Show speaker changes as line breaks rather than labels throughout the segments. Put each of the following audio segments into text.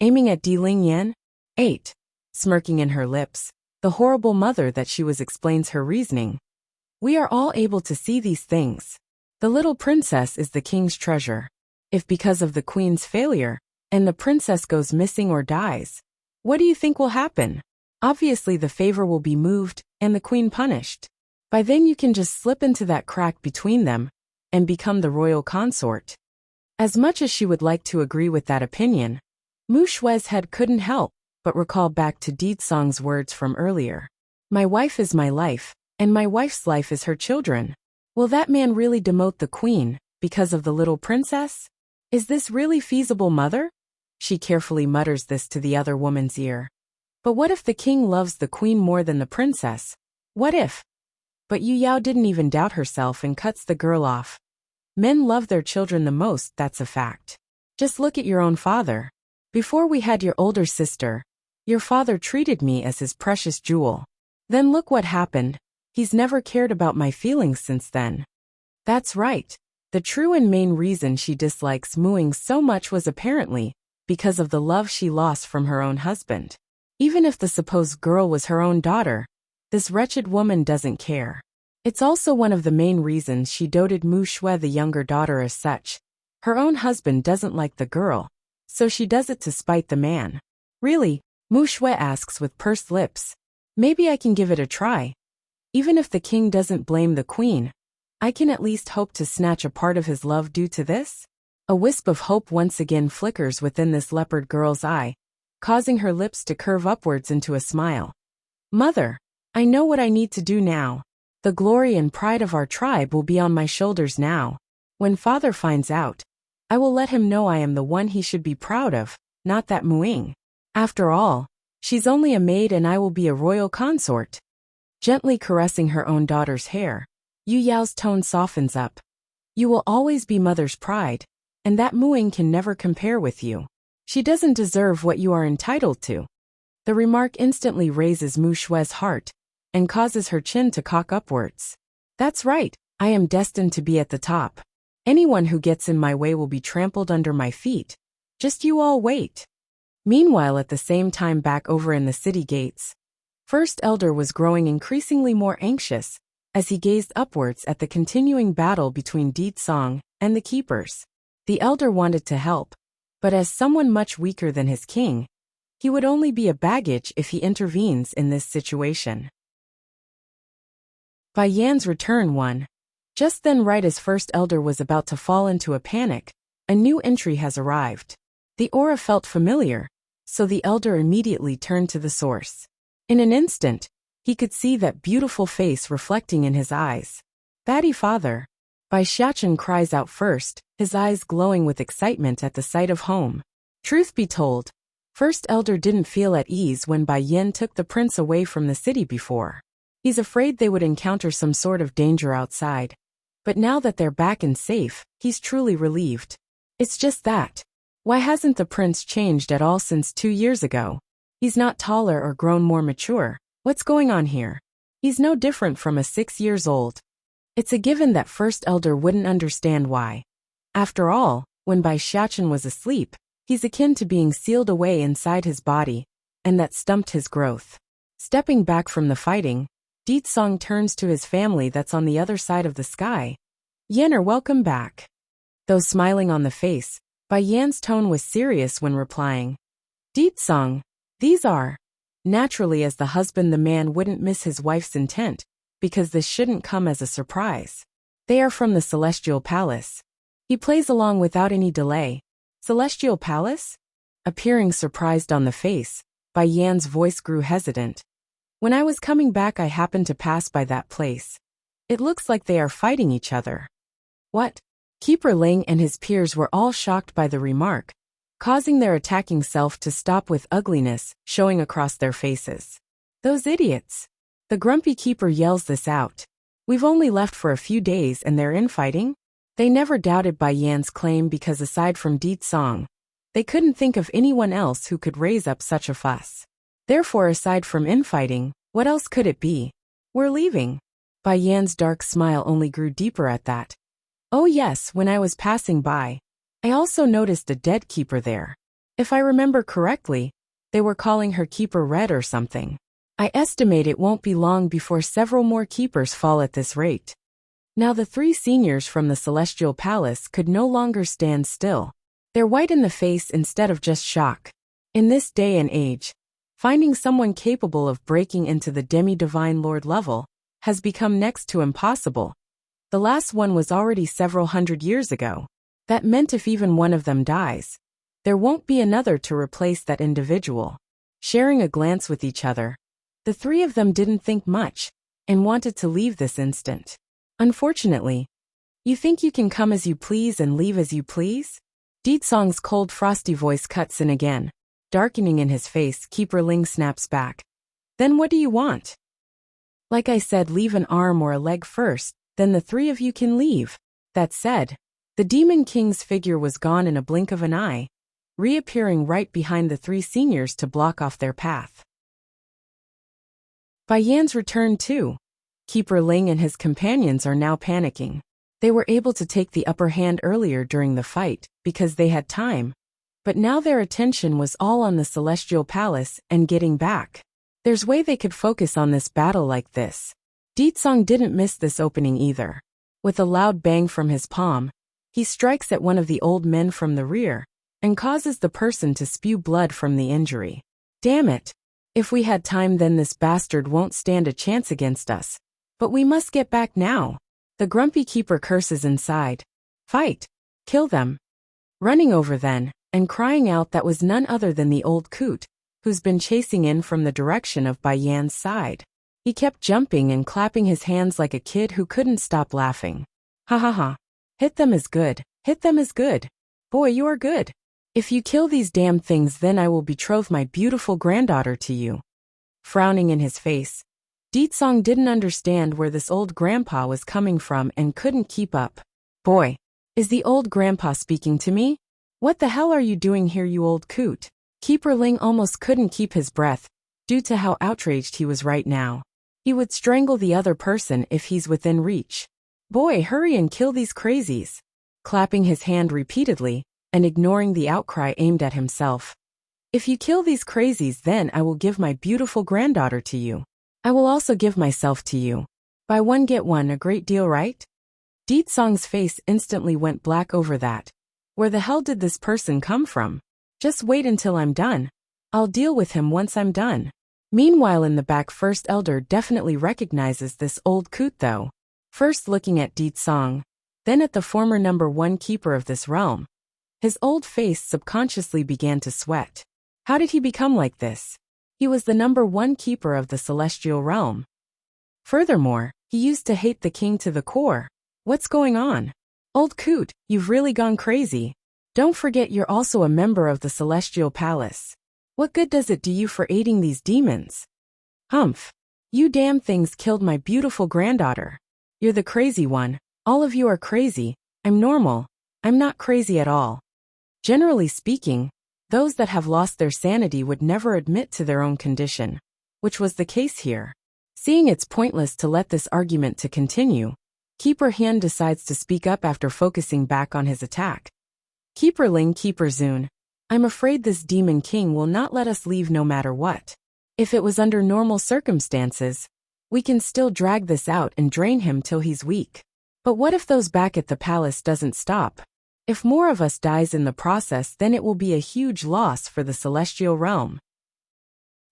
aiming at Di Ling Yan. 8. Smirking in her lips. The horrible mother that she was explains her reasoning. We are all able to see these things. The little princess is the king's treasure. If because of the queen's failure, and the princess goes missing or dies, what do you think will happen? Obviously the favor will be moved, and the queen punished. By then you can just slip into that crack between them, and become the royal consort. As much as she would like to agree with that opinion, Mu Shui's head couldn't help but recall back to Di Song's words from earlier. My wife is my life, and my wife's life is her children. Will that man really demote the queen, because of the little princess? Is this really feasible, mother? She carefully mutters this to the other woman's ear. But what if the king loves the queen more than the princess? What if? But Yu Yao didn't even doubt herself and cuts the girl off. Men love their children the most, that's a fact. Just look at your own father. Before we had your older sister, your father treated me as his precious jewel. Then look what happened. He's never cared about my feelings since then. That's right. The true and main reason she dislikes mooing so much was apparently because of the love she lost from her own husband. Even if the supposed girl was her own daughter, this wretched woman doesn't care. It's also one of the main reasons she doted Mu Shui, the younger daughter, as such. Her own husband doesn't like the girl, so she does it to spite the man. Really? Mu Shui asks with pursed lips. Maybe I can give it a try. Even if the king doesn't blame the queen, I can at least hope to snatch a part of his love due to this? A wisp of hope once again flickers within this leopard girl's eye, causing her lips to curve upwards into a smile. Mother, I know what I need to do now. The glory and pride of our tribe will be on my shoulders now. When father finds out, I will let him know I am the one he should be proud of, not that mooing. After all, she's only a maid and I will be a royal consort. Gently caressing her own daughter's hair, Yu Yao's tone softens up. You will always be mother's pride, and that mooing can never compare with you. She doesn't deserve what you are entitled to. The remark instantly raises Mu Shui's heart, and causes her chin to cock upwards. That's right, I am destined to be at the top. Anyone who gets in my way will be trampled under my feet. Just you all wait. Meanwhile, at the same time back over in the city gates, First Elder was growing increasingly more anxious as he gazed upwards at the continuing battle between Di Song and the keepers. The elder wanted to help, but as someone much weaker than his king, he would only be a baggage if he intervenes in this situation. By Yan's return 1. Just then, right as First Elder was about to fall into a panic, a new entry has arrived. The aura felt familiar, so the elder immediately turned to the source. In an instant, he could see that beautiful face reflecting in his eyes. Fatty father. Bai Xiachen cries out first, his eyes glowing with excitement at the sight of home. Truth be told, First Elder didn't feel at ease when Bai Yin took the prince away from the city before. He's afraid they would encounter some sort of danger outside. But now that they're back and safe, he's truly relieved. It's just that. Why hasn't the prince changed at all since 2 years ago? He's not taller or grown more mature. What's going on here? He's no different from a 6 years old. It's a given that First Elder wouldn't understand why. After all, when Bai Xiachen was asleep, he's akin to being sealed away inside his body, and that stumped his growth. Stepping back from the fighting, Di Song turns to his family that's on the other side of the sky. Yener, welcome back. Though smiling on the face, Bai Yan's tone was serious when replying. Di Song, these are. Naturally, as the husband, the man wouldn't miss his wife's intent, because this shouldn't come as a surprise. They are from the Celestial Palace. He plays along without any delay. Celestial Palace? Appearing surprised on the face, Bai Yan's voice grew hesitant. When I was coming back, I happened to pass by that place. It looks like they are fighting each other. What? Keeper Ling and his peers were all shocked by the remark, causing their attacking self to stop with ugliness showing across their faces. Those idiots! The grumpy keeper yells this out. We've only left for a few days and they're infighting? They never doubted Bai Yan's claim because aside from Di Song, they couldn't think of anyone else who could raise up such a fuss. Therefore, aside from infighting, what else could it be? We're leaving. Bai Yan's dark smile only grew deeper at that. Oh yes, when I was passing by, I also noticed a dead keeper there. If I remember correctly, they were calling her Keeper Red or something. I estimate it won't be long before several more keepers fall at this rate. Now the three seniors from the Celestial Palace could no longer stand still. They're white in the face instead of just shock. In this day and age, finding someone capable of breaking into the demi-divine lord level has become next to impossible. The last one was already several hundred years ago. That meant if even one of them dies, there won't be another to replace that individual. Sharing a glance with each other, the three of them didn't think much and wanted to leave this instant. Unfortunately, you think you can come as you please and leave as you please? Deetsong's cold frosty voice cuts in again. Darkening in his face, Keeper Ling snaps back. Then what do you want? Like I said, leave an arm or a leg first, then the three of you can leave. That said, the Demon King's figure was gone in a blink of an eye, reappearing right behind the three seniors to block off their path. Bai Yan's return too. Keeper Ling and his companions are now panicking. They were able to take the upper hand earlier during the fight because they had time, but now their attention was all on the Celestial Palace and getting back. There's way they could focus on this battle like this. Deetsong didn't miss this opening either. With a loud bang from his palm, he strikes at one of the old men from the rear and causes the person to spew blood from the injury. Damn it! If we had time, then this bastard won't stand a chance against us. But we must get back now. The grumpy keeper curses inside. Fight! Kill them! Running over then, and crying out that was none other than the old coot, who's been chasing in from the direction of Bai Yan's side. He kept jumping and clapping his hands like a kid who couldn't stop laughing. Ha ha ha. Hit them is good. Hit them is good. Boy, you are good. If you kill these damn things, then I will betroth my beautiful granddaughter to you. Frowning in his face, Deetsong didn't understand where this old grandpa was coming from and couldn't keep up. Boy, is the old grandpa speaking to me? What the hell are you doing here, you old coot? Keeper Ling almost couldn't keep his breath, due to how outraged he was right now. He would strangle the other person if he's within reach. Boy, hurry and kill these crazies. Clapping his hand repeatedly, and ignoring the outcry aimed at himself. If you kill these crazies, then I will give my beautiful granddaughter to you. I will also give myself to you. Buy one get one, a great deal, right? Deetsong's face instantly went black over that. Where the hell did this person come from? Just wait until I'm done. I'll deal with him once I'm done. Meanwhile in the back, First Elder definitely recognizes this old coot though. First looking at Deetsong, then at the former number one keeper of this realm. His old face subconsciously began to sweat. How did he become like this? He was the number one keeper of the celestial realm. Furthermore, he used to hate the king to the core. What's going on? Old coot, you've really gone crazy. Don't forget you're also a member of the Celestial Palace. What good does it do you for aiding these demons? Humph. You damn things killed my beautiful granddaughter. You're the crazy one. All of you are crazy. I'm normal. I'm not crazy at all. Generally speaking, those that have lost their sanity would never admit to their own condition, which was the case here. Seeing it's pointless to let this argument to continue, Keeper Han decides to speak up after focusing back on his attack. Keeper Ling, Keeper Zun, I'm afraid this Demon King will not let us leave no matter what. If it was under normal circumstances, we can still drag this out and drain him till he's weak. But what if those back at the palace doesn't stop? If more of us dies in the process, then it will be a huge loss for the celestial realm.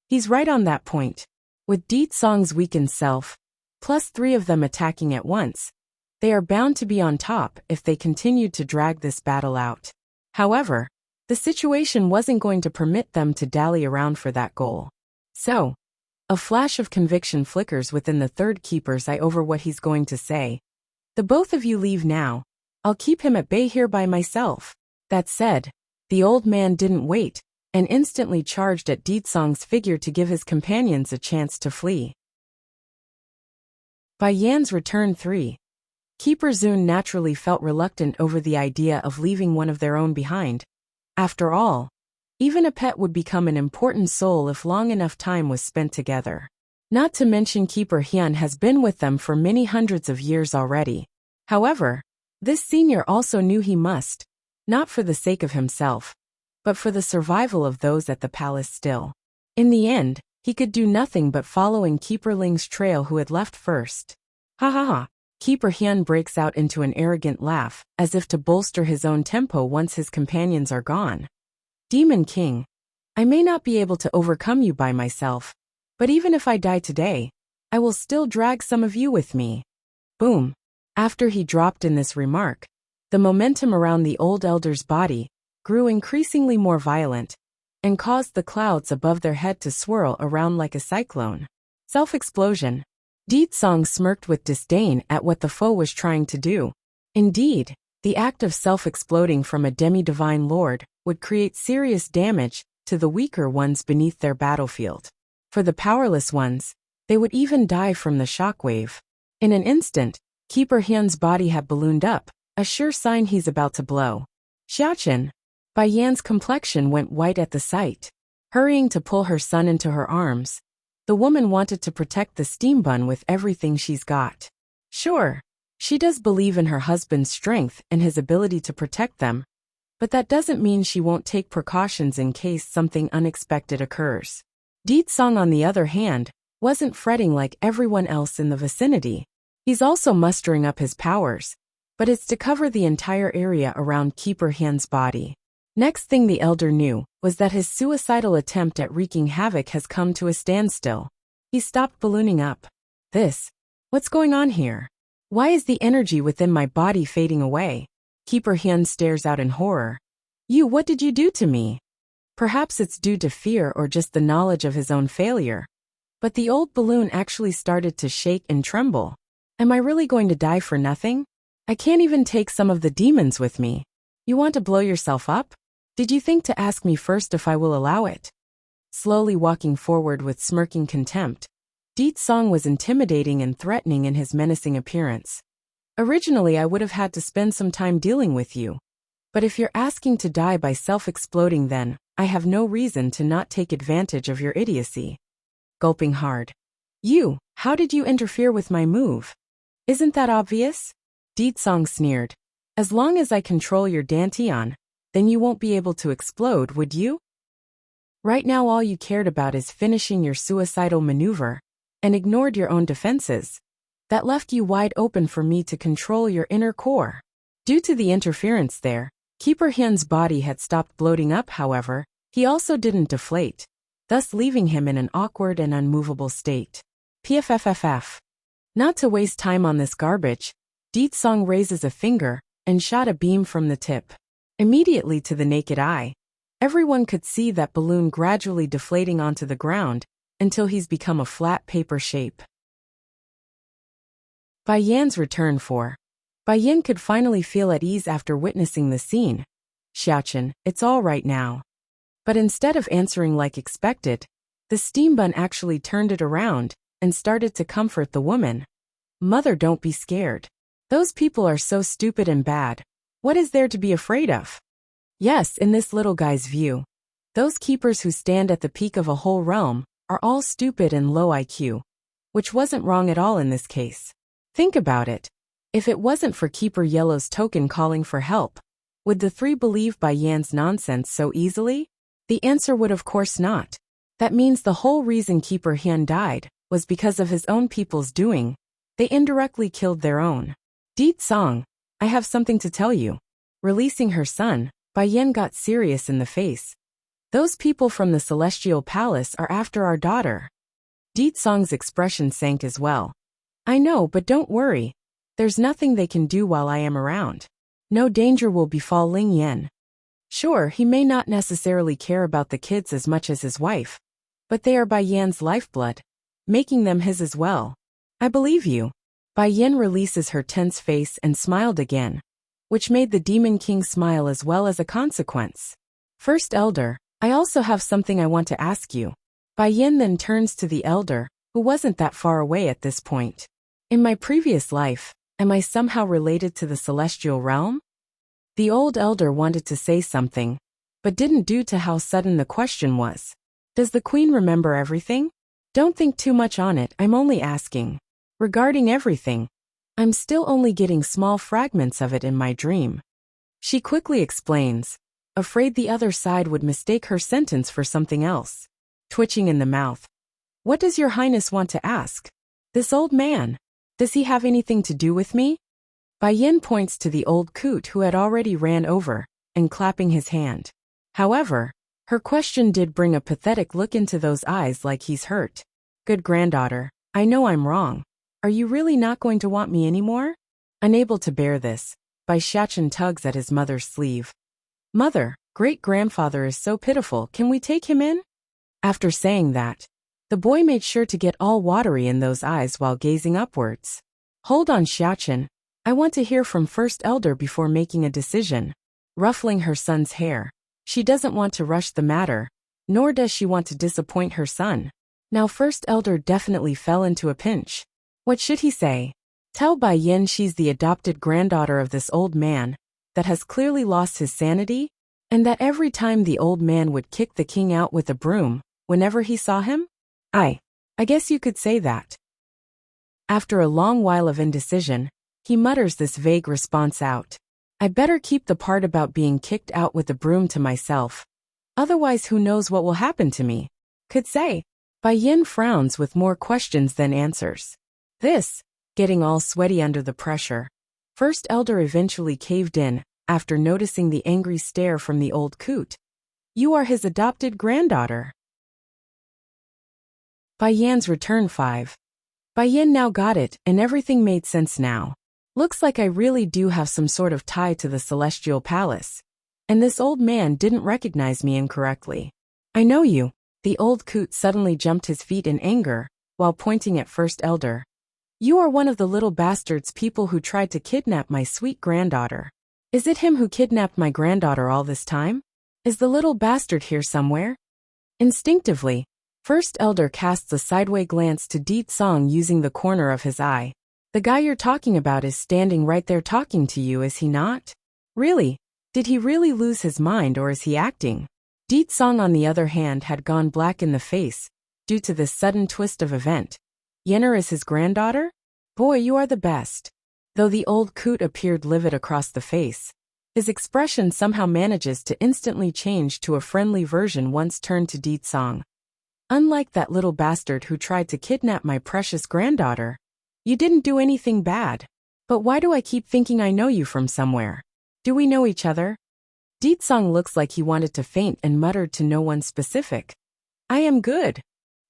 He's right on that point. With Deetsong's weakened self, plus 3 of them attacking at once, they are bound to be on top if they continued to drag this battle out. However, the situation wasn't going to permit them to dally around for that goal. So, a flash of conviction flickers within the third keeper's eye over what he's going to say. The both of you leave now. I'll keep him at bay here by myself. That said, the old man didn't wait, and instantly charged at Deetsong's figure to give his companions a chance to flee. Bai Yan's return 3. Keeper Zun naturally felt reluctant over the idea of leaving one of their own behind. After all, even a pet would become an important soul if long enough time was spent together. Not to mention Keeper Hyun has been with them for many hundreds of years already. However, this senior also knew he must, not for the sake of himself, but for the survival of those at the palace still. In the end, he could do nothing but follow in Keeper Ling's trail, who had left first. Ha ha ha. Keeper Hyun breaks out into an arrogant laugh, as if to bolster his own tempo once his companions are gone. Demon King, I may not be able to overcome you by myself, but even if I die today, I will still drag some of you with me. Boom. After he dropped in this remark, the momentum around the old elder's body grew increasingly more violent and caused the clouds above their head to swirl around like a cyclone. Self-explosion. Deetsong smirked with disdain at what the foe was trying to do. Indeed, the act of self-exploding from a demi-divine lord would create serious damage to the weaker ones beneath their battlefield. For the powerless ones, they would even die from the shockwave. In an instant, Keeper Hyun's body had ballooned up, a sure sign he's about to blow. Xiaochen. Bai Yan's complexion went white at the sight. Hurrying to pull her son into her arms, the woman wanted to protect the steam bun with everything she's got. Sure, she does believe in her husband's strength and his ability to protect them, but that doesn't mean she won't take precautions in case something unexpected occurs. Deetsong, on the other hand, wasn't fretting like everyone else in the vicinity. He's also mustering up his powers, but it's to cover the entire area around Keeper Hyun's body. Next thing the elder knew was that his suicidal attempt at wreaking havoc has come to a standstill. He stopped ballooning up. What's going on here? Why is the energy within my body fading away? Keeper Hyun stares out in horror. What did you do to me? Perhaps it's due to fear or just the knowledge of his own failure. But the old balloon actually started to shake and tremble. Am I really going to die for nothing? I can't even take some of the demons with me. You want to blow yourself up? Did you think to ask me first if I will allow it? Slowly walking forward with smirking contempt, Deetsong was intimidating and threatening in his menacing appearance. Originally, I would have had to spend some time dealing with you. But if you're asking to die by self-exploding, then I have no reason to not take advantage of your idiocy. Gulping hard. How did you interfere with my move? Isn't that obvious? Deetsong sneered. As long as I control your dantian, then you won't be able to explode, would you? Right now all you cared about is finishing your suicidal maneuver, and ignored your own defenses. That left you wide open for me to control your inner core. Due to the interference there, Keeper Hyun's body had stopped bloating up. However, he also didn't deflate, thus leaving him in an awkward and unmovable state. PFFFF. Not to waste time on this garbage, Deetsong raises a finger and shot a beam from the tip. Immediately to the naked eye, everyone could see that balloon gradually deflating onto the ground until he's become a flat paper shape. Bai Yan's return. Bai Yan could finally feel at ease after witnessing the scene. Xiaochen, it's all right now. But instead of answering like expected, the steam bun actually turned it around and started to comfort the woman. Mother, don't be scared. Those people are so stupid and bad. What is there to be afraid of? Yes, in this little guy's view, those keepers who stand at the peak of a whole realm are all stupid and low IQ, which wasn't wrong at all in this case. Think about it. If it wasn't for Keeper Yellow's token calling for help, would the three believe Bai Yan's nonsense so easily? The answer would of course not. That means the whole reason Keeper Hyun died was because of his own people's doing. They indirectly killed their own. Deetsong, I have something to tell you. Releasing her son, Bai Yan got serious in the face. Those people from the Celestial Palace are after our daughter. Deetsong's expression sank as well. I know, but don't worry. There's nothing they can do while I am around. No danger will befall Ling Yan. Sure, he may not necessarily care about the kids as much as his wife, but they are Bai Yan's lifeblood, making them his as well. I believe you. Bai Yan releases her tense face and smiled again, which made the Demon King smile as well as a consequence. First Elder, I also have something I want to ask you. Bai Yan then turns to the Elder, who wasn't that far away at this point. In my previous life, am I somehow related to the Celestial Realm? The old Elder wanted to say something, but didn't due to how sudden the question was. Does the Queen remember everything? Don't think too much on it, I'm only asking. Regarding everything, I'm still only getting small fragments of it in my dream. She quickly explains. afraid the other side would mistake her sentence for something else. Twitching in the mouth. What does your highness want to ask? This old man. Does he have anything to do with me? Bai Yin points to the old coot who had already ran over, and clapping his hand. However, her question did bring a pathetic look into those eyes like he's hurt. Good granddaughter, I know I'm wrong. Are you really not going to want me anymore? Unable to bear this, Bai Shachen tugs at his mother's sleeve. Mother, great-grandfather is so pitiful, can we take him in? After saying that, the boy made sure to get all watery in those eyes while gazing upwards. Hold on, Shachen. I want to hear from First Elder before making a decision. Ruffling her son's hair. She doesn't want to rush the matter, nor does she want to disappoint her son. Now First Elder definitely fell into a pinch. What should he say? Tell Bai Yin she's the adopted granddaughter of this old man that has clearly lost his sanity, and that every time the old man would kick the king out with a broom whenever he saw him? I guess you could say that. After a long while of indecision, he mutters this vague response out. I better keep the part about being kicked out with a broom to myself. Otherwise who knows what will happen to me? Could say. Bai Yin frowns with more questions than answers. This, getting all sweaty under the pressure. First Elder eventually caved in, after noticing the angry stare from the old coot. You are his adopted granddaughter. Bai Yan's return 5. Bai Yin now got it, and everything made sense now. Looks like I really do have some sort of tie to the Celestial Palace. And this old man didn't recognize me incorrectly. I know you. The old coot suddenly jumped his feet in anger, while pointing at First Elder. You are one of the little bastards people who tried to kidnap my sweet granddaughter. Is it him who kidnapped my granddaughter all this time? Is the little bastard here somewhere? Instinctively, First Elder casts a sideway glance to Deet Song using the corner of his eye. The guy you're talking about is standing right there talking to you, is he not? Really? Did he really lose his mind or is he acting? Deet Song on the other hand had gone black in the face, due to this sudden twist of event. Yenner is his granddaughter? Boy, you are the best. Though the old coot appeared livid across the face, his expression somehow manages to instantly change to a friendly version once turned to Deet Song. Unlike that little bastard who tried to kidnap my precious granddaughter, you didn't do anything bad. But why do I keep thinking I know you from somewhere? Do we know each other? Deet Song looks like he wanted to faint and muttered to no one specific. I am good.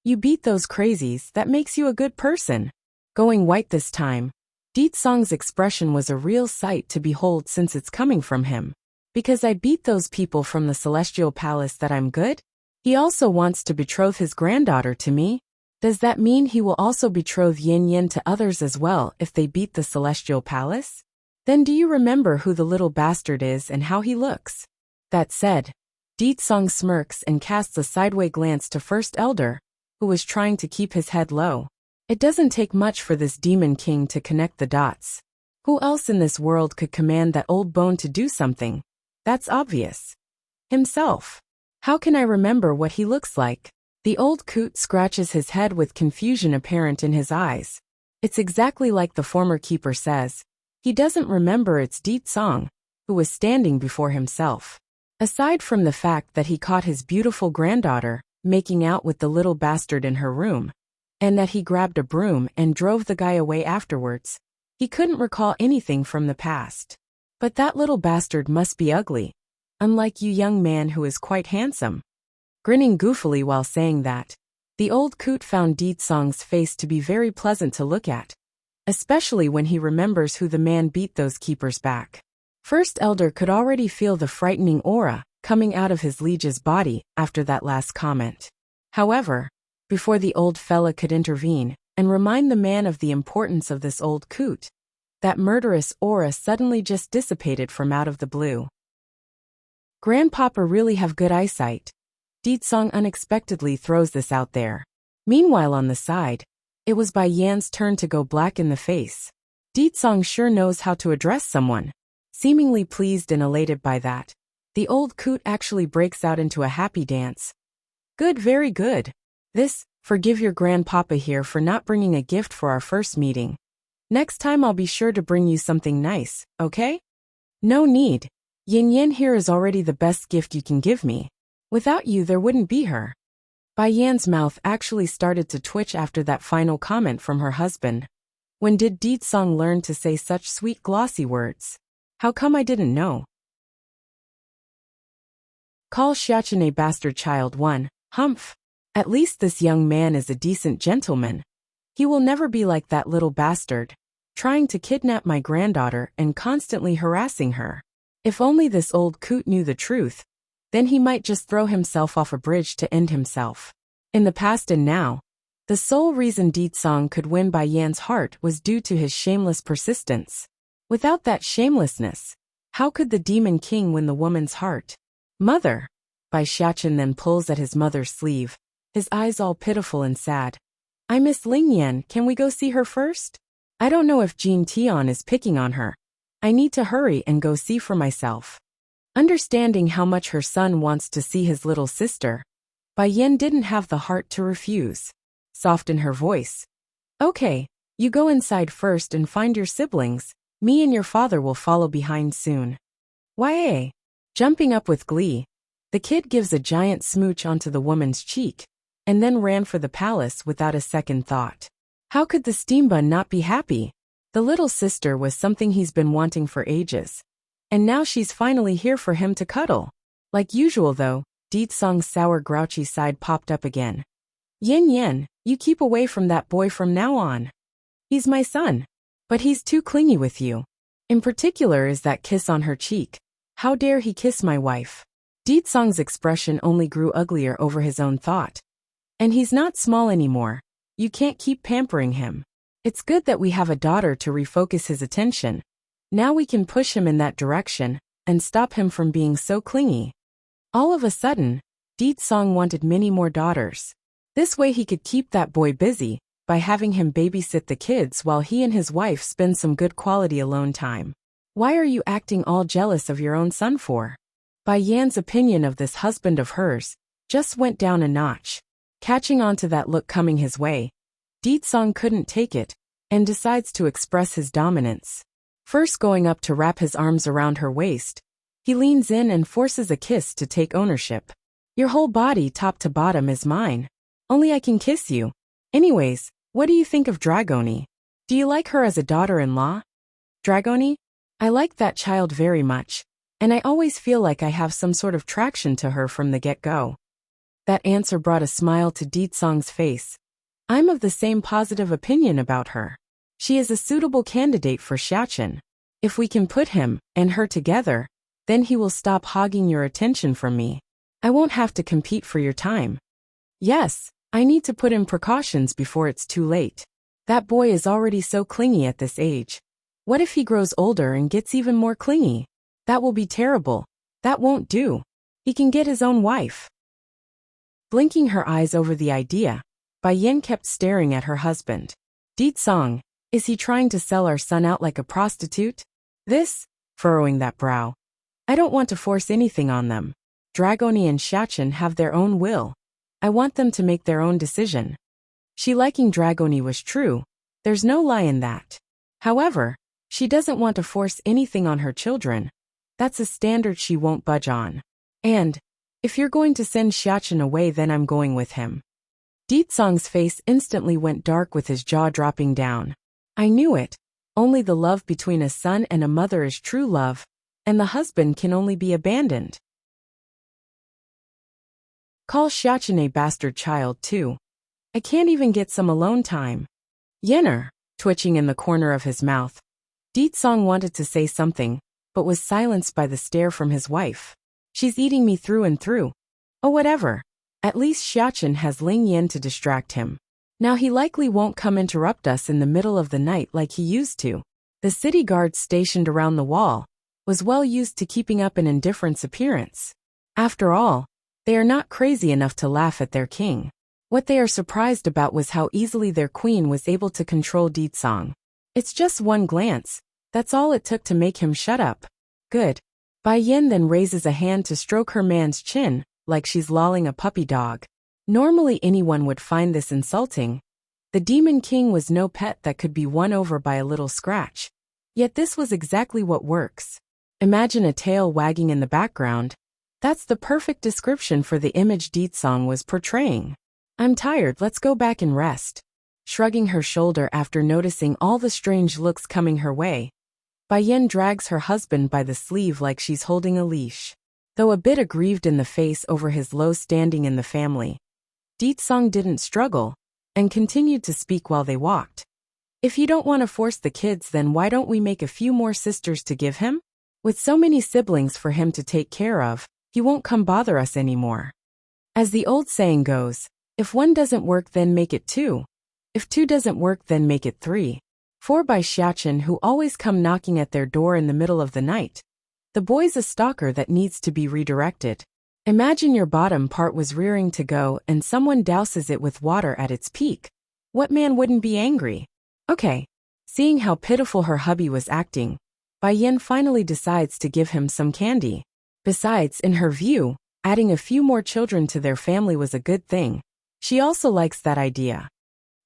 You beat those crazies, that makes you a good person. Going white this time, Deet Song's expression was a real sight to behold since it's coming from him. Because I beat those people from the Celestial Palace that I'm good? He also wants to betroth his granddaughter to me. Does that mean he will also betroth Yin Yin to others as well if they beat the Celestial Palace? Then do you remember who the little bastard is and how he looks? That said, Deet Song smirks and casts a sideway glance to First Elder, who was trying to keep his head low. It doesn't take much for this demon king to connect the dots. Who else in this world could command that old bone to do something? That's obvious. Himself. How can I remember what he looks like? The old coot scratches his head with confusion apparent in his eyes. It's exactly like the former keeper says. He doesn't remember it's Deet Song, who was standing before himself. Aside from the fact that he caught his beautiful granddaughter making out with the little bastard in her room, and that he grabbed a broom and drove the guy away afterwards, he couldn't recall anything from the past. But that little bastard must be ugly, unlike you young man who is quite handsome. Grinning goofily while saying that, the old coot found Deet Song's face to be very pleasant to look at, especially when he remembers who the man beat those keepers back. First Elder could already feel the frightening aura coming out of his liege's body after that last comment. However, before the old fella could intervene and remind the man of the importance of this old coot, that murderous aura suddenly just dissipated from out of the blue. Grandpapa really have good eyesight. Deet Song unexpectedly throws this out there. Meanwhile on the side, it was Bai Yan's turn to go black in the face. Deet Song sure knows how to address someone. Seemingly pleased and elated by that, the old coot actually breaks out into a happy dance. Good, very good. This, forgive your grandpapa here for not bringing a gift for our first meeting. Next time I'll be sure to bring you something nice, okay? No need. Yin Yin here is already the best gift you can give me. Without you there wouldn't be her. Bai Yan's mouth actually started to twitch after that final comment from her husband. When did Di Song learn to say such sweet glossy words? How come I didn't know? Call Xiachen a bastard child 1. Humph. At least this young man is a decent gentleman. He will never be like that little bastard, trying to kidnap my granddaughter and constantly harassing her. If only this old coot knew the truth, then he might just throw himself off a bridge to end himself. In the past and now, the sole reason Di Song could win Bai Yan's heart was due to his shameless persistence. Without that shamelessness, how could the Demon King win the woman's heart? Mother! Bai Xiachen then pulls at his mother's sleeve, his eyes all pitiful and sad. I miss Ling Yan, can we go see her first? I don't know if Jean Tian is picking on her. I need to hurry and go see for myself. Understanding how much her son wants to see his little sister, Bai Yan didn't have the heart to refuse. Soften her voice. Okay, you go inside first and find your siblings. Me and your father will follow behind soon. Yay! Jumping up with glee, the kid gives a giant smooch onto the woman's cheek, and then ran for the palace without a second thought. How could the steambun not be happy? The little sister was something he's been wanting for ages. And now she's finally here for him to cuddle. Like usual though, Di Song's sour grouchy side popped up again. Yin Yin, you keep away from that boy from now on. He's my son. But he's too clingy with you. In particular is that kiss on her cheek. How dare he kiss my wife? Di Song's expression only grew uglier over his own thought. And he's not small anymore. You can't keep pampering him. It's good that we have a daughter to refocus his attention. Now we can push him in that direction, and stop him from being so clingy. All of a sudden, Di Song wanted many more daughters. This way he could keep that boy busy, by having him babysit the kids while he and his wife spend some good quality alone time. Why are you acting all jealous of your own son for? Bai Yan's opinion of this husband of hers just went down a notch. Catching on to that look coming his way, Di Song couldn't take it, and decides to express his dominance. First going up to wrap his arms around her waist, he leans in and forces a kiss to take ownership. Your whole body top to bottom is mine. Only I can kiss you. Anyways, what do you think of Dragoni? Do you like her as a daughter-in-law? Dragoni? I like that child very much, and I always feel like I have some sort of traction to her from the get-go. That answer brought a smile to Di Song's face. I'm of the same positive opinion about her. She is a suitable candidate for Xiachen. If we can put him and her together, then he will stop hogging your attention from me. I won't have to compete for your time. Yes, I need to put in precautions before it's too late. That boy is already so clingy at this age. What if he grows older and gets even more clingy? That will be terrible. That won't do. He can get his own wife. Blinking her eyes over the idea, Bai Yan kept staring at her husband. Di Song, is he trying to sell our son out like a prostitute? This? Furrowing that brow. I don't want to force anything on them. Dragoni and Xiachen have their own will. I want them to make their own decision. She liking Dragoni was true. There's no lie in that. However, she doesn't want to force anything on her children. That's a standard she won't budge on. And, if you're going to send Xiachen away then I'm going with him. Di Song's face instantly went dark with his jaw dropping down. I knew it. Only the love between a son and a mother is true love, and the husband can only be abandoned. Call Xiachen a bastard child too. I can't even get some alone time. Yenner, twitching in the corner of his mouth. Di Song wanted to say something, but was silenced by the stare from his wife. She's eating me through and through. Oh whatever. At least Xiachen has Ling Yan to distract him. Now he likely won't come interrupt us in the middle of the night like he used to. The city guards stationed around the wall was well used to keeping up an indifference appearance. After all, they are not crazy enough to laugh at their king. What they are surprised about was how easily their queen was able to control Di Song. It's just one glance. That's all it took to make him shut up. Good. Bai Yan then raises a hand to stroke her man's chin, like she's lolling a puppy dog. Normally anyone would find this insulting. The Demon King was no pet that could be won over by a little scratch. Yet this was exactly what works. Imagine a tail wagging in the background. That's the perfect description for the image Song was portraying. I'm tired, let's go back and rest. Shrugging her shoulder after noticing all the strange looks coming her way, Yen drags her husband by the sleeve like she's holding a leash. Though a bit aggrieved in the face over his low standing in the family, Song didn't struggle and continued to speak while they walked. If you don't want to force the kids, then why don't we make a few more sisters to give him? With so many siblings for him to take care of, he won't come bother us anymore. As the old saying goes, if one doesn't work, then make it two. If two doesn't work, then make it three. For by Xiachen, who always come knocking at their door in the middle of the night. The boy's a stalker that needs to be redirected. Imagine your bottom part was rearing to go and someone douses it with water at its peak. What man wouldn't be angry? Okay. Seeing how pitiful her hubby was acting, Yen finally decides to give him some candy. Besides, in her view, adding a few more children to their family was a good thing. She also likes that idea.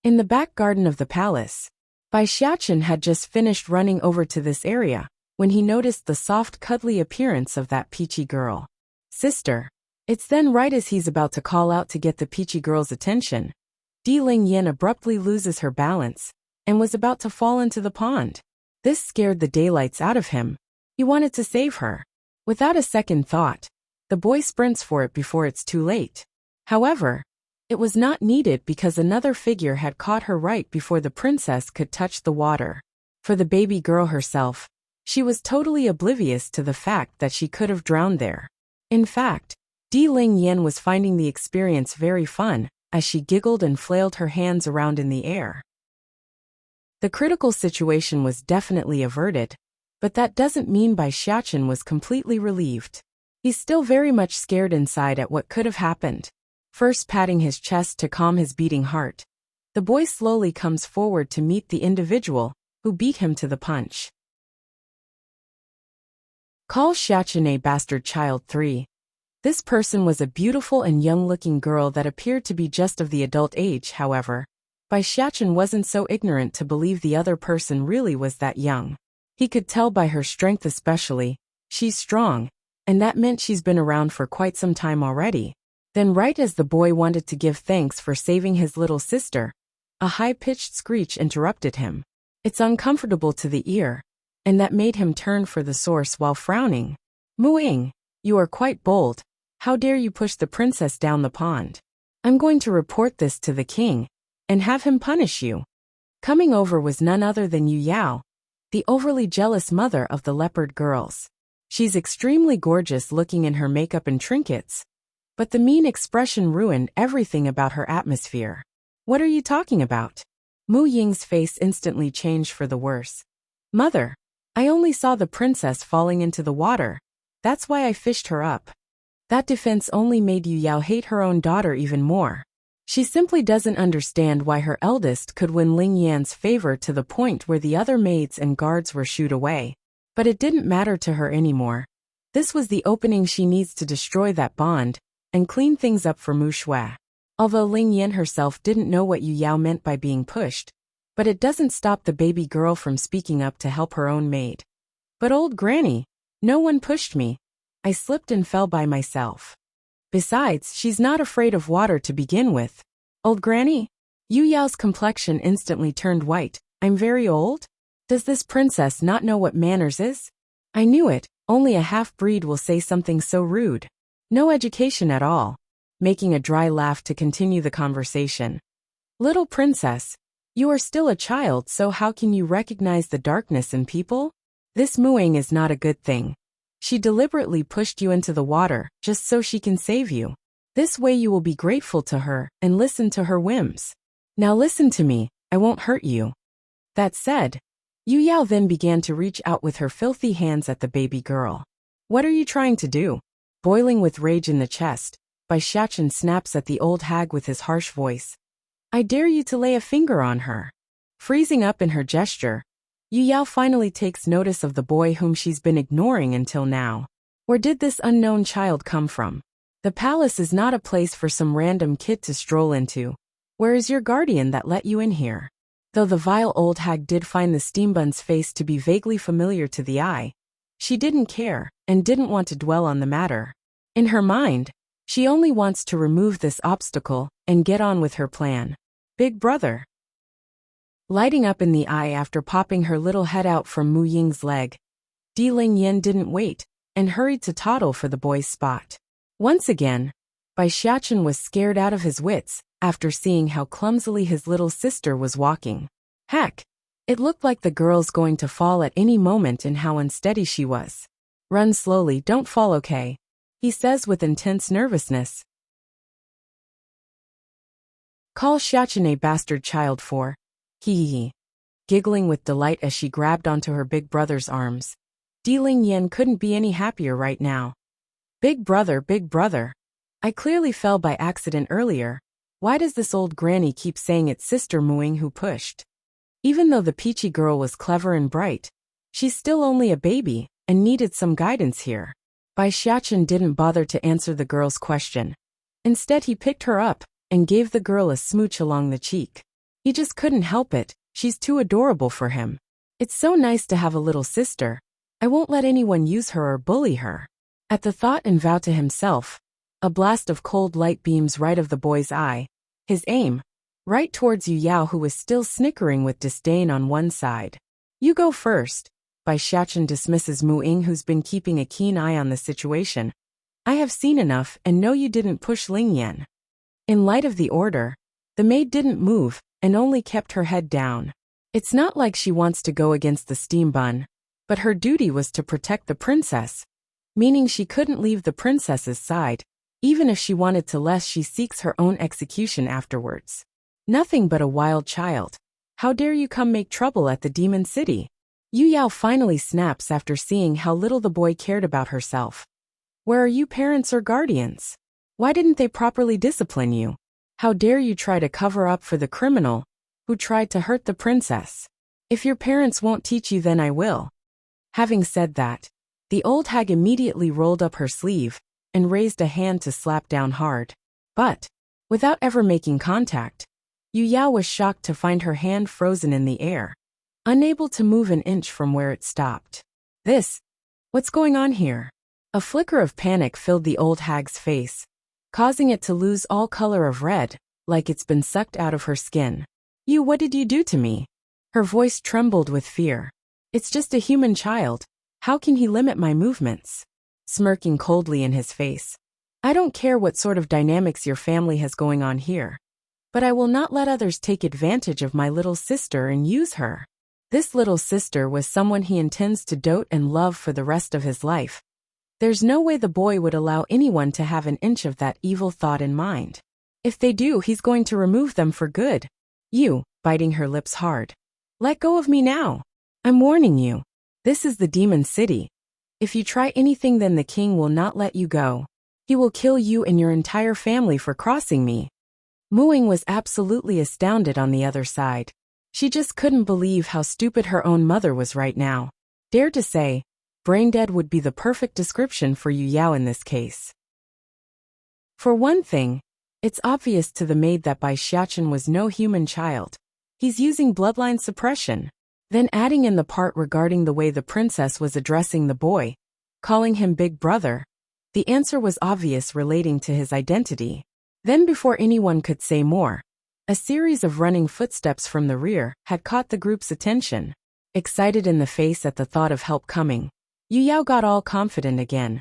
In the back garden of the palace, Xiachen had just finished running over to this area when he noticed the soft, cuddly appearance of that peachy girl. Sister. It's then right as he's about to call out to get the peachy girl's attention, Yen abruptly loses her balance and was about to fall into the pond. This scared the daylights out of him. He wanted to save her. Without a second thought, the boy sprints for it before it's too late. However, it was not needed because another figure had caught her right before the princess could touch the water. For the baby girl herself, she was totally oblivious to the fact that she could have drowned there. In fact, Yen was finding the experience very fun, as she giggled and flailed her hands around in the air. The critical situation was definitely averted, but that doesn't mean Xiachen was completely relieved. He's still very much scared inside at what could have happened. First patting his chest to calm his beating heart, the boy slowly comes forward to meet the individual who beat him to the punch. Call Xiachen a bastard child 3. This person was a beautiful and young-looking girl that appeared to be just of the adult age. However, Xiachen wasn't so ignorant to believe the other person really was that young. He could tell by her strength especially. She's strong, and that meant she's been around for quite some time already. Then right as the boy wanted to give thanks for saving his little sister, a high-pitched screech interrupted him. It's uncomfortable to the ear, and that made him turn for the source while frowning. Muing, you are quite bold. How dare you push the princess down the pond? I'm going to report this to the king and have him punish you. Coming over was none other than Yu Yao, the overly jealous mother of the leopard girls. She's extremely gorgeous looking in her makeup and trinkets, but the mean expression ruined everything about her atmosphere. What are you talking about? Mu Ying's face instantly changed for the worse. Mother, I only saw the princess falling into the water. That's why I fished her up. That defense only made Yu Yao hate her own daughter even more. She simply doesn't understand why her eldest could win Ling Yan's favor to the point where the other maids and guards were shooed away. But it didn't matter to her anymore. This was the opening she needs to destroy that bond and clean things up for Mu Shui. Although Ling Yan herself didn't know what Yu Yao meant by being pushed, but it doesn't stop the baby girl from speaking up to help her own maid. But old granny, no one pushed me. I slipped and fell by myself. Besides, she's not afraid of water to begin with. Old granny? Yu Yao's complexion instantly turned white. I'm very old? Does this princess not know what manners is? I knew it, only a half-breed will say something so rude. No education at all. Making a dry laugh to continue the conversation. Little princess, you are still a child, so how can you recognize the darkness in people? This mooing is not a good thing. She deliberately pushed you into the water, just so she can save you. This way you will be grateful to her and listen to her whims. Now listen to me, I won't hurt you. That said, Yu Yao then began to reach out with her filthy hands at the baby girl. What are you trying to do? Boiling with rage in the chest, Xiachen snaps at the old hag with his harsh voice. I dare you to lay a finger on her. Freezing up in her gesture, Yu Yao finally takes notice of the boy whom she's been ignoring until now. Where did this unknown child come from? The palace is not a place for some random kid to stroll into. Where is your guardian that let you in here? Though the vile old hag did find the steambun's face to be vaguely familiar to the eye, She didn't care, and didn't want to dwell on the matter. In her mind, she only wants to remove this obstacle and get on with her plan. Big brother. Lighting up in the eye after popping her little head out from Mu Ying's leg, Di Lingyan didn't wait, and hurried to toddle for the boy's spot. Once again, Bai Xiachen was scared out of his wits after seeing how clumsily his little sister was walking. Heck, it looked like the girl's going to fall at any moment in how unsteady she was. Run slowly, don't fall, okay? He says with intense nervousness. Call Xiachen a bastard child for. Hee. Giggling with delight as she grabbed onto her big brother's arms. Di Lingyan couldn't be any happier right now. Big brother, I clearly fell by accident earlier. Why does this old granny keep saying it's Sister Muing who pushed? Even though the peachy girl was clever and bright, she's still only a baby and needed some guidance here. Bai Xiachen didn't bother to answer the girl's question. Instead, he picked her up and gave the girl a smooch along the cheek. He just couldn't help it. She's too adorable for him. It's so nice to have a little sister. I won't let anyone use her or bully her. At the thought and vow to himself, a blast of cold light beams right of the boy's eye, his aim, right towards Yu Yao, who was still snickering with disdain on one side. You go first. Bai Xiachen dismisses Mu Ying, who's been keeping a keen eye on the situation. I have seen enough and know you didn't push Lingyan. In light of the order, the maid didn't move and only kept her head down. It's not like she wants to go against the steam bun, but her duty was to protect the princess, meaning she couldn't leave the princess's side, even if she wanted to, lest she seeks her own execution afterwards. Nothing but a wild child. How dare you come make trouble at the demon city? Yu Yao finally snaps after seeing how little the boy cared about herself. Where are you, parents or guardians? Why didn't they properly discipline you? How dare you try to cover up for the criminal who tried to hurt the princess? If your parents won't teach you, then I will. Having said that, the old hag immediately rolled up her sleeve and raised a hand to slap down hard. But, without ever making contact, Yu Yao was shocked to find her hand frozen in the air, unable to move an inch from where it stopped. What's going on here? A flicker of panic filled the old hag's face, causing it to lose all color of red, like it's been sucked out of her skin. What did you do to me? Her voice trembled with fear. It's just a human child. How can he limit my movements? Smirking coldly in his face. I don't care what sort of dynamics your family has going on here, but I will not let others take advantage of my little sister and use her. This little sister was someone he intends to dote and love for the rest of his life. There's no way the boy would allow anyone to have an inch of that evil thought in mind. If they do, he's going to remove them for good. You, biting her lips hard. Let go of me now. I'm warning you. This is the demon city. If you try anything, then the king will not let you go. He will kill you and your entire family for crossing me. Mu Ying was absolutely astounded on the other side. She just couldn't believe how stupid her own mother was right now. Dare to say, brain-dead would be the perfect description for Yu Yao in this case. For one thing, it's obvious to the maid that Bai Xiachen was no human child. He's using bloodline suppression. Then adding in the part regarding the way the princess was addressing the boy, calling him big brother, the answer was obvious relating to his identity. Then before anyone could say more, a series of running footsteps from the rear had caught the group's attention. Excited in the face at the thought of help coming, Yu Yao got all confident again.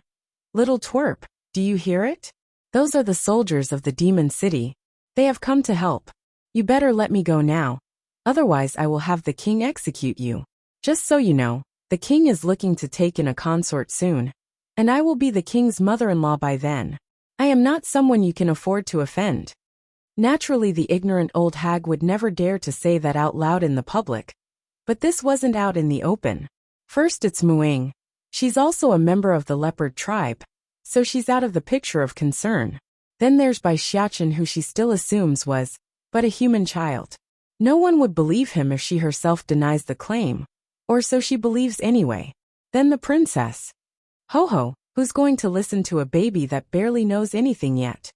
Little twerp, do you hear it? Those are the soldiers of the demon city. They have come to help. You better let me go now. Otherwise I will have the king execute you. Just so you know, the king is looking to take in a consort soon, and I will be the king's mother-in-law by then. I am not someone you can afford to offend. Naturally, the ignorant old hag would never dare to say that out loud in the public. But this wasn't out in the open. First, it's Mu Ying. She's also a member of the leopard tribe, so she's out of the picture of concern. Then there's Bai Xiachen, who she still assumes was but a human child. No one would believe him if she herself denies the claim, or so she believes anyway. Then the princess. Ho, who's going to listen to a baby that barely knows anything yet?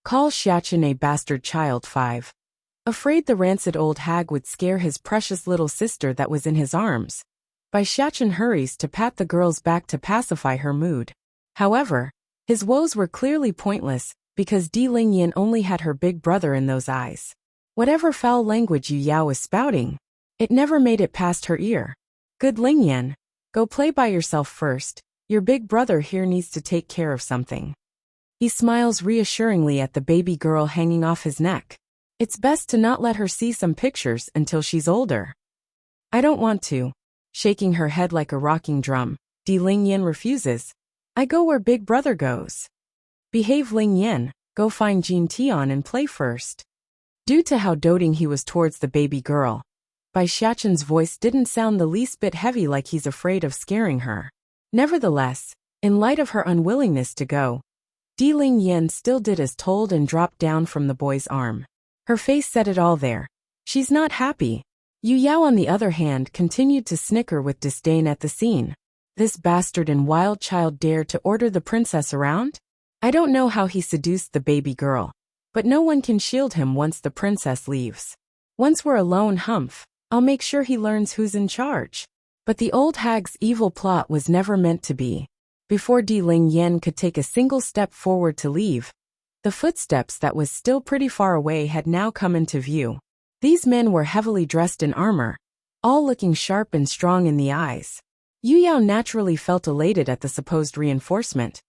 Call Xiachen a bastard child. 5. Afraid the rancid old hag would scare his precious little sister that was in his arms, Bai Xiachen hurries to pat the girl's back to pacify her mood. However, his woes were clearly pointless, because Di Lingyan only had her big brother in those eyes. Whatever foul language Yu Yao was spouting, it never made it past her ear. Good Lingyan, go play by yourself first, your big brother here needs to take care of something. He smiles reassuringly at the baby girl hanging off his neck. It's best to not let her see some pictures until she's older. I don't want to. Shaking her head like a rocking drum, Di Lingyan refuses. I go where big brother goes. Behave Lingyan, go find Jin Tian and play first. Due to how doting he was towards the baby girl, Bai Xiachen's voice didn't sound the least bit heavy, like he's afraid of scaring her. Nevertheless, in light of her unwillingness to go, Di Lingyan still did as told and dropped down from the boy's arm. Her face said it all there. She's not happy. Yu Yao, on the other hand, continued to snicker with disdain at the scene. This bastard and wild child dared to order the princess around? I don't know how he seduced the baby girl, but no one can shield him once the princess leaves. Once we're alone, Humph, I'll make sure he learns who's in charge. But the old hag's evil plot was never meant to be. Before Di Lingyan could take a single step forward to leave, the footsteps that was still pretty far away had now come into view. These men were heavily dressed in armor, all looking sharp and strong in the eyes. Yu Yao naturally felt elated at the supposed reinforcement.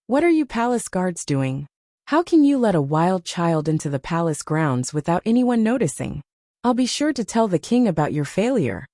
What are you palace guards doing? How can you let a wild child into the palace grounds without anyone noticing? I'll be sure to tell the king about your failure.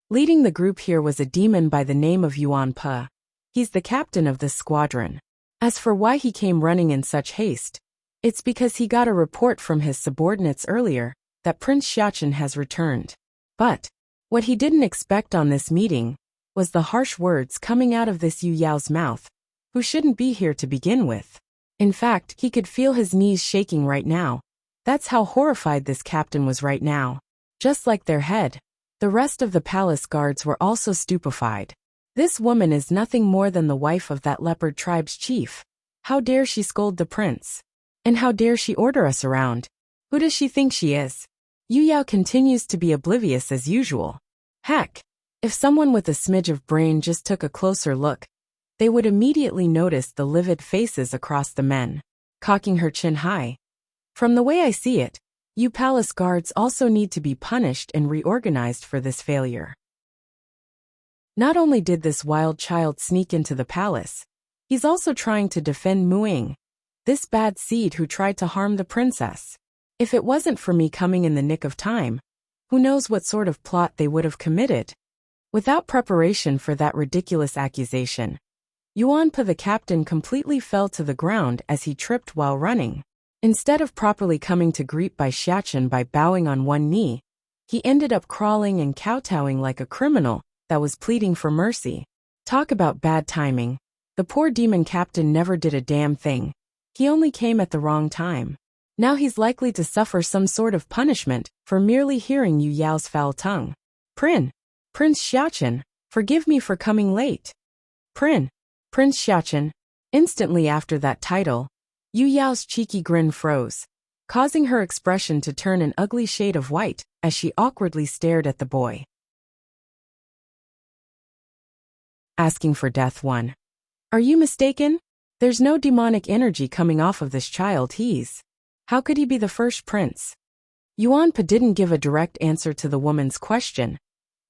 Leading the group here was a demon by the name of Yuan Pe. He's the captain of this squadron. As for why he came running in such haste, it's because he got a report from his subordinates earlier that Prince Xiachen has returned. But what he didn't expect on this meeting was the harsh words coming out of this Yu Yao's mouth, who shouldn't be here to begin with. In fact, he could feel his knees shaking right now. That's how horrified this captain was right now. Just like their head, the rest of the palace guards were also stupefied. This woman is nothing more than the wife of that leopard tribe's chief. How dare she scold the prince? And how dare she order us around? Who does she think she is? Yu Yao continues to be oblivious as usual. Heck, if someone with a smidge of brain just took a closer look, they would immediately notice the livid faces across the men. Cocking her chin high. From the way I see it, you palace guards also need to be punished and reorganized for this failure. Not only did this wild child sneak into the palace, he's also trying to defend Muing, this bad seed who tried to harm the princess. If it wasn't for me coming in the nick of time, who knows what sort of plot they would have committed. Without preparation for that ridiculous accusation, Yuan Pe the captain completely fell to the ground as he tripped while running. Instead of properly coming to greet Bai Xiachen by bowing on one knee, he ended up crawling and kowtowing like a criminal that was pleading for mercy. Talk about bad timing. The poor demon captain never did a damn thing. He only came at the wrong time. Now he's likely to suffer some sort of punishment for merely hearing Yu Yao's foul tongue. Prince Xiachen, forgive me for coming late. Prince Xiachen. Instantly after that title, Yu Yao's cheeky grin froze, causing her expression to turn an ugly shade of white as she awkwardly stared at the boy. Asking for death 1. Are you mistaken? There's no demonic energy coming off of this child. How could he be the first prince? Yuan Pe didn't give a direct answer to the woman's question.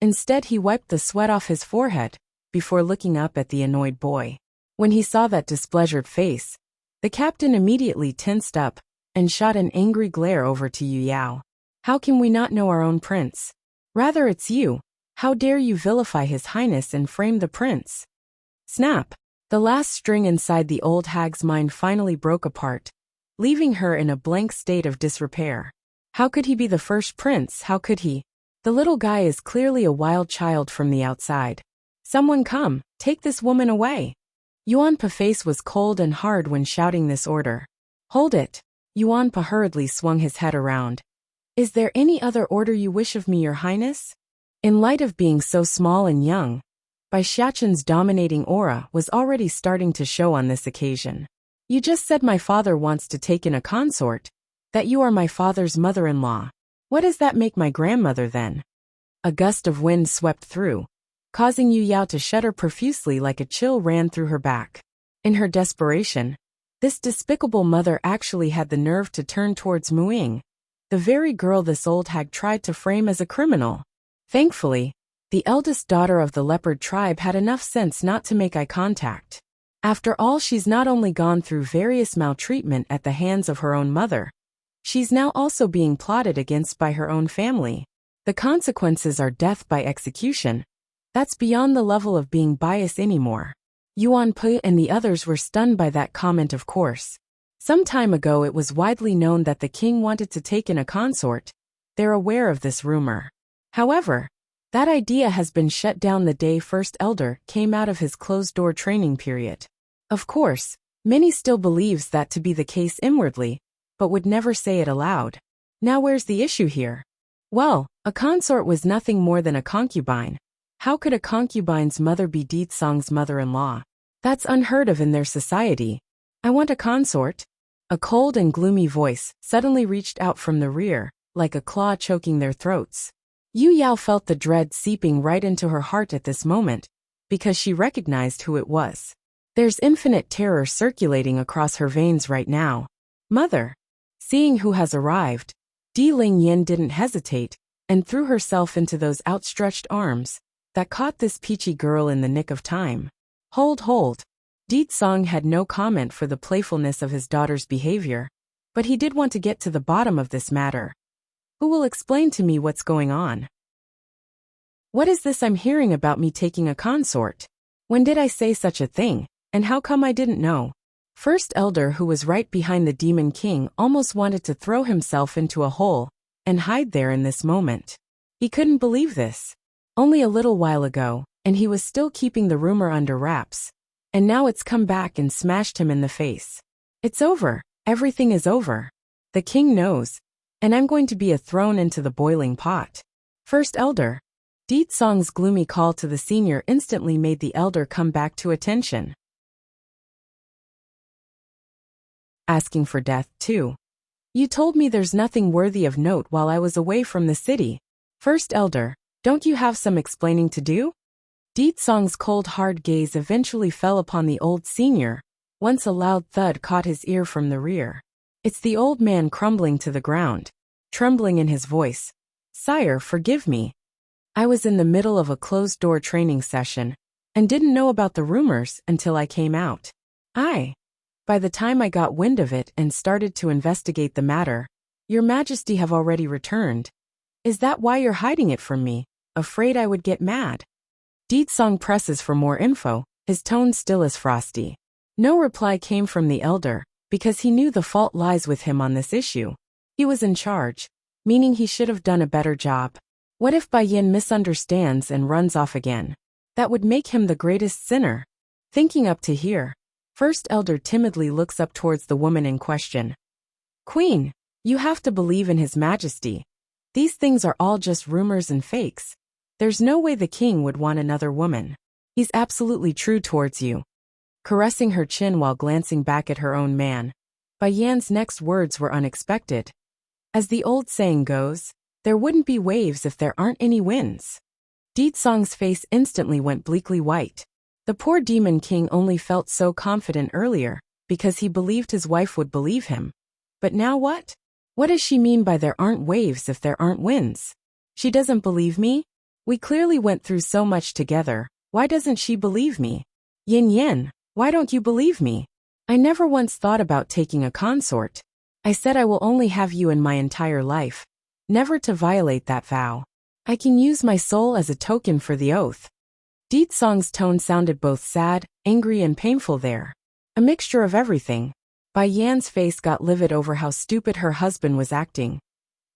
Instead, he wiped the sweat off his forehead before looking up at the annoyed boy. When he saw that displeasured face, the captain immediately tensed up and shot an angry glare over to Yu Yao. How can we not know our own prince? Rather, it's you. How dare you vilify his highness and frame the prince? Snap! The last string inside the old hag's mind finally broke apart, leaving her in a blank state of disrepair. How could he be the first prince? How could he? The little guy is clearly a wild child from the outside. Someone come, take this woman away. Yuan Pe's face was cold and hard when shouting this order. Hold it. Yuan Pe hurriedly swung his head around. Is there any other order you wish of me, your highness? In light of being so small and young, Bai Xiachen's dominating aura was already starting to show on this occasion. You just said my father wants to take in a consort, that you are my father's mother-in-law. What does that make my grandmother then? A gust of wind swept through, causing Yu Yao to shudder profusely like a chill ran through her back. In her desperation, this despicable mother actually had the nerve to turn towards Muing, the very girl this old hag tried to frame as a criminal. Thankfully, the eldest daughter of the leopard tribe had enough sense not to make eye contact. After all, she's not only gone through various maltreatment at the hands of her own mother, she's now also being plotted against by her own family. The consequences are death by execution. That's beyond the level of being biased anymore. Yuan Pu and the others were stunned by that comment, of course. Some time ago it was widely known that the king wanted to take in a consort. They're aware of this rumor. However, that idea has been shut down the day First Elder came out of his closed-door training period. Of course, many still believes that to be the case inwardly, but would never say it aloud. Now where's the issue here? Well, a consort was nothing more than a concubine. How could a concubine's mother be Deetsong's mother-in-law? That's unheard of in their society. I want a consort. A cold and gloomy voice suddenly reached out from the rear, like a claw choking their throats. Yu Yao felt the dread seeping right into her heart at this moment, because she recognized who it was. There's infinite terror circulating across her veins right now. Mother! Seeing who has arrived, Di Lingyan didn't hesitate, and threw herself into those outstretched arms that caught this peachy girl in the nick of time. Hold. Deetsong had no comment for the playfulness of his daughter's behavior, but he did want to get to the bottom of this matter. Who will explain to me what's going on? What is this I'm hearing about me taking a consort? When did I say such a thing, and how come I didn't know? First Elder, who was right behind the Demon King, almost wanted to throw himself into a hole and hide there in this moment. He couldn't believe this. Only a little while ago, and he was still keeping the rumor under wraps, and now it's come back and smashed him in the face. It's over. Everything is over. The king knows, and I'm going to be thrown into the boiling pot. First Elder. Deetsong's gloomy call to the senior instantly made the elder come back to attention. Asking for death, too. You told me there's nothing worthy of note while I was away from the city. First Elder, don't you have some explaining to do? Deetsong's cold hard gaze eventually fell upon the old senior, once a loud thud caught his ear from the rear. It's the old man crumbling to the ground, trembling in his voice. Sire, forgive me. I was in the middle of a closed-door training session, and didn't know about the rumors until I came out. By the time I got wind of it and started to investigate the matter, Your Majesty have already returned. Is that why you're hiding it from me? Afraid I would get mad? Deetsong presses for more info, his tone still as frosty. No reply came from the elder, because he knew the fault lies with him on this issue. He was in charge, meaning he should have done a better job. What if Bai Yin misunderstands and runs off again? That would make him the greatest sinner. Thinking up to here, First Elder timidly looks up towards the woman in question. Queen, you have to believe in His Majesty. These things are all just rumors and fakes. There's no way the king would want another woman. He's absolutely true towards you. Caressing her chin while glancing back at her own man, Bai Yan's next words were unexpected. As the old saying goes, there wouldn't be waves if there aren't any winds. Deetsong's face instantly went bleakly white. The poor Demon King only felt so confident earlier, because he believed his wife would believe him. But now what? What does she mean by there aren't waves if there aren't winds? She doesn't believe me? We clearly went through so much together, why doesn't she believe me? Yin, why don't you believe me? I never once thought about taking a consort. I said I will only have you in my entire life, never to violate that vow. I can use my soul as a token for the oath. Deetsong's tone sounded both sad, angry and painful there. A mixture of everything. Bai Yan's face got livid over how stupid her husband was acting.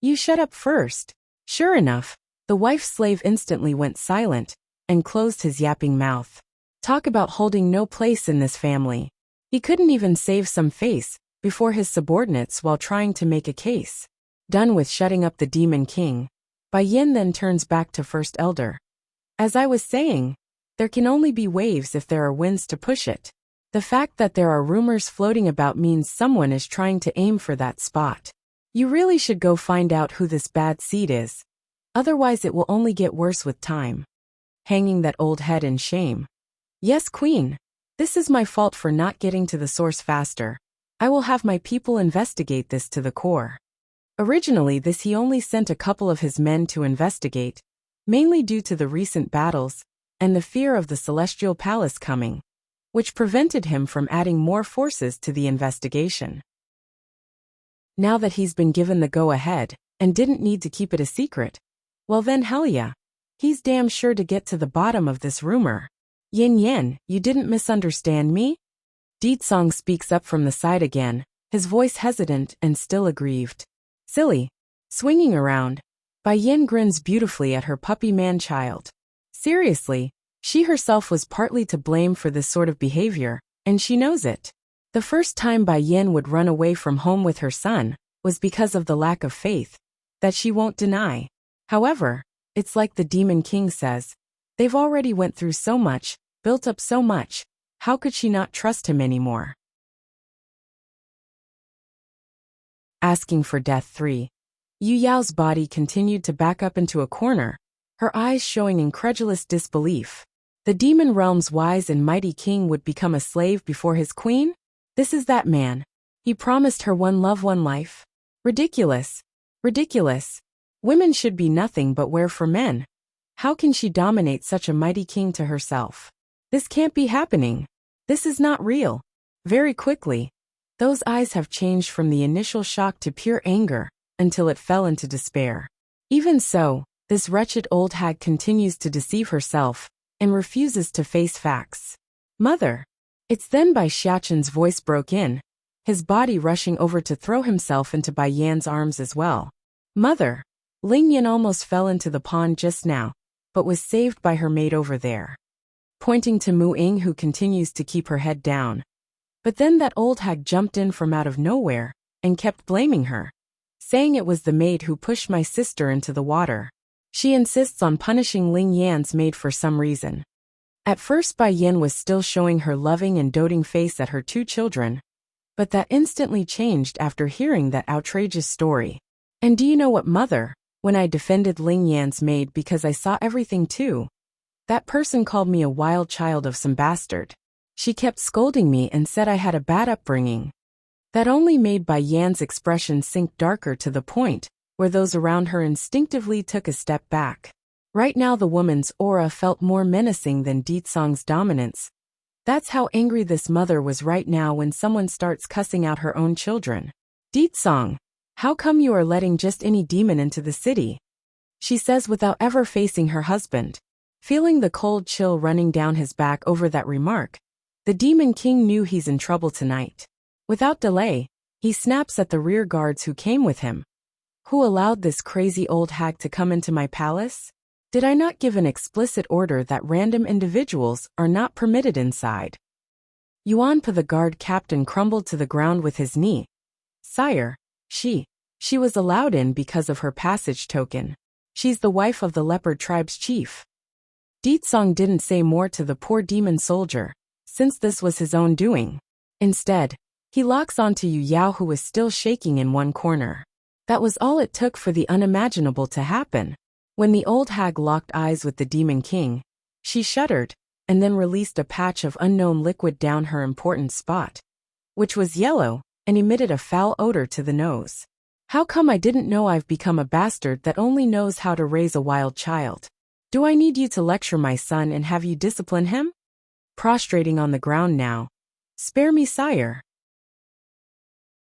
You shut up first. Sure enough, the wife's slave instantly went silent, and closed his yapping mouth. Talk about holding no place in this family. He couldn't even save some face before his subordinates while trying to make a case. Done with shutting up the Demon King, Bai Yin then turns back to First Elder. As I was saying, there can only be waves if there are winds to push it. The fact that there are rumors floating about means someone is trying to aim for that spot. You really should go find out who this bad seed is. Otherwise it will only get worse with time. hanging that old head in shame. Yes, Queen. This is my fault for not getting to the source faster. I will have my people investigate this to the core. Originally he only sent a couple of his men to investigate, mainly due to the recent battles and the fear of the Celestial Palace coming, which prevented him from adding more forces to the investigation. Now that he's been given the go-ahead and didn't need to keep it a secret, well then hell yeah, he's damn sure to get to the bottom of this rumor. Yin Yin, you didn't misunderstand me? Song speaks up from the side again, his voice hesitant and still aggrieved. Silly. Swinging around, Bai Yin grins beautifully at her puppy man-child. Seriously, she herself was partly to blame for this sort of behavior, and she knows it. The first time Bai Yin would run away from home with her son was because of the lack of faith that she won't deny. However, it's like the Demon King says, they've already went through so much, built up so much, how could she not trust him anymore? Asking for death 3. Yu Yao's body continued to back up into a corner, her eyes showing incredulous disbelief. The demon realm's wise and mighty king would become a slave before his queen? This is that man. He promised her one love, one life. Ridiculous. Ridiculous. Women should be nothing but ware for men. How can she dominate such a mighty king to herself? This can't be happening. This is not real. Very quickly, those eyes have changed from the initial shock to pure anger, until it fell into despair. Even so, this wretched old hag continues to deceive herself, and refuses to face facts. Mother! It's then Bai Xiaqin's voice broke in, his body rushing over to throw himself into Bai Yan's arms as well. Mother! Ling Yan almost fell into the pond just now, but was saved by her maid over there. Pointing to Mu Ying, who continues to keep her head down. But then that old hag jumped in from out of nowhere, and kept blaming her, saying it was the maid who pushed my sister into the water. She insists on punishing Ling Yan's maid for some reason. At first Bai Yin was still showing her loving and doting face at her 2 children, but that instantly changed after hearing that outrageous story. And do you know what, Mother? When I defended Ling Yan's maid because I saw everything too, that person called me a wild child of some bastard. She kept scolding me and said I had a bad upbringing. That only made Bai Yan's expression sink darker to the point where those around her instinctively took a step back. Right now the woman's aura felt more menacing than Song's dominance. That's how angry this mother was right now when someone starts cussing out her own children. Song, how come you are letting just any demon into the city? She says without ever facing her husband. Feeling the cold chill running down his back over that remark, the Demon King knew he's in trouble tonight. Without delay, he snaps at the rear guards who came with him. Who allowed this crazy old hag to come into my palace? Did I not give an explicit order that random individuals are not permitted inside? Yuanpa, the guard captain, crumbled to the ground with his knee. Sire, she was allowed in because of her passage token. She's the wife of the leopard tribe's chief. Song didn't say more to the poor demon soldier, since this was his own doing. Instead, he locks onto Yu Yao, who was still shaking in one corner. That was all it took for the unimaginable to happen. When the old hag locked eyes with the Demon King, she shuddered, and then released a patch of unknown liquid down her important spot, which was yellow, and emitted a foul odor to the nose. How come I didn't know I've become a bastard that only knows how to raise a wild child? Do I need you to lecture my son and have you discipline him? Prostrating on the ground now. Spare me, sire.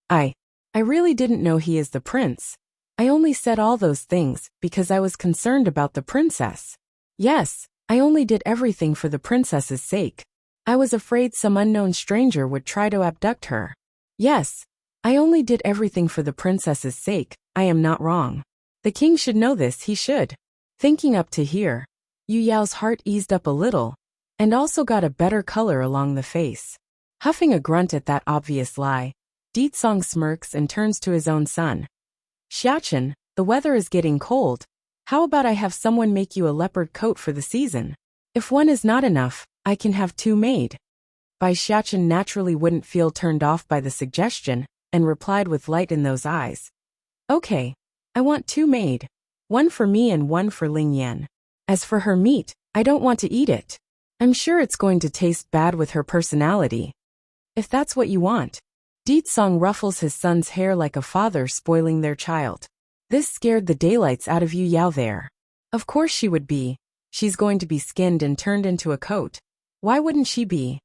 I really didn't know he is the prince. I only said all those things because I was concerned about the princess. Yes, I only did everything for the princess's sake. I was afraid some unknown stranger would try to abduct her. Yes, I only did everything for the princess's sake. I am not wrong. The king should know this, he should. Thinking up to here, Yu Yao's heart eased up a little, and also got a better color along the face. Huffing a grunt at that obvious lie, Song smirks and turns to his own son. Xiaqin, the weather is getting cold. How about I have someone make you a leopard coat for the season? If one is not enough, I can have 2 made. Bai Xiaqin naturally wouldn't feel turned off by the suggestion, and replied with light in those eyes. Okay, I want 2 made. One for me and one for Ling Yan. As for her meat, I don't want to eat it. I'm sure it's going to taste bad with her personality. If that's what you want. Song ruffles his son's hair like a father spoiling their child. This scared the daylights out of Yu Yao there. Of course she would be. She's going to be skinned and turned into a coat. Why wouldn't she be?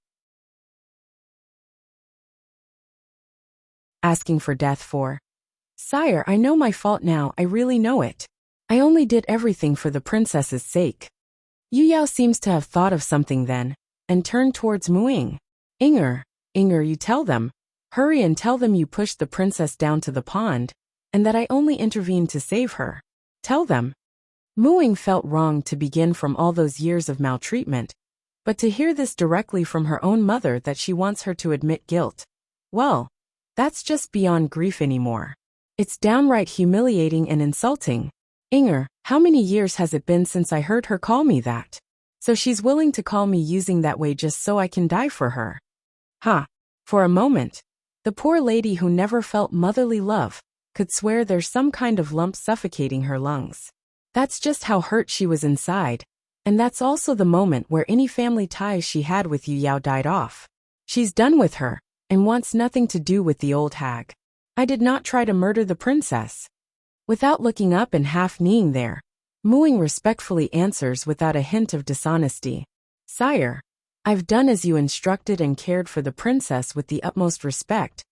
Asking for death for. Sire, I know my fault now, I really know it. I only did everything for the princess's sake. Yu Yao seems to have thought of something then, and turned towards Muing. Inger, you tell them. Hurry and tell them you pushed the princess down to the pond, and that I only intervened to save her. Tell them. Muing felt wrong to begin from all those years of maltreatment, but to hear this directly from her own mother that she wants her to admit guilt, well, that's just beyond grief anymore. It's downright humiliating and insulting. Inger, how many years has it been since I heard her call me that? So she's willing to call me using that way just so I can die for her. Ha! For a moment, the poor lady who never felt motherly love could swear there's some kind of lump suffocating her lungs. That's just how hurt she was inside, and that's also the moment where any family ties she had with Yu Yao died off. She's done with her, and wants nothing to do with the old hag. I did not try to murder the princess. Without looking up and half-kneeing there, Muing respectfully answers without a hint of dishonesty. Sire, I've done as you instructed and cared for the princess with the utmost respect.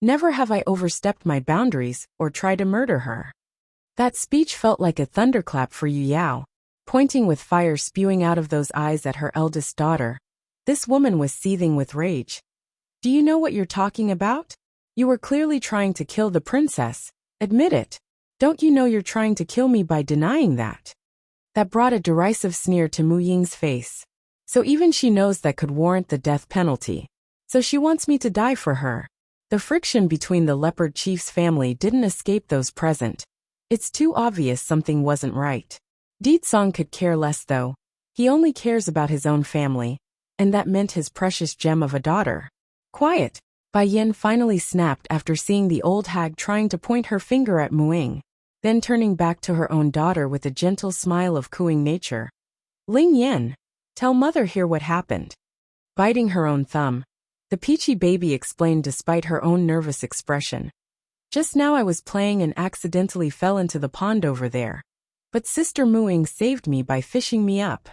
Never have I overstepped my boundaries or tried to murder her. That speech felt like a thunderclap for Yu Yao, pointing with fire spewing out of those eyes at her eldest daughter. This woman was seething with rage. Do you know what you're talking about? You were clearly trying to kill the princess. Admit it. Don't you know you're trying to kill me by denying that? That brought a derisive sneer to Mu Ying's face. So even she knows that could warrant the death penalty. So she wants me to die for her. The friction between the leopard chief's family didn't escape those present. It's too obvious something wasn't right. Song could care less though. He only cares about his own family, and that meant his precious gem of a daughter. Quiet, Bai Yin finally snapped after seeing the old hag trying to point her finger at Muing, then turning back to her own daughter with a gentle smile of cooing nature. Ling Yin, tell mother here what happened. Biting her own thumb, the peachy baby explained despite her own nervous expression. Just now I was playing and accidentally fell into the pond over there. But Sister Muing saved me by fishing me up.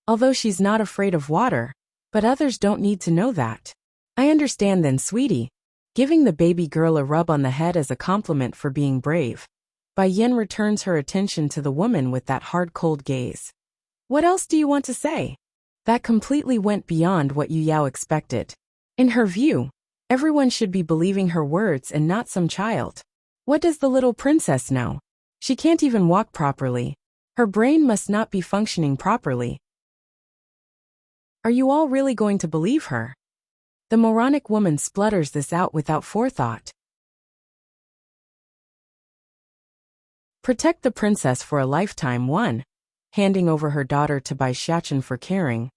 Although she's not afraid of water, but others don't need to know that. I understand then, sweetie. Giving the baby girl a rub on the head as a compliment for being brave, Bai Yin returns her attention to the woman with that hard cold gaze. What else do you want to say? That completely went beyond what Yu Yao expected. In her view, everyone should be believing her words and not some child. What does the little princess know? She can't even walk properly. Her brain must not be functioning properly. Are you all really going to believe her? The moronic woman splutters this out without forethought. Protect the princess for a lifetime. 1. Handing over her daughter to Bai Xiachen for caring,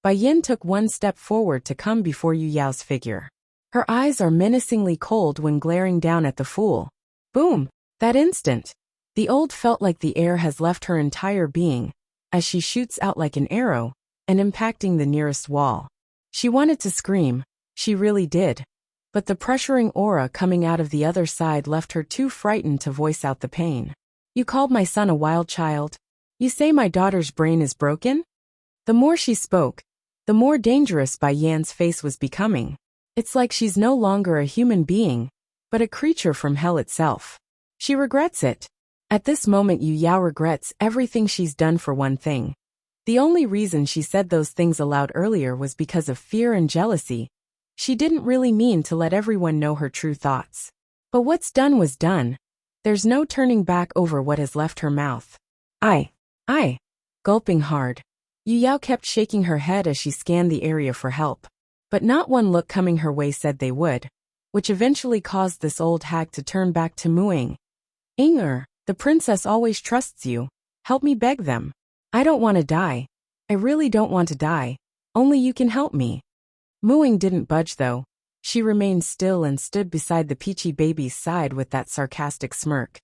Bai Yin took one step forward to come before Yu Yao's figure. Her eyes are menacingly cold when glaring down at the fool. Boom! That instant, the old felt like the air has left her entire being, as she shoots out like an arrow, and impacting the nearest wall. She wanted to scream, she really did. But the pressuring aura coming out of the other side left her too frightened to voice out the pain. You called my son a wild child? You say my daughter's brain is broken? The more she spoke, the more dangerous Bai Yan's face was becoming. It's like she's no longer a human being, but a creature from hell itself. She regrets it. At this moment Yu Yao regrets everything she's done for one thing. The only reason she said those things aloud earlier was because of fear and jealousy. She didn't really mean to let everyone know her true thoughts. But what's done was done. There's no turning back over what has left her mouth. I. Gulping hard, Yu Yao kept shaking her head as she scanned the area for help. But not one look coming her way said they would, which eventually caused this old hag to turn back to Muing. Inger, the princess always trusts you. Help me beg them. I don't want to die. I really don't want to die. Only you can help me. Muing didn't budge though. She remained still and stood beside the peachy baby's side with that sarcastic smirk.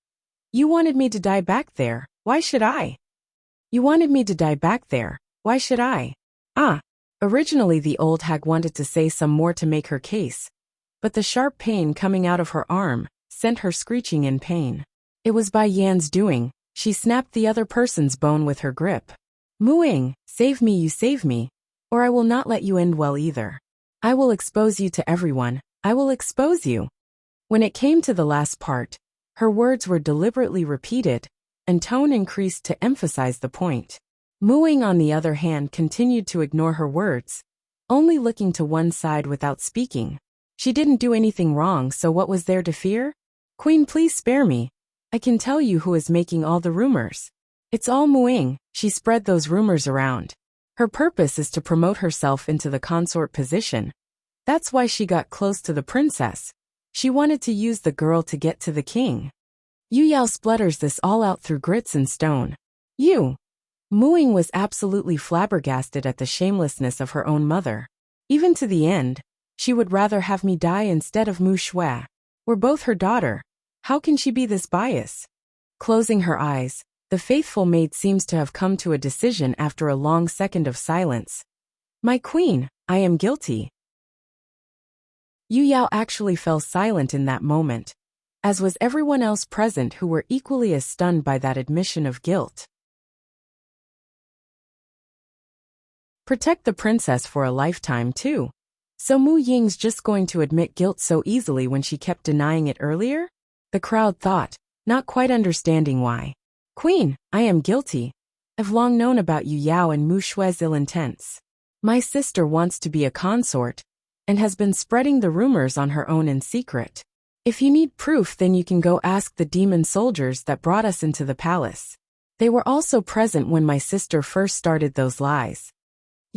You wanted me to die back there, why should I? You wanted me to die back there, Why should I? Ah. Originally the old hag wanted to say some more to make her case, but the sharp pain coming out of her arm sent her screeching in pain. It was Bai Yan's doing. She snapped the other person's bone with her grip. Mooing, save me, you save me, or I will not let you end well either. I will expose you to everyone. I will expose you. When it came to the last part, her words were deliberately repeated, and tone increased to emphasize the point. Mooing, on the other hand, continued to ignore her words, only looking to one side without speaking. She didn't do anything wrong, so what was there to fear? Queen, please spare me. I can tell you who is making all the rumors. It's all Mooing. She spread those rumors around. Her purpose is to promote herself into the consort position. That's why she got close to the princess. She wanted to use the girl to get to the king. Yu Yao splutters this all out through grits and stone. You. Mooing was absolutely flabbergasted at the shamelessness of her own mother. Even to the end, she would rather have me die instead of Mu Shui. We're both her daughter. How can she be this biased? Closing her eyes, the faithful maid seems to have come to a decision after a long second of silence. My queen, I am guilty. Yu Yao actually fell silent in that moment, as was everyone else present who were equally as stunned by that admission of guilt. Protect the princess for a lifetime too. So Mu Ying's just going to admit guilt so easily when she kept denying it earlier? The crowd thought, not quite understanding why. Queen, I am guilty. I've long known about Yu Yao and Mu Shui's ill intents. My sister wants to be a consort, and has been spreading the rumors on her own in secret. If you need proof, then you can go ask the demon soldiers that brought us into the palace. They were also present when my sister first started those lies.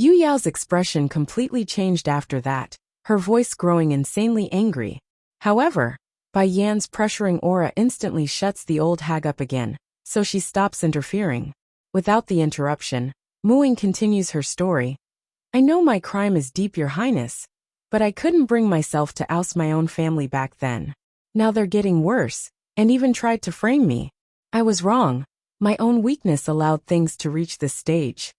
Yu Yao's expression completely changed after that, her voice growing insanely angry. However, Bai Yan's pressuring aura instantly shuts the old hag up again, so she stops interfering. Without the interruption, Mooing continues her story. I know my crime is deep, Your Highness, but I couldn't bring myself to oust my own family back then. Now they're getting worse, and even tried to frame me. I was wrong. My own weakness allowed things to reach this stage.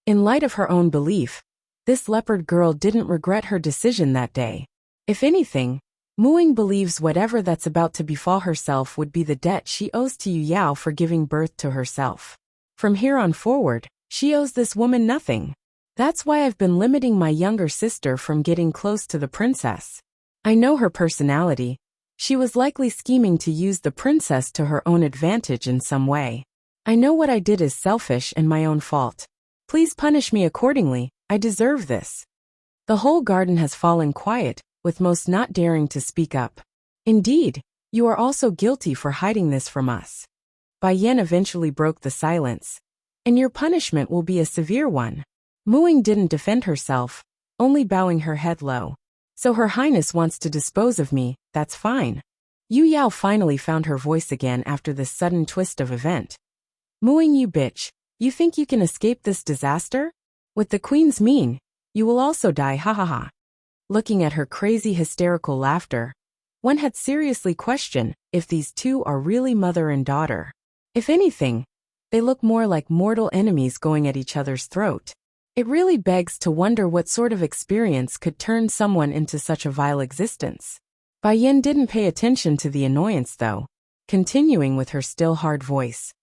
In light of her own belief, this leopard girl didn't regret her decision that day. If anything, Mooing believes whatever that's about to befall herself would be the debt she owes to Yu Yao for giving birth to herself. From here on forward, she owes this woman nothing. That's why I've been limiting my younger sister from getting close to the princess. I know her personality. She was likely scheming to use the princess to her own advantage in some way. I know what I did is selfish and my own fault. Please punish me accordingly. I deserve this. The whole garden has fallen quiet, with most not daring to speak up. Indeed, you are also guilty for hiding this from us. Bai Yan eventually broke the silence. And your punishment will be a severe one. Mooing didn't defend herself, only bowing her head low. So Her Highness wants to dispose of me, that's fine. Yu Yao finally found her voice again after this sudden twist of event. Mooing, you bitch, you think you can escape this disaster? With the queen's mean, you will also die, ha ha ha. Looking at her crazy hysterical laughter, one had seriously questioned if these two are really mother and daughter. If anything, they look more like mortal enemies going at each other's throat. It really begs to wonder what sort of experience could turn someone into such a vile existence. Bai Yan didn't pay attention to the annoyance though, continuing with her still hard voice.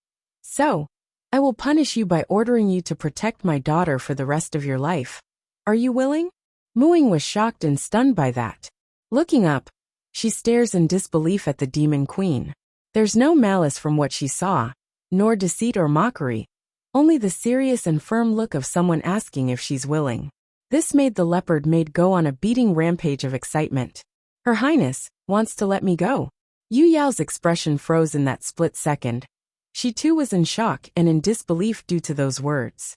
So, I will punish you by ordering you to protect my daughter for the rest of your life. Are you willing? Mooing was shocked and stunned by that. Looking up, she stares in disbelief at the demon queen. There's no malice from what she saw, nor deceit or mockery, only the serious and firm look of someone asking if she's willing. This made the leopard maid go on a beating rampage of excitement. Her Highness wants to let me go. Yu Yao's expression froze in that split second. She too was in shock and in disbelief due to those words.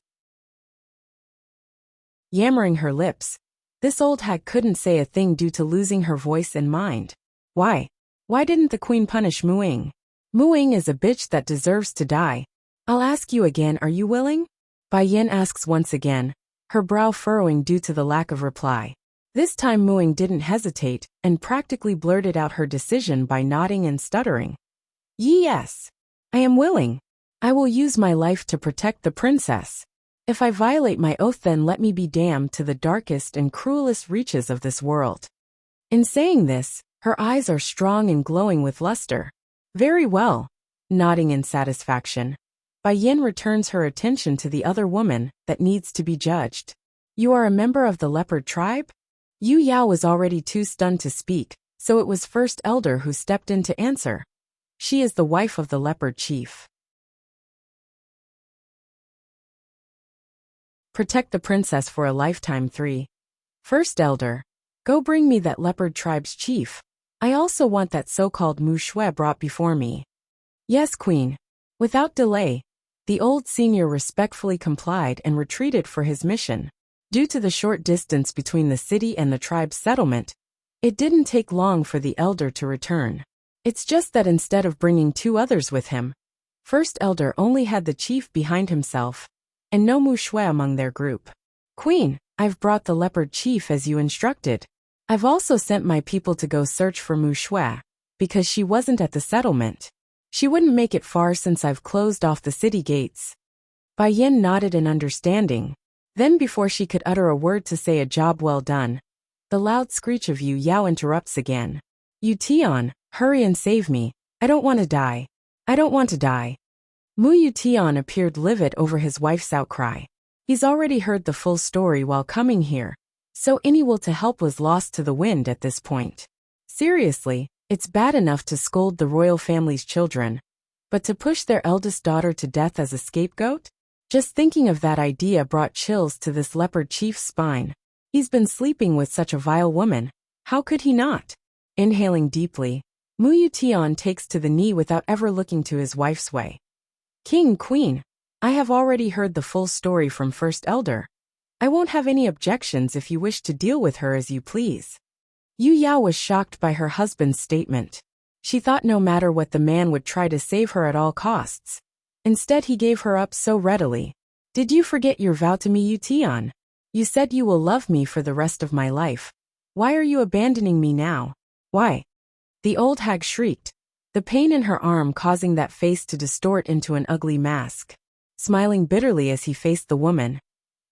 Yammering her lips, this old hag couldn't say a thing due to losing her voice and mind. Why? Why didn't the queen punish Mooing? Mooing is a bitch that deserves to die. I'll ask you again, are you willing? Bai Yan asks once again, her brow furrowing due to the lack of reply. This time Mooing didn't hesitate and practically blurted out her decision by nodding and stuttering. Yes. I am willing. I will use my life to protect the princess. If I violate my oath, then let me be damned to the darkest and cruelest reaches of this world. In saying this, her eyes are strong and glowing with luster. Very well. Nodding in satisfaction, Bai Yin returns her attention to the other woman that needs to be judged. You are a member of the leopard tribe? Yu Yao was already too stunned to speak, so it was First Elder who stepped in to answer. She is the wife of the leopard chief. Protect the princess for a lifetime. 3. First Elder, go bring me that leopard tribe's chief. I also want that so-called Mu Shui brought before me. Yes, Queen. Without delay, the old senior respectfully complied and retreated for his mission. Due to the short distance between the city and the tribe's settlement, it didn't take long for the elder to return. It's just that instead of bringing 2 others with him, First Elder only had the chief behind himself, and no Mu Shui among their group. Queen, I've brought the leopard chief as you instructed. I've also sent my people to go search for Mu Shui, because she wasn't at the settlement. She wouldn't make it far since I've closed off the city gates. Bai Yin nodded in understanding. Then before she could utter a word to say a job well done, the loud screech of Yu Yao interrupts again. Yu Tian, hurry and save me. I don't want to die. I don't want to die. Mu Yu Tian appeared livid over his wife's outcry. He's already heard the full story while coming here, so any will to help was lost to the wind at this point. Seriously, it's bad enough to scold the royal family's children, but to push their eldest daughter to death as a scapegoat? Just thinking of that idea brought chills to this leopard chief's spine. He's been sleeping with such a vile woman. How could he not? Inhaling deeply, Mu Yu Tian takes to the knee without ever looking to his wife's way. King, Queen, I have already heard the full story from First Elder. I won't have any objections if you wish to deal with her as you please. Yu Yao was shocked by her husband's statement. She thought no matter what the man would try to save her at all costs. Instead he gave her up so readily. Did you forget your vow to me, Yu Tian? You said you will love me for the rest of my life. Why are you abandoning me now? Why? The old hag shrieked, the pain in her arm causing that face to distort into an ugly mask. Smiling bitterly as he faced the woman.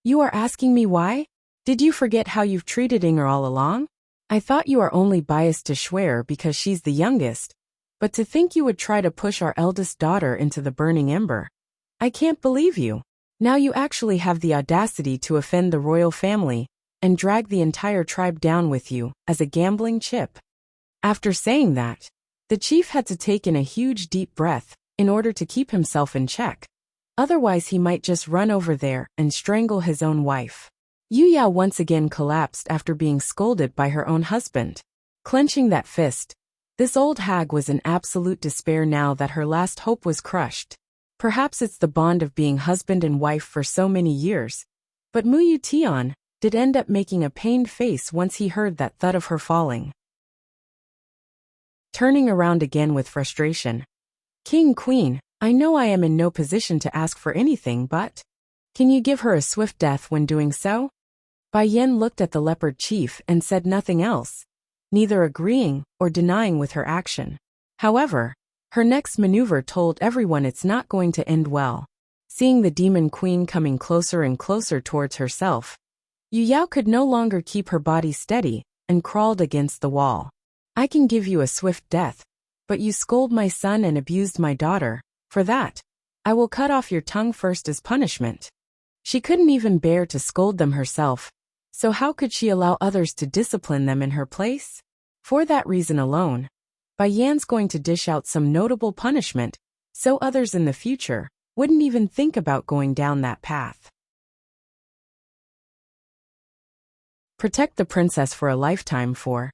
You are asking me why? Did you forget how you've treated Inger all along? I thought you are only biased to Schwer because she's the youngest, but to think you would try to push our eldest daughter into the burning ember. I can't believe you. Now you actually have the audacity to offend the royal family and drag the entire tribe down with you as a gambling chip. After saying that, the chief had to take in a huge deep breath in order to keep himself in check. Otherwise he might just run over there and strangle his own wife. Yu Yao once again collapsed after being scolded by her own husband. Clenching that fist, this old hag was in absolute despair now that her last hope was crushed. Perhaps it's the bond of being husband and wife for so many years, but Mu Yu Tian did end up making a pained face once he heard that thud of her falling. Turning around again with frustration. King, Queen, I know I am in no position to ask for anything, but can you give her a swift death when doing so? Bai Yin looked at the leopard chief and said nothing else, neither agreeing or denying with her action. However, her next maneuver told everyone it's not going to end well. Seeing the demon queen coming closer and closer towards herself, Yu Yao could no longer keep her body steady and crawled against the wall. I can give you a swift death, but you scold my son and abused my daughter. For that, I will cut off your tongue first as punishment. She couldn't even bear to scold them herself, so how could she allow others to discipline them in her place? For that reason alone, Bai Yan's going to dish out some notable punishment, so others in the future wouldn't even think about going down that path. Protect the princess for a lifetime. 4.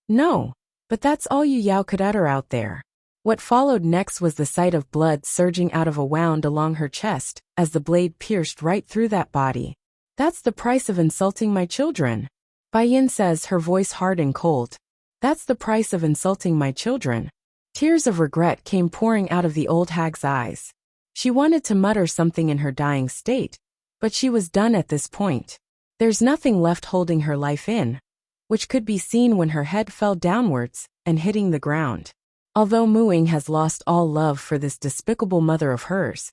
No, but that's all Yu Yao could utter out there. What followed next was the sight of blood surging out of a wound along her chest as the blade pierced right through that body. That's the price of insulting my children. Bai Yin says, her voice hard and cold. That's the price of insulting my children. Tears of regret came pouring out of the old hag's eyes. She wanted to mutter something in her dying state, but she was done at this point. There's nothing left holding her life in, which could be seen when her head fell downwards and hitting the ground. Although Muing has lost all love for this despicable mother of hers,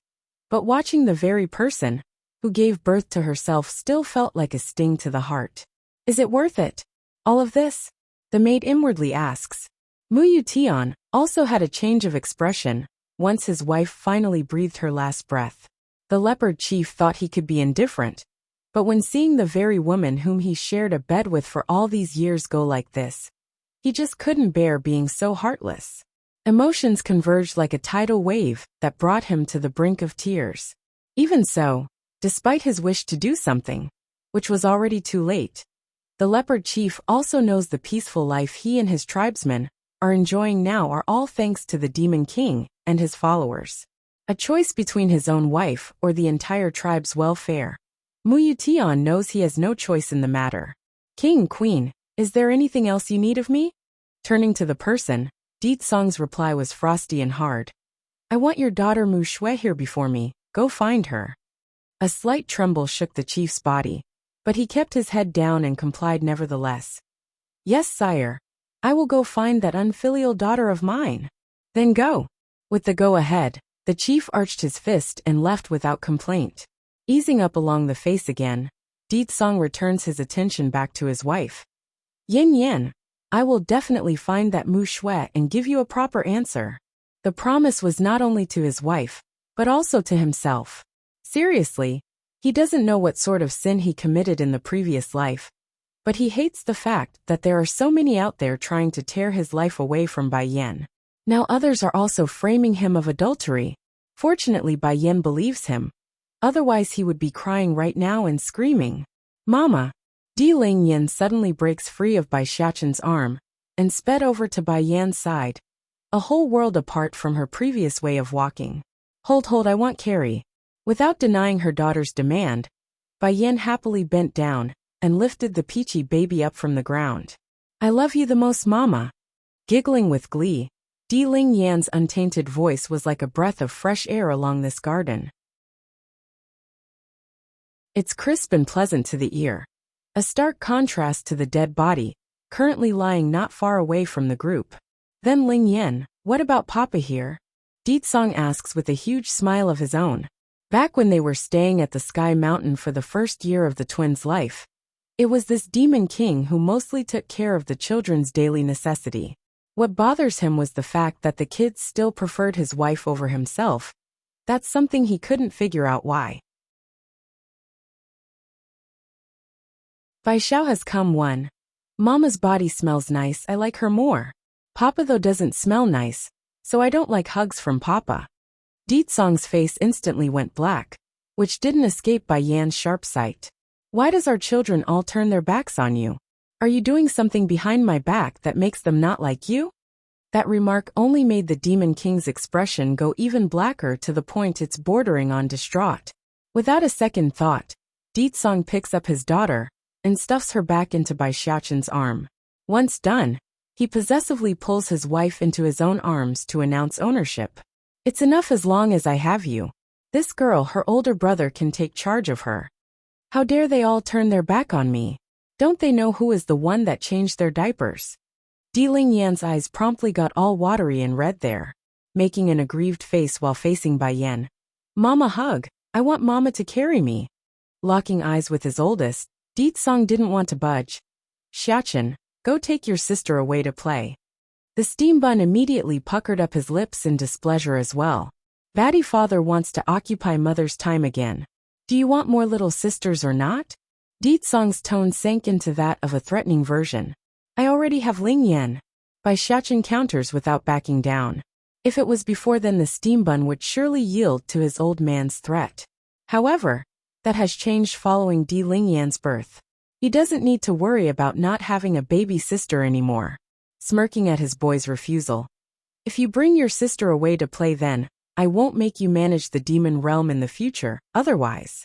but watching the very person who gave birth to herself, still felt like a sting to the heart. Is it worth it? All of this? The maid inwardly asks. Mu Tian also had a change of expression once his wife finally breathed her last breath. The leopard chief thought he could be indifferent, but when seeing the very woman whom he shared a bed with for all these years go like this, he just couldn't bear being so heartless. Emotions converged like a tidal wave that brought him to the brink of tears. Even so, despite his wish to do something, which was already too late, the leopard chief also knows the peaceful life he and his tribesmen are enjoying now are all thanks to the Demon King and his followers. A choice between his own wife or the entire tribe's welfare. Mu Tian knows he has no choice in the matter. King, Queen, is there anything else you need of me? Turning to the person, Di Tsong's reply was frosty and hard. I want your daughter Mu Shui here before me, go find her. A slight tremble shook the chief's body, but he kept his head down and complied nevertheless. Yes, sire. I will go find that unfilial daughter of mine. Then go. With the go-ahead, the chief arched his fist and left without complaint. Easing up along the face again, Di Tsong returns his attention back to his wife. Yin Yin, I will definitely find that Mu Shui and give you a proper answer. The promise was not only to his wife, but also to himself. Seriously, he doesn't know what sort of sin he committed in the previous life, but he hates the fact that there are so many out there trying to tear his life away from Bai Yan. Now others are also framing him of adultery. Fortunately, Bai Yan believes him. Otherwise he would be crying right now and screaming. Mama! Di Lingyan suddenly breaks free of Bai Xiaqin's arm and sped over to Bai Yan's side, a whole world apart from her previous way of walking. Hold, I want Carrie. Without denying her daughter's demand, Bai Yan happily bent down and lifted the peachy baby up from the ground. I love you the most, Mama. Giggling with glee, Di Lingyan's untainted voice was like a breath of fresh air along this garden. It's crisp and pleasant to the ear, a stark contrast to the dead body, currently lying not far away from the group. Then Ling Yan, what about Papa here? Di Tsong asks with a huge smile of his own. Back when they were staying at the Sky Mountain for the first year of the twins' life, it was this Demon King who mostly took care of the children's daily necessity. What bothers him was the fact that the kids still preferred his wife over himself. That's something he couldn't figure out why. Bai Xiao has come one. Mama's body smells nice, I like her more. Papa though doesn't smell nice, so I don't like hugs from Papa. Di Tsong's face instantly went black, which didn't escape Bai Yan's sharp sight. Why does our children all turn their backs on you? Are you doing something behind my back that makes them not like you? That remark only made the Demon King's expression go even blacker to the point it's bordering on distraught. Without a second thought, Di Tsong picks up his daughter and stuffs her back into Bai Xiaqin's arm. Once done, he possessively pulls his wife into his own arms to announce ownership. It's enough as long as I have you. This girl, her older brother, can take charge of her. How dare they all turn their back on me? Don't they know who is the one that changed their diapers? Di Lingyan's eyes promptly got all watery and red there, making an aggrieved face while facing Bai Yan. Mama, hug. I want Mama to carry me. Locking eyes with his oldest, Di Tsong didn't want to budge. Xiaqin, go take your sister away to play. The steam bun immediately puckered up his lips in displeasure as well. Batty father wants to occupy mother's time again. Do you want more little sisters or not? Di Tsong's tone sank into that of a threatening version. I already have Ling Yan. Bai Xiaqin counters without backing down. If it was before then, the steam bun would surely yield to his old man's threat. However, that has changed following Di Lingyan's birth. He doesn't need to worry about not having a baby sister anymore. Smirking at his boy's refusal. If you bring your sister away to play, then I won't make you manage the demon realm in the future, otherwise.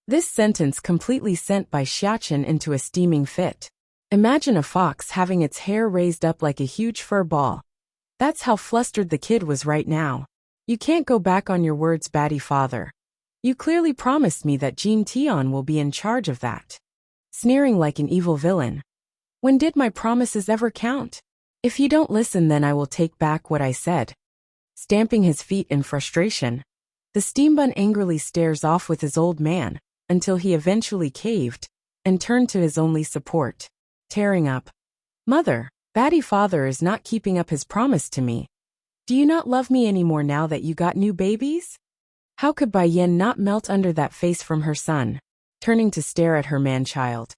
This sentence completely sent Bai Xiaqin into a steaming fit. Imagine a fox having its hair raised up like a huge fur ball. That's how flustered the kid was right now. You can't go back on your words, Batty father. You clearly promised me that Jean Tian will be in charge of that. Sneering like an evil villain. When did my promises ever count? If you don't listen, then I will take back what I said. Stamping his feet in frustration, the steam bun angrily stares off with his old man until he eventually caved and turned to his only support. Tearing up. Mother, Batty father is not keeping up his promise to me. Do you not love me anymore now that you got new babies? How could Bai Yin not melt under that face from her son, turning to stare at her man-child?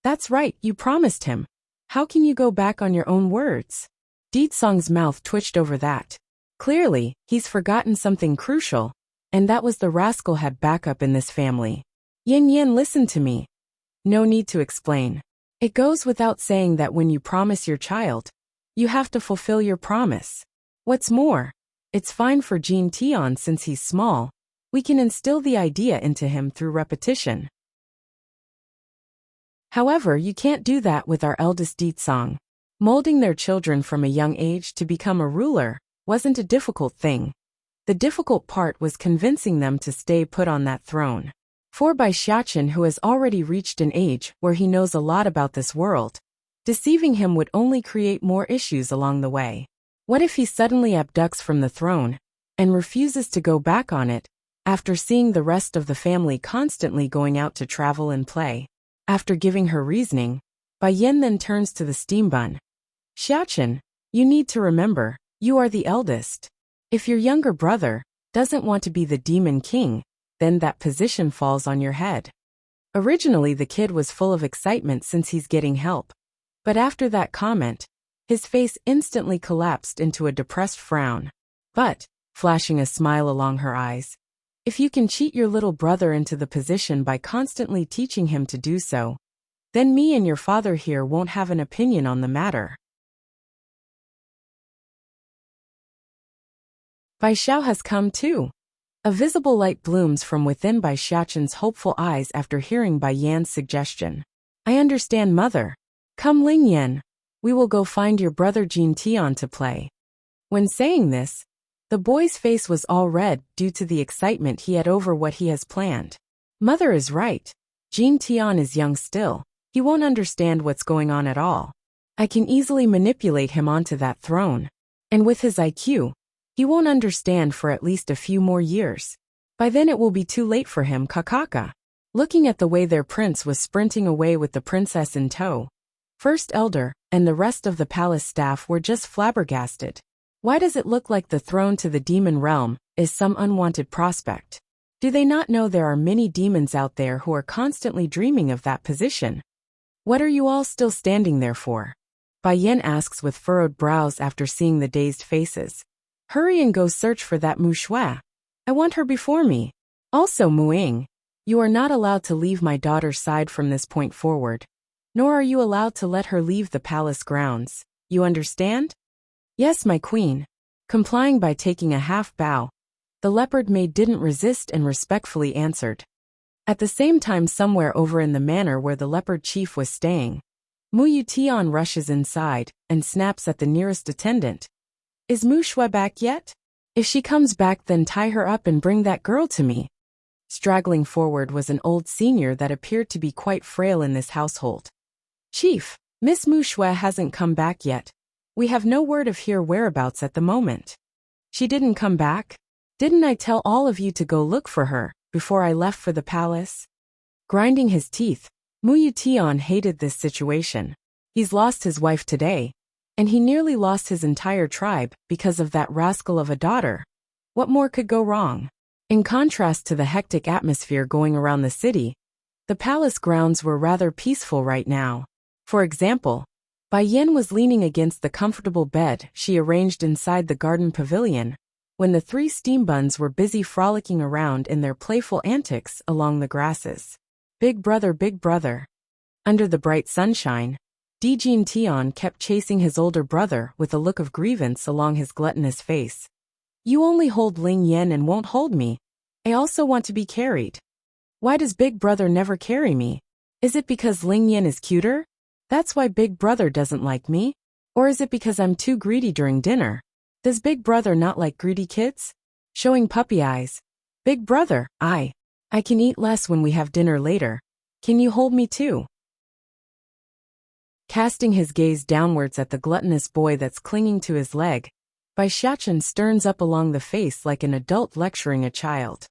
That's right, you promised him. How can you go back on your own words? Song's mouth twitched over that. Clearly, he's forgotten something crucial, and that was the rascal had backup in this family. Yin, listen to me. No need to explain. It goes without saying that when you promise your child, you have to fulfill your promise. What's more, it's fine for Jin Tian since he's small. We can instill the idea into him through repetition. However, you can't do that with our eldest Song. Molding their children from a young age to become a ruler wasn't a difficult thing. The difficult part was convincing them to stay put on that throne. For Bai Xiachen, who has already reached an age where he knows a lot about this world, deceiving him would only create more issues along the way. What if he suddenly abducts from the throne and refuses to go back on it after seeing the rest of the family constantly going out to travel and play? After giving her reasoning, Bai Yin then turns to the steam bun. Xiachen, you need to remember, you are the eldest. If your younger brother doesn't want to be the demon king, then that position falls on your head. Originally the kid was full of excitement since he's getting help. But after that comment, his face instantly collapsed into a depressed frown. But, flashing a smile along her eyes, if you can cheat your little brother into the position by constantly teaching him to do so, then me and your father here won't have an opinion on the matter. Bai Xiao has come too. A visible light blooms from within Bai Xiachen's hopeful eyes after hearing Bai Yan's suggestion. I understand, mother. Come Ling Yan, we will go find your brother Jin Tian to play. When saying this, the boy's face was all red due to the excitement he had over what he has planned. Mother is right. Jin Tian is young still. He won't understand what's going on at all. I can easily manipulate him onto that throne. And with his IQ, he won't understand for at least a few more years. By then it will be too late for him, kakaka. Looking at the way their prince was sprinting away with the princess in tow, First Elder and the rest of the palace staff were just flabbergasted. Why does it look like the throne to the demon realm is some unwanted prospect? Do they not know there are many demons out there who are constantly dreaming of that position? What are you all still standing there for? Bai Yin asks with furrowed brows after seeing the dazed faces. Hurry and go search for that Mu Shui. I want her before me. Also Mu Ying, you are not allowed to leave my daughter's side from this point forward. Nor are you allowed to let her leave the palace grounds. You understand? Yes, my queen. Complying by taking a half bow, the leopard maid didn't resist and respectfully answered. At the same time, somewhere over in the manor where the leopard chief was staying, Mu Yutian rushes inside and snaps at the nearest attendant. Is Mu Shui back yet? If she comes back, then tie her up and bring that girl to me. Straggling forward was an old senior that appeared to be quite frail in this household. Chief, Miss Mu Shui hasn't come back yet. We have no word of her whereabouts at the moment. She didn't come back? Didn't I tell all of you to go look for her before I left for the palace? Grinding his teeth, Mu Yutian hated this situation. He's lost his wife today, and he nearly lost his entire tribe because of that rascal of a daughter. What more could go wrong? In contrast to the hectic atmosphere going around the city, the palace grounds were rather peaceful right now. For example, Bai Yin was leaning against the comfortable bed she arranged inside the garden pavilion when the three steam buns were busy frolicking around in their playful antics along the grasses. Big brother, big brother. Under the bright sunshine, Jin Tian kept chasing his older brother with a look of grievance along his gluttonous face. You only hold Ling Yan and won't hold me. I also want to be carried. Why does big brother never carry me? Is it because Ling Yan is cuter? That's why big brother doesn't like me? Or is it because I'm too greedy during dinner? Does big brother not like greedy kids? Showing puppy eyes. Big brother, I can eat less when we have dinner later. Can you hold me too? Casting his gaze downwards at the gluttonous boy that's clinging to his leg, Bai Xiachen sterns up along the face like an adult lecturing a child.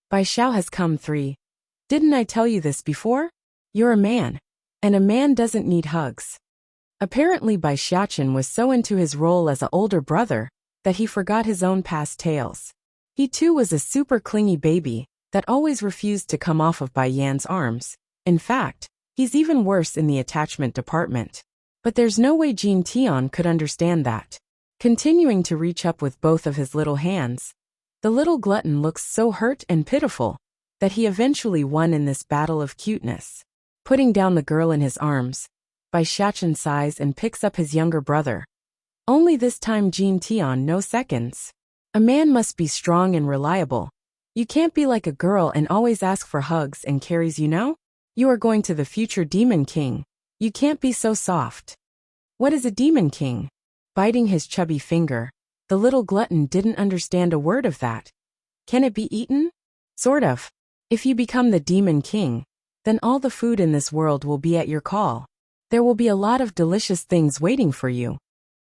Bai Xiao has come 3. Didn't I tell you this before? You're a man. And a man doesn't need hugs. Apparently Bai Xiachen was so into his role as an older brother that he forgot his own past tales. He too was a super clingy baby that always refused to come off of Bai Yan's arms. In fact, he's even worse in the attachment department. But there's no way Jin Tian could understand that. Continuing to reach up with both of his little hands, the little glutton looks so hurt and pitiful that he eventually won in this battle of cuteness. Putting down the girl in his arms, Bai Xiachen sighs and picks up his younger brother. Only this time Jin Tian no seconds. A man must be strong and reliable. You can't be like a girl and always ask for hugs and carries, you know? You are going to the future Demon King. You can't be so soft. What is a Demon King? Biting his chubby finger, the little glutton didn't understand a word of that. Can it be eaten? Sort of. If you become the Demon King, then all the food in this world will be at your call. There will be a lot of delicious things waiting for you.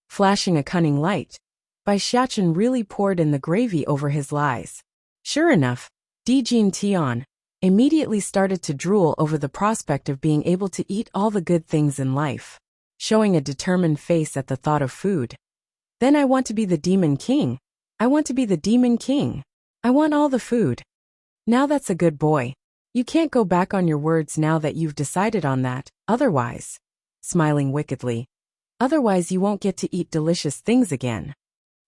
Flashing a cunning light, Bai Xiachen really poured in the gravy over his lies. Sure enough, Jin Tian immediately started to drool over the prospect of being able to eat all the good things in life, showing a determined face at the thought of food. Then I want to be the Demon King. I want to be the Demon King. I want all the food. Now that's a good boy. You can't go back on your words now that you've decided on that, otherwise, smiling wickedly, otherwise you won't get to eat delicious things again.